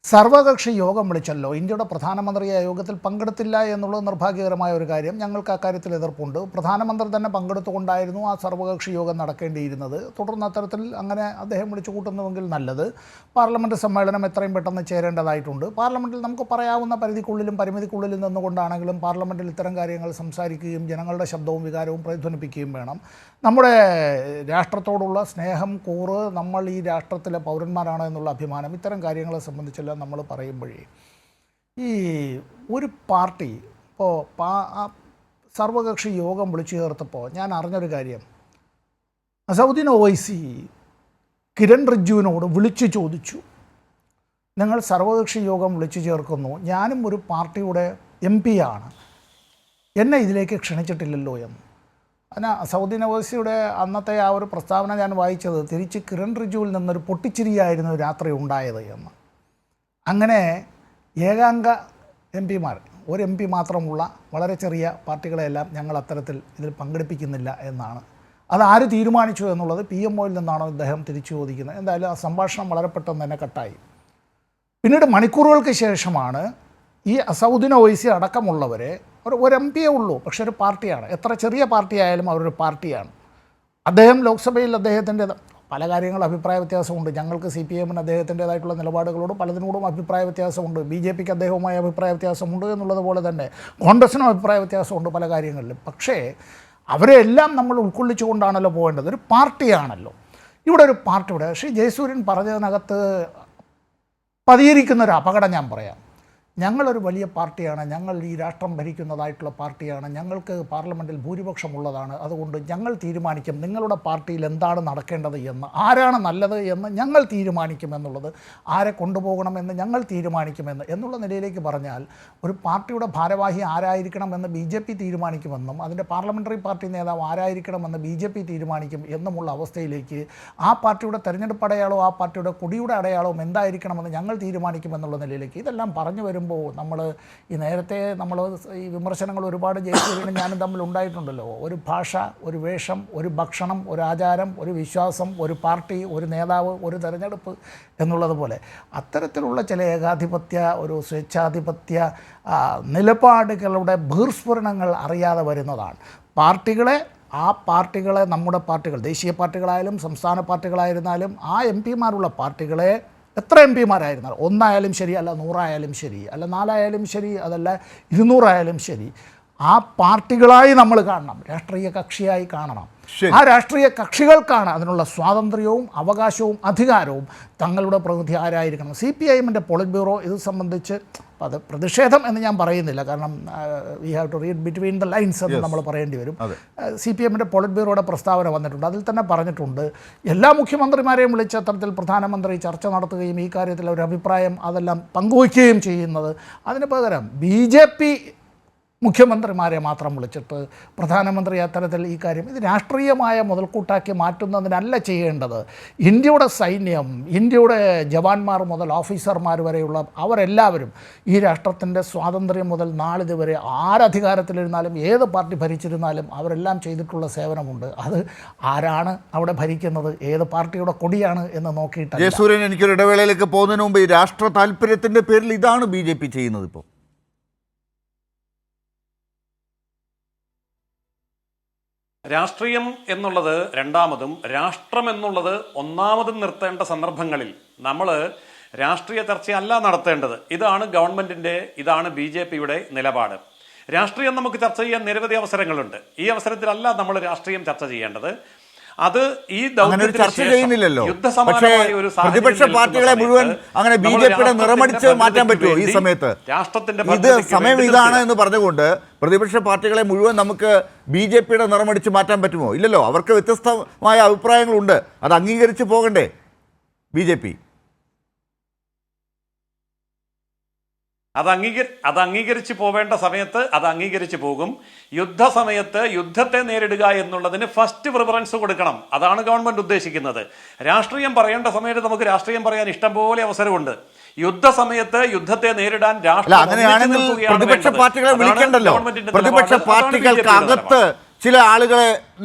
സർവകക്ഷി യോഗം വിളിച്ചല്ലോ, ഇന്ത്യയുടെ പ്രധാനമന്ത്രിയായ യോഗത്തിൽ പങ്കെടുത്തില്ല എന്നുള്ളത് നിർഭാഗ്യകരമായ ഒരു കാര്യം. ഞങ്ങൾക്ക് അക്കാര്യത്തിൽ എതിർപ്പുണ്ട്. പ്രധാനമന്ത്രി തന്നെ പങ്കെടുത്തുകൊണ്ടായിരുന്നു ആ സർവകക്ഷി യോഗം നടക്കേണ്ടിയിരുന്നത്. തുടർന്ന് അത്തരത്തിൽ അങ്ങനെ അദ്ദേഹം വിളിച്ചു കൂട്ടുന്നുവെങ്കിൽ നല്ലത്. പാർലമെൻറ്റ് സമ്മേളനം എത്രയും പെട്ടെന്ന് ചേരേണ്ടതായിട്ടുണ്ട്. പാർലമെൻറ്റിൽ നമുക്ക് പറയാവുന്ന പരിധിക്കുള്ളിലും പരിമിതിക്കുള്ളിലും നിന്നുകൊണ്ടാണെങ്കിലും പാർലമെൻറ്റിൽ ഇത്തരം കാര്യങ്ങൾ സംസാരിക്കുകയും ജനങ്ങളുടെ ശബ്ദവും വികാരവും പ്രതിധ്വനിപ്പിക്കുകയും വേണം. നമ്മുടെ രാഷ്ട്രത്തോടുള്ള സ്നേഹം, കൂറ്, നമ്മൾ ഈ രാഷ്ട്രത്തിലെ പൗരന്മാരാണ് എന്നുള്ള അഭിമാനം, ഇത്തരം കാര്യങ്ങളെ സംബന്ധിച്ചെല്ലാം നമ്മൾ പറയുമ്പോഴേ ഈ ഒരു പാർട്ടി ഇപ്പോൾ സർവകക്ഷി യോഗം വിളിച്ചു ചേർത്തപ്പോൾ ഞാൻ അറിഞ്ഞൊരു കാര്യം, അസൗദ്ദീൻ ഒവൈസി കിരൺ റിജ്ജുവിനോട് വിളിച്ചു ചോദിച്ചു, നിങ്ങൾ സർവകക്ഷി യോഗം വിളിച്ചു ചേർക്കുന്നു, ഞാനും ഒരു പാർട്ടിയുടെ MP ആണ്, എന്നെ ഇതിലേക്ക് ക്ഷണിച്ചിട്ടില്ലല്ലോ എന്ന്. അതിന് അസൗദ്ദീൻ ഒവൈസിയുടെ അന്നത്തെ ആ ഒരു പ്രസ്താവന ഞാൻ വായിച്ചത് തിരിച്ച് കിരൺ റിജ്ജുവിൽ നിന്നൊരു പൊട്ടിച്ചിരിയായിരുന്നു രാത്രി ഉണ്ടായത് എന്ന്. അങ്ങനെ ഏകാംഗ MP-മാർ, ഒരു MP മാത്രമുള്ള വളരെ ചെറിയ പാർട്ടികളെല്ലാം ഞങ്ങൾ അത്തരത്തിൽ ഇതിൽ പങ്കെടുപ്പിക്കുന്നില്ല എന്നാണ്. അത് ആര് തീരുമാനിച്ചു എന്നുള്ളത് PMOയിൽ നിന്നാണോ അദ്ദേഹം തിരിച്ചു ചോദിക്കുന്നത്. എന്തായാലും ആ സംഭാഷണം വളരെ പെട്ടെന്ന് തന്നെ കട്ടായി. പിന്നീട് മണിക്കൂറുകൾക്ക് ശേഷമാണ് ഈ അസൗദ്ദീൻ ഒവൈസി അടക്കമുള്ളവരെ, ഒരു MP ഉള്ളൂ, പക്ഷെ ഒരു പാർട്ടിയാണ്, എത്ര ചെറിയ പാർട്ടി ആയാലും അവരൊരു പാർട്ടിയാണ്. അദ്ദേഹം ലോക്സഭയിൽ അദ്ദേഹത്തിൻ്റെ പല കാര്യങ്ങളും അഭിപ്രായ വ്യത്യാസമുണ്ട്. ഞങ്ങൾക്ക് CPM-ന് അദ്ദേഹത്തിൻ്റേതായിട്ടുള്ള നിലപാടുകളോടും പലതിനോടും അഭിപ്രായ വ്യത്യാസമുണ്ട്. BJP-ക്ക് അദ്ദേഹവുമായി അഭിപ്രായ വ്യത്യാസമുണ്ട് എന്നുള്ളതുപോലെ തന്നെ കോൺഗ്രസിനും അഭിപ്രായ വ്യത്യാസമുണ്ട് പല കാര്യങ്ങളിലും. പക്ഷേ അവരെല്ലാം നമ്മൾ ഉൾക്കൊള്ളിച്ചുകൊണ്ടാണല്ലോ പോകേണ്ടത്. ഒരു പാർട്ടിയാണല്ലോ. ഇവിടെ ഒരു പാർട്ടിയുടെ ശ്രീ ജയസൂര്യൻ പറഞ്ഞതിനകത്ത് പതിയിരിക്കുന്നൊരു അപകടം ഞാൻ പറയാം. ഞങ്ങളൊരു വലിയ പാർട്ടിയാണ്, ഞങ്ങൾ ഈ രാഷ്ട്രം ഭരിക്കുന്നതായിട്ടുള്ള പാർട്ടിയാണ്, ഞങ്ങൾക്ക് പാർലമെൻറ്റിൽ ഭൂരിപക്ഷമുള്ളതാണ്, അതുകൊണ്ട് ഞങ്ങൾ തീരുമാനിക്കും നിങ്ങളുടെ പാർട്ടിയിൽ എന്താണ് നടക്കേണ്ടത് എന്ന്, ആരാണ് നല്ലത് എന്ന് ഞങ്ങൾ തീരുമാനിക്കുമെന്നുള്ളത്, ആരെ കൊണ്ടുപോകണമെന്ന് ഞങ്ങൾ തീരുമാനിക്കുമെന്ന് എന്നുള്ള നിലയിലേക്ക് പറഞ്ഞാൽ ഒരു പാർട്ടിയുടെ ഭാരവാഹി ആരായിരിക്കണമെന്ന് BJP തീരുമാനിക്കുമെന്നും അതിൻ്റെ പാർലമെൻ്ററി പാർട്ടി നേതാവ് ആരായിരിക്കണമെന്ന് BJP തീരുമാനിക്കും എന്നുമുള്ള അവസ്ഥയിലേക്ക് ആ പാർട്ടിയുടെ തെരഞ്ഞെടുപ്പ് അടയാളവും ആ പാർട്ടിയുടെ കൊടിയുടെ അടയാളവും എന്തായിരിക്കണമെന്ന് ഞങ്ങൾ തീരുമാനിക്കുമെന്നുള്ള നിലയിലേക്ക് ഇതെല്ലാം പറഞ്ഞു വരുമ്പോൾ നമ്മൾ ഈ നേരത്തെ നമ്മൾ ഈ വിമർശനങ്ങൾ ഒരുപാട് ജയിച്ചതിന് ഞാനും തമ്മിൽ ഉണ്ടായിട്ടുണ്ടല്ലോ. ഒരു ഭാഷ, ഒരു വേഷം, ഒരു ഭക്ഷണം, ഒരു ആചാരം, ഒരു വിശ്വാസം, ഒരു പാർട്ടി, ഒരു നേതാവ്, ഒരു തെരഞ്ഞെടുപ്പ് എന്നുള്ളതുപോലെ അത്തരത്തിലുള്ള ചില ഏകാധിപത്യ, ഒരു സ്വേച്ഛാധിപത്യ നിലപാടുകളുടെ ബഹിർസ്ഫുരണങ്ങൾ അറിയാതെ വരുന്നതാണ്. ആ പാർട്ടികളെ നമ്മുടെ പാർട്ടികൾ, ദേശീയ പാർട്ടികളായാലും സംസ്ഥാന പാർട്ടികളായിരുന്നാലും ആ MP-മാരുള്ള പാർട്ടികളെ എത്ര MP-മാരായിരുന്നാലും, 1 ശരി, അല്ല 100 ശരി, അല്ല 4 ശരി, അതല്ല 200 ശരി, ആ പാർട്ടികളായി നമ്മൾ കാണണം, രാഷ്ട്രീയ കക്ഷിയായി കാണണം. ആ രാഷ്ട്രീയ കക്ഷികൾക്കാണ് അതിനുള്ള സ്വാതന്ത്ര്യവും അവകാശവും അധികാരവും. തങ്ങളുടെ പ്രതിനിധി ആരായിരിക്കണം. CPIM-ൻ്റെ പോളിറ്റ് ബ്യൂറോ ഇത് സംബന്ധിച്ച്, അത് പ്രതിഷേധം എന്ന് ഞാൻ പറയുന്നില്ല, കാരണം we have to read between the lines എന്ന് നമ്മൾ പറയേണ്ടി വരും. CPM-ൻ്റെ പോളിറ്റ് ബ്യൂറോയുടെ പ്രസ്താവന വന്നിട്ടുണ്ട്. അതിൽ തന്നെ പറഞ്ഞിട്ടുണ്ട്, എല്ലാ മുഖ്യമന്ത്രിമാരെയും വിളിച്ച അത്തരത്തിൽ പ്രധാനമന്ത്രി ചർച്ച നടത്തുകയും ഈ കാര്യത്തിൽ ഒരു അഭിപ്രായം അതെല്ലാം പങ്കുവയ്ക്കുകയും ചെയ്യുന്നത്, അതിന് പകരം BJP മുഖ്യമന്ത്രിമാരെ മാത്രം വിളിച്ചിട്ട് പ്രധാനമന്ത്രി അത്തരത്തിൽ ഈ കാര്യം ഇത് രാഷ്ട്രീയമായ മുതൽക്കൂട്ടാക്കി മാറ്റുന്നതിനല്ല ചെയ്യേണ്ടത്. ഇന്ത്യയുടെ സൈന്യം, ഇന്ത്യയുടെ ജവാന്മാർ മുതൽ ഓഫീസർമാർ വരെയുള്ള അവരെല്ലാവരും ഈ രാഷ്ട്രത്തിൻ്റെ സ്വാതന്ത്ര്യം മുതൽ നാളിതുവരെ ആരധികാരത്തിലിരുന്നാലും ഏത് പാർട്ടി ഭരിച്ചിരുന്നാലും അവരെല്ലാം ചെയ്തിട്ടുള്ള സേവനമുണ്ട്. അത് ആരാണ് അവിടെ ഭരിക്കുന്നത്, ഏത് പാർട്ടിയുടെ കൊടിയാണ് എന്ന് നോക്കിയിട്ട്. ജയസൂര്യൻ, എനിക്കൊരു ഇടവേളയിലേക്ക് പോകുന്നതിന് മുമ്പ് ഈ രാഷ്ട്ര താല്പര്യത്തിൻ്റെ പേരിൽ ഇതാണ് BJP ചെയ്യുന്നത്. ഇപ്പോൾ രാഷ്ട്രീയം എന്നുള്ളത് രണ്ടാമതും രാഷ്ട്രം എന്നുള്ളത് ഒന്നാമതും നിർത്തേണ്ട സന്ദർഭങ്ങളിൽ നമ്മൾ രാഷ്ട്രീയ ചർച്ചയല്ല നടത്തേണ്ടത്. ഇതാണ് ഗവൺമെന്റിന്റെ, ഇതാണ് BJP-യുടെ നിലപാട്. രാഷ്ട്രീയം നമുക്ക് ചർച്ച ചെയ്യാൻ നിരവധി അവസരങ്ങളുണ്ട്. ഈ അവസരത്തിലല്ല നമ്മൾ രാഷ്ട്രീയം ചർച്ച ചെയ്യേണ്ടത്. അത് ഈ അങ്ങനെ ഒരു ചർച്ച ചെയ്യുന്നില്ലല്ലോ. പക്ഷേ പ്രതിപക്ഷ പാർട്ടികളെ മുഴുവൻ അങ്ങനെ BJP-യുടെ നിറമടിച്ച് മാറ്റാൻ പറ്റുമോ ഈ സമയത്ത്? ഇത് സമയം ഇതാണ് എന്ന് പറഞ്ഞുകൊണ്ട് പ്രതിപക്ഷ പാർട്ടികളെ മുഴുവൻ നമുക്ക് BJP-യുടെ നിറമടിച്ച് മാറ്റാൻ പറ്റുമോ? ഇല്ലല്ലോ. അവർക്ക് വ്യത്യസ്തമായ അഭിപ്രായങ്ങളുണ്ട്. അത് അംഗീകരിച്ച് പോകണ്ടേ BJP? അത് അംഗീകരിച്ച് പോവേണ്ട സമയത്ത് അത് അംഗീകരിച്ച് പോകും. യുദ്ധസമയത്ത് യുദ്ധത്തെ നേരിടുക എന്നുള്ളതിന് ഫസ്റ്റ് പ്രിഫറൻസ് കൊടുക്കണം. അതാണ് ഗവൺമെന്റ് ഉദ്ദേശിക്കുന്നത്. രാഷ്ട്രീയം പറയേണ്ട സമയത്ത് നമുക്ക് രാഷ്ട്രീയം പറയാൻ ഇഷ്ടം പോലെ അവസരമുണ്ട്. യുദ്ധസമയത്ത് യുദ്ധത്തെ നേരിടാൻ അങ്ങനെയാണെങ്കിൽ പ്രതിപക്ഷ പാർട്ടികളെ വിളിക്കണ്ടല്ലോ. പ്രതിപക്ഷ പാർട്ടികൾക്ക് അകത്ത് ചില ആളുകളെ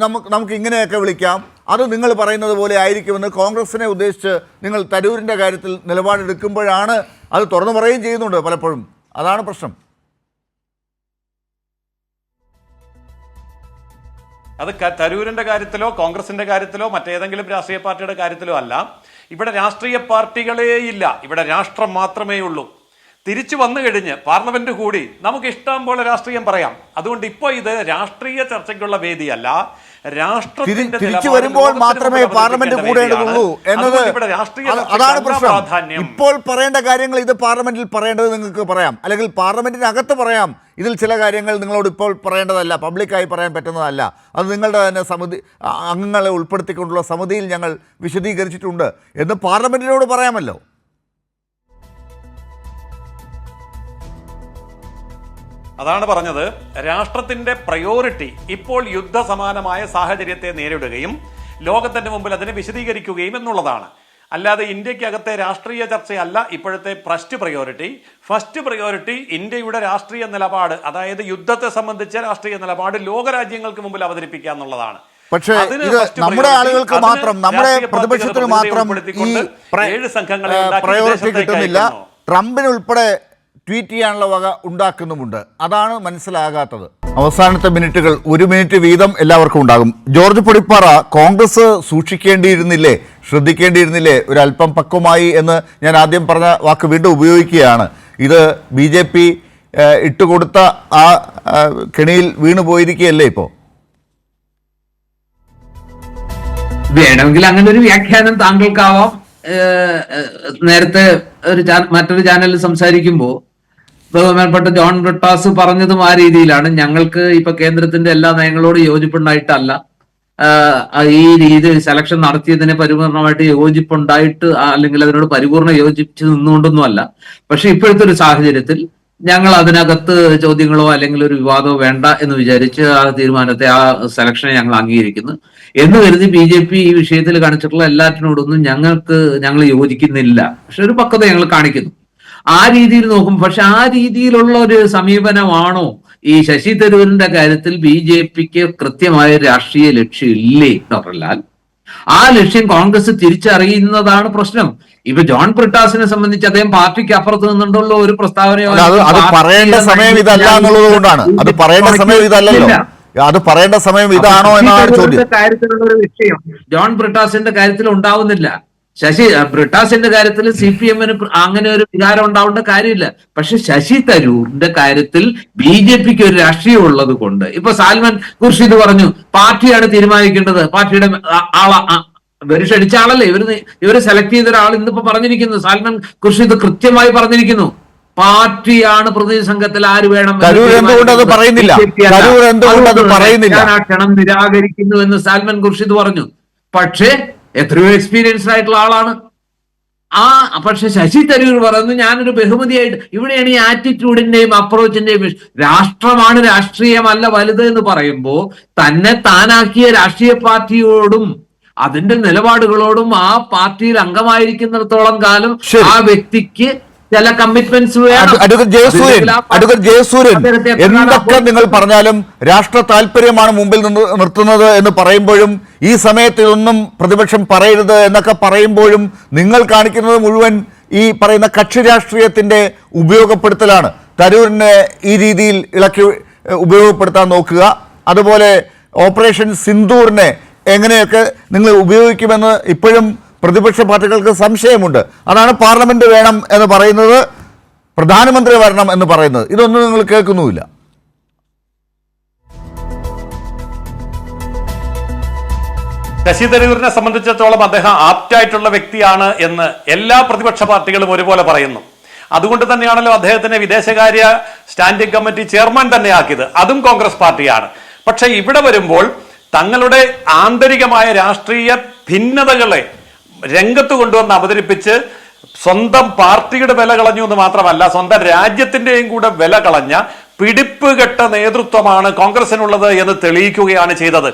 നമുക്ക് ഇങ്ങനെയൊക്കെ വിളിക്കാം. അത് നിങ്ങൾ പറയുന്നത് പോലെ ആയിരിക്കുമെന്ന് കോൺഗ്രസിനെ ഉദ്ദേശിച്ച് നിങ്ങൾ തരൂരിൻ്റെ കാര്യത്തിൽ നിലപാടെടുക്കുമ്പോഴാണ് അത് തുറന്നു പറയുകയും ചെയ്യുന്നുണ്ട് പലപ്പോഴും. അതാണ് പ്രശ്നം. അത് തരൂരിന്റെ കാര്യത്തിലോ കോൺഗ്രസിന്റെ കാര്യത്തിലോ മറ്റേതെങ്കിലും രാഷ്ട്രീയ പാർട്ടിയുടെ കാര്യത്തിലോ അല്ല. ഇവിടെ രാഷ്ട്രീയ പാർട്ടികളേ ഇല്ല. ഇവിടെ രാഷ്ട്രം മാത്രമേ ഉള്ളൂ. തിരിച്ചു വന്നു കഴിഞ്ഞ് പാർലമെന്റ് കൂടി നമുക്ക് ഇഷ്ടം പോലെ രാഷ്ട്രീയം പറയാം. അതുകൊണ്ട് ഇപ്പോൾ ഇത് രാഷ്ട്രീയ ചർച്ചയ്ക്കുള്ള വേദിയല്ല. തിരിച്ചു വരുമ്പോൾ മാത്രമേ പാർലമെന്റ് കൂടേണ്ടതുള്ളൂ എന്നത് അതാണ് പ്രശ്നം. ഇപ്പോൾ പറയേണ്ട കാര്യങ്ങൾ ഇത് പാർലമെന്റിൽ പറയേണ്ടത് നിങ്ങൾക്ക് പറയാം, അല്ലെങ്കിൽ പാർലമെന്റിനകത്ത് പറയാം. ഇതിൽ ചില കാര്യങ്ങൾ നിങ്ങളോട് ഇപ്പോൾ പറയേണ്ടതല്ല, പബ്ലിക്കായി പറയാൻ പറ്റുന്നതല്ല. അത് നിങ്ങളുടെ തന്നെ സമിതി അംഗങ്ങളെ ഉൾപ്പെടുത്തിക്കൊണ്ടുള്ള സമിതിയിൽ ഞങ്ങൾ വിശദീകരിച്ചിട്ടുണ്ട് എന്ന് പാർലമെന്റിനോട് പറയാമല്ലോ. അതാണ് പറഞ്ഞത്. രാഷ്ട്രത്തിന്റെ പ്രയോറിറ്റി ഇപ്പോൾ യുദ്ധസമാനമായ സാഹചര്യത്തെ നേരിടുകയും ലോകത്തിന്റെ മുമ്പിൽ അതിനെ വിശദീകരിക്കുകയും എന്നുള്ളതാണ്. അല്ലാതെ ഇന്ത്യക്കകത്തെ രാഷ്ട്രീയ ചർച്ചയല്ല ഇപ്പോഴത്തെ ഫസ്റ്റ് പ്രയോറിറ്റി ഇന്ത്യയുടെ രാഷ്ട്രീയ നിലപാട്, അതായത് യുദ്ധത്തെ സംബന്ധിച്ച രാഷ്ട്രീയ നിലപാട് ലോകരാജ്യങ്ങൾക്ക് മുമ്പിൽ അവതരിപ്പിക്കുക എന്നുള്ളതാണ്. പക്ഷേ ഇത് നമ്മുടെ ആളുകൾക്ക് മാത്രം, നമ്മുടെ പ്രതിപക്ഷത്തിന് മാത്രം ഈ പ്രയോറിറ്റി കിട്ടുന്നില്ല. ട്രംപിനുൾപ്പെടെ ട്വീറ്റ് ചെയ്യാനുള്ള വക ഉണ്ടാക്കുന്നുമുണ്ട്. അതാണ് മനസ്സിലാകാത്തത്. അവസാനത്തെ മിനിറ്റുകൾ 1 മിനിറ്റ് വീതം എല്ലാവർക്കും ഉണ്ടാകും. ജോർജ് പൊടിപ്പാറ, കോൺഗ്രസ് സൂക്ഷിക്കേണ്ടിയിരുന്നില്ലേ, ശ്രദ്ധിക്കേണ്ടിയിരുന്നില്ലേ, ഒരല്പം പക്വമായി എന്ന് ഞാൻ ആദ്യം പറഞ്ഞ വാക്ക് വീണ്ടും ഉപയോഗിക്കുകയാണ്. ഇത് BJP ഇട്ടുകൊടുത്ത ആ കെണിയിൽ വീണു പോയിരിക്കുകയല്ലേ ഇപ്പോൾ? വേണമെങ്കിൽ അങ്ങനെ ഒരു വ്യാഖ്യാനം താങ്കൾക്കാവാം. നേരത്തെ മറ്റൊരു ചാനലിൽ സംസാരിക്കുമ്പോൾ ബഹുമാനപ്പെട്ട ജോൺ ബ്രിട്ടാസ് പറഞ്ഞതും ആ രീതിയിലാണ്. ഞങ്ങൾക്ക് ഇപ്പൊ കേന്ദ്രത്തിന്റെ എല്ലാ നയങ്ങളോടും യോജിപ്പുണ്ടായിട്ടല്ല, ഈ രീതി സെലക്ഷൻ നടത്തിയതിനെ പരിപൂർണമായിട്ട് യോജിപ്പുണ്ടായിട്ട് അല്ലെങ്കിൽ അതിനോട് പരിപൂർണ്ണ യോജിച്ച് നിന്നുകൊണ്ടൊന്നുമല്ല. പക്ഷെ ഇപ്പോഴത്തെ ഒരു സാഹചര്യത്തിൽ ഞങ്ങൾ അതിനകത്ത് ചോദ്യങ്ങളോ അല്ലെങ്കിൽ ഒരു വിവാദമോ വേണ്ട എന്ന് വിചാരിച്ച് ആ തീരുമാനത്തെ, ആ സെലക്ഷനെ ഞങ്ങൾ അംഗീകരിക്കുന്നു എന്ന് കരുതി BJP ഈ വിഷയത്തിൽ കാണിച്ചിട്ടുള്ള എല്ലാറ്റിനോടൊന്നും ഞങ്ങൾ യോജിക്കുന്നില്ല. പക്ഷെ ഒരു പക്വത ഞങ്ങൾ കാണിക്കുന്നു. ആ രീതിയിൽ നോക്കും. പക്ഷെ ആ രീതിയിലുള്ള ഒരു സമീപനമാണോ ഈ ശശി തരൂരിന്റെ കാര്യത്തിൽ BJPക്ക് കൃത്യമായ രാഷ്ട്രീയ ലക്ഷ്യം ഇല്ലേ ഡോക്ടർ ലാൽ? ആ ലക്ഷ്യം കോൺഗ്രസ് തിരിച്ചറിയുന്നതാണ് പ്രശ്നം. ഇപ്പൊ ജോൺ ബ്രിട്ടാസിനെ സംബന്ധിച്ച് അദ്ദേഹം പാർട്ടിക്ക് അപ്പുറത്ത് നിന്നുകൊണ്ടുള്ള ഒരു പ്രസ്താവനയോ അത് പറയേണ്ട സമയം ഇതല്ല എന്നുള്ളത് കൊണ്ടാണ്. അത് പറയേണ്ട സമയം ഇതല്ലല്ലോ. അത് പറയേണ്ട സമയം ഇതാണോ എന്നാണ് ചോദ്യം. കാര്യത്തിലുള്ള ഒരു വിഷയം ജോൺ ബ്രിട്ടാസിന്റെ കാര്യത്തിൽ ഉണ്ടാവുന്നില്ല. ബ്രിട്ടാസിന്റെ കാര്യത്തിൽ CPM-ന് അങ്ങനെ ഒരു വികാരം ഉണ്ടാവേണ്ട കാര്യമില്ല. പക്ഷെ ശശി തരൂരിന്റെ കാര്യത്തിൽ BJPക്ക് ഒരു രാഷ്ട്രീയം ഉള്ളത് കൊണ്ട് ഇപ്പൊ സാൽമൻ ഖുർഷിദ് പറഞ്ഞു പാർട്ടിയാണ് തീരുമാനിക്കേണ്ടത്, പാർട്ടിയുടെ ഇവര് ക്ഷണിച്ച ആളല്ലേ, ഇവര് സെലക്ട് ചെയ്ത ഒരാൾ ഇന്നിപ്പോ പറഞ്ഞിരിക്കുന്നു. സാൽമൻ ഖുർഷിദ് കൃത്യമായി പറഞ്ഞിരിക്കുന്നു പാർട്ടിയാണ് പ്രതിനിധി സംഘത്തിൽ ആര് വേണം, ആ ക്ഷണം നിരാകരിക്കുന്നു എന്ന് സാൽമൻ ഖുർഷിദ് പറഞ്ഞു. പക്ഷേ എത്രയോ എക്സ്പീരിയൻസ്ഡ് ആയിട്ടുള്ള ആളാണ്. പക്ഷെ ശശി തരൂർ പറയുന്നു ഞാനൊരു ബഹുമതിയായിട്ട്. ഇവിടെയാണ് ഈ ആറ്റിറ്റ്യൂഡിന്റെയും അപ്രോച്ചിന്റെയും രാഷ്ട്രമാണ് രാഷ്ട്രീയമല്ല വലുത് എന്ന് പറയുമ്പോൾ തന്നെ താനാക്കിയ രാഷ്ട്രീയ പാർട്ടിയോടും അതിന്റെ നിലപാടുകളോടും ആ പാർട്ടിയിൽ അംഗമായിരിക്കുന്നിടത്തോളം കാലം ആ വ്യക്തിക്ക് ചില കമ്മിറ്റ്മെന്റ്സ് വേണം. അഡ്വക്കേറ്റ് ജയസൂര്യൻ, എന്തൊക്കെ നിങ്ങൾ പറഞ്ഞാലും രാഷ്ട്ര താല്പര്യമാണ് മുമ്പിൽ നിന്ന് നിർത്തുന്നത് എന്ന് പറയുമ്പോഴും ഈ സമയത്ത് ഇതൊന്നും പ്രതിപക്ഷം പറയരുത് എന്നൊക്കെ പറയുമ്പോഴും നിങ്ങൾ കാണിക്കുന്നത് മുഴുവൻ ഈ പറയുന്ന കക്ഷി രാഷ്ട്രീയത്തിന്റെ ഉപയോഗപ്പെടുത്തലാണ്. തരൂരിനെ ഈ രീതിയിൽ ഇളക്കി ഉപയോഗപ്പെടുത്താൻ നോക്കുക, അതുപോലെ ഓപ്പറേഷൻ സിന്ദൂറിനെ എങ്ങനെയൊക്കെ നിങ്ങൾ ഉപയോഗിക്കുമെന്ന് ഇപ്പോഴും പ്രതിപക്ഷ പാർട്ടികൾക്ക് സംശയമുണ്ട്. അതാണ് പാർലമെന്റ് വേണം എന്ന് പറയുന്നത്, പ്രധാനമന്ത്രി വരണം എന്ന് പറയുന്നത്. ഇതൊന്നും നിങ്ങൾ കേൾക്കുന്നുമില്ല. ശശി തരൂരിനെ സംബന്ധിച്ചിടത്തോളം അദ്ദേഹം ആപ്റ്റായിട്ടുള്ള വ്യക്തിയാണ് എന്ന് എല്ലാ പ്രതിപക്ഷ പാർട്ടികളും ഒരുപോലെ പറയുന്നു. അതുകൊണ്ട് തന്നെയാണല്ലോ അദ്ദേഹത്തിനെ വിദേശകാര്യ സ്റ്റാൻഡിംഗ് കമ്മിറ്റി ചെയർമാൻ തന്നെ ആക്കിയത്, അതും കോൺഗ്രസ് പാർട്ടിയാണ്. പക്ഷെ ഇവിടെ വരുമ്പോൾ തങ്ങളുടെ ആന്തരികമായ രാഷ്ട്രീയ ഭിന്നതകളെ രംഗത്ത് കൊണ്ടുവന്ന് അവതരിപ്പിച്ച് സ്വന്തം പാർട്ടിയുടെ വില കളഞ്ഞു എന്ന് മാത്രമല്ല, സ്വന്തം രാജ്യത്തിന്റെയും കൂടെ വില കളഞ്ഞ പിടിപ്പുകെട്ട നേതൃത്വമാണ് കോൺഗ്രസിനുള്ളത് എന്ന് തെളിയിക്കുകയാണ് ചെയ്തത്.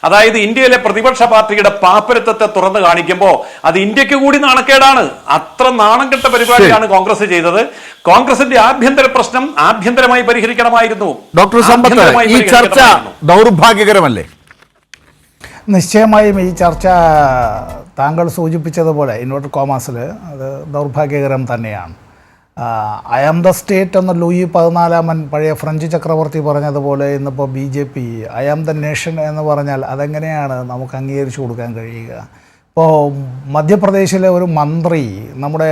അതായത് ഇന്ത്യയിലെ പ്രതിപക്ഷ പാർട്ടിയുടെ പാപ്പരത്വത്തെ തുറന്നു കാണിക്കുമ്പോൾ അത് ഇന്ത്യക്ക് കൂടി നാണക്കേടാണ്. അത്ര നാണം കെട്ട പരിപാടിയാണ് കോൺഗ്രസ് ചെയ്തത്. കോൺഗ്രസിന്റെ ആഭ്യന്തര പ്രശ്നം ആഭ്യന്തരമായി പരിഹരിക്കണമായിരുന്നു. ഡോക്ടർ സമ്പത്ത്, ഈ ചർച്ച ദൗർഭാഗ്യകരമല്ലേ? നിശ്ചയമായും ഈ ചർച്ച താങ്കൾ സൂചിപ്പിച്ചതുപോലെ ഇൻവെർട്ടർ കോമാസിൽ അത് ദൗർഭാഗ്യകരം തന്നെയാണ്. ഐ ആം ദ സ്റ്റേറ്റ് എന്ന ലൂയി 14 പഴയ ഫ്രഞ്ച് ചക്രവർത്തി പറഞ്ഞതുപോലെ ഇന്നിപ്പോൾ BJP I am the nation എന്ന് പറഞ്ഞാൽ അതെങ്ങനെയാണ് നമുക്ക് അംഗീകരിച്ചു കൊടുക്കാൻ കഴിയുക? ഇപ്പോൾ മധ്യപ്രദേശിലെ ഒരു മന്ത്രി നമ്മുടെ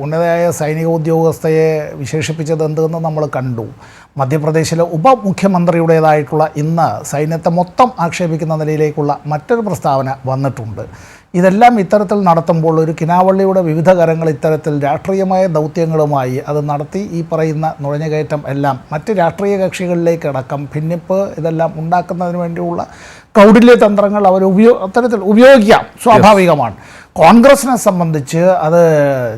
ഉന്നതയായ സൈനിക ഉദ്യോഗസ്ഥയെ വിശേഷിപ്പിച്ചത് എന്തെന്ന് നമ്മൾ കണ്ടു. മധ്യപ്രദേശിലെ ഉപമുഖ്യമന്ത്രിയുടേതായിട്ടുള്ള ഇന്ന് സൈന്യത്തെ മൊത്തം ആക്ഷേപിക്കുന്ന നിലയിലേക്കുള്ള മറ്റൊരു പ്രസ്താവന വന്നിട്ടുണ്ട്. ഇതെല്ലാം ഇത്തരത്തിൽ നടത്തുമ്പോൾ ഒരു കിനാവള്ളിയുടെ വിവിധ കരങ്ങൾ ഇത്തരത്തിൽ രാഷ്ട്രീയമായ ദൗത്യങ്ങളുമായി അത് നടത്തി ഈ പറയുന്ന നുഴഞ്ഞുകയറ്റം എല്ലാം മറ്റ് രാഷ്ട്രീയ കക്ഷികളിലേക്കടക്കം ഭിന്നിപ്പ് ഇതെല്ലാം ഉണ്ടാക്കുന്നതിന് വേണ്ടിയുള്ള കൗടില്യ തന്ത്രങ്ങൾ അവർ അത്തരത്തിൽ ഉപയോഗിക്കാം, സ്വാഭാവികമാണ്. കോൺഗ്രസിനെ സംബന്ധിച്ച് അത്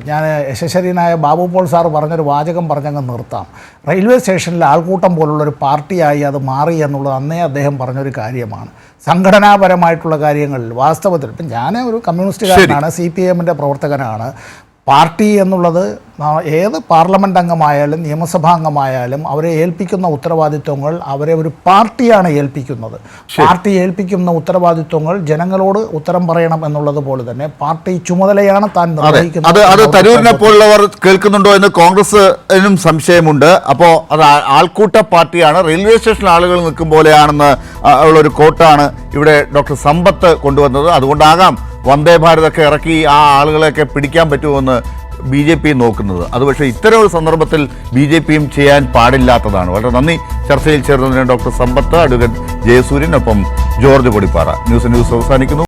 ഞാൻ യശസ്വരീനായ ബാബു പോൾ സാർ പറഞ്ഞൊരു വാചകം പറഞ്ഞങ്ങ് നിർത്താം. റെയിൽവേ സ്റ്റേഷനിൽ ആൾക്കൂട്ടം പോലുള്ളൊരു പാർട്ടിയായി അത് മാറി എന്നുള്ളത് അന്നേ അദ്ദേഹം പറഞ്ഞൊരു കാര്യമാണ്. സംഘടനാപരമായിട്ടുള്ള കാര്യങ്ങളിൽ വാസ്തവത്തിൽ ഇപ്പം ഞാൻ ഒരു കമ്മ്യൂണിസ്റ്റുകാരനാണ്, CPM-ൻ്റെ പ്രവർത്തകനാണ്. പാർട്ടി എന്നുള്ളത് ഏത് പാർലമെൻറ്റ് അംഗമായാലും നിയമസഭാ അംഗമായാലും അവരെ ഏൽപ്പിക്കുന്ന ഉത്തരവാദിത്വങ്ങൾ അവരെ ഒരു പാർട്ടിയാണ് ഏൽപ്പിക്കുന്നത്. പാർട്ടി ഏൽപ്പിക്കുന്ന ഉത്തരവാദിത്വങ്ങൾ ജനങ്ങളോട് ഉത്തരം പറയണം എന്നുള്ളത് പോലെ തന്നെ പാർട്ടി ചുമതലയാണ് താൻ നിർവഹിക്കുന്നത്. അത് തരൂരിനെ പോലുള്ളവർ കേൾക്കുന്നുണ്ടോ എന്ന് കോൺഗ്രസിനും സംശയമുണ്ട്. അപ്പോൾ അത് ആൾക്കൂട്ട പാർട്ടിയാണ്, റെയിൽവേ സ്റ്റേഷനിൽ ആളുകൾ നിൽക്കും പോലെയാണെന്ന് ഉള്ളൊരു കോട്ടാണ് ഇവിടെ ഡോക്ടർ സമ്പത്ത് കൊണ്ടുവന്നത്. അതുകൊണ്ടാകാം വന്ദേ ഭാരതൊക്കെ ഇറക്കി ആ ആളുകളെയൊക്കെ പിടിക്കാൻ പറ്റുമെന്ന് BJP നോക്കുന്നത്. അത് പക്ഷേ ഇത്തരം ഒരു സന്ദർഭത്തിൽ BJP-യും ചെയ്യാൻ പാടില്ലാത്തതാണ്. വളരെ നന്ദി ചർച്ചയിൽ ചേർന്നതിന് ഡോക്ടർ സമ്പത്ത്, അഡ്വക്കേറ്റ് ജയസൂര്യൻ, ഒപ്പം ജോർജ് കൊടിപ്പാറ. ന്യൂസ് അവസാനിക്കുന്നു.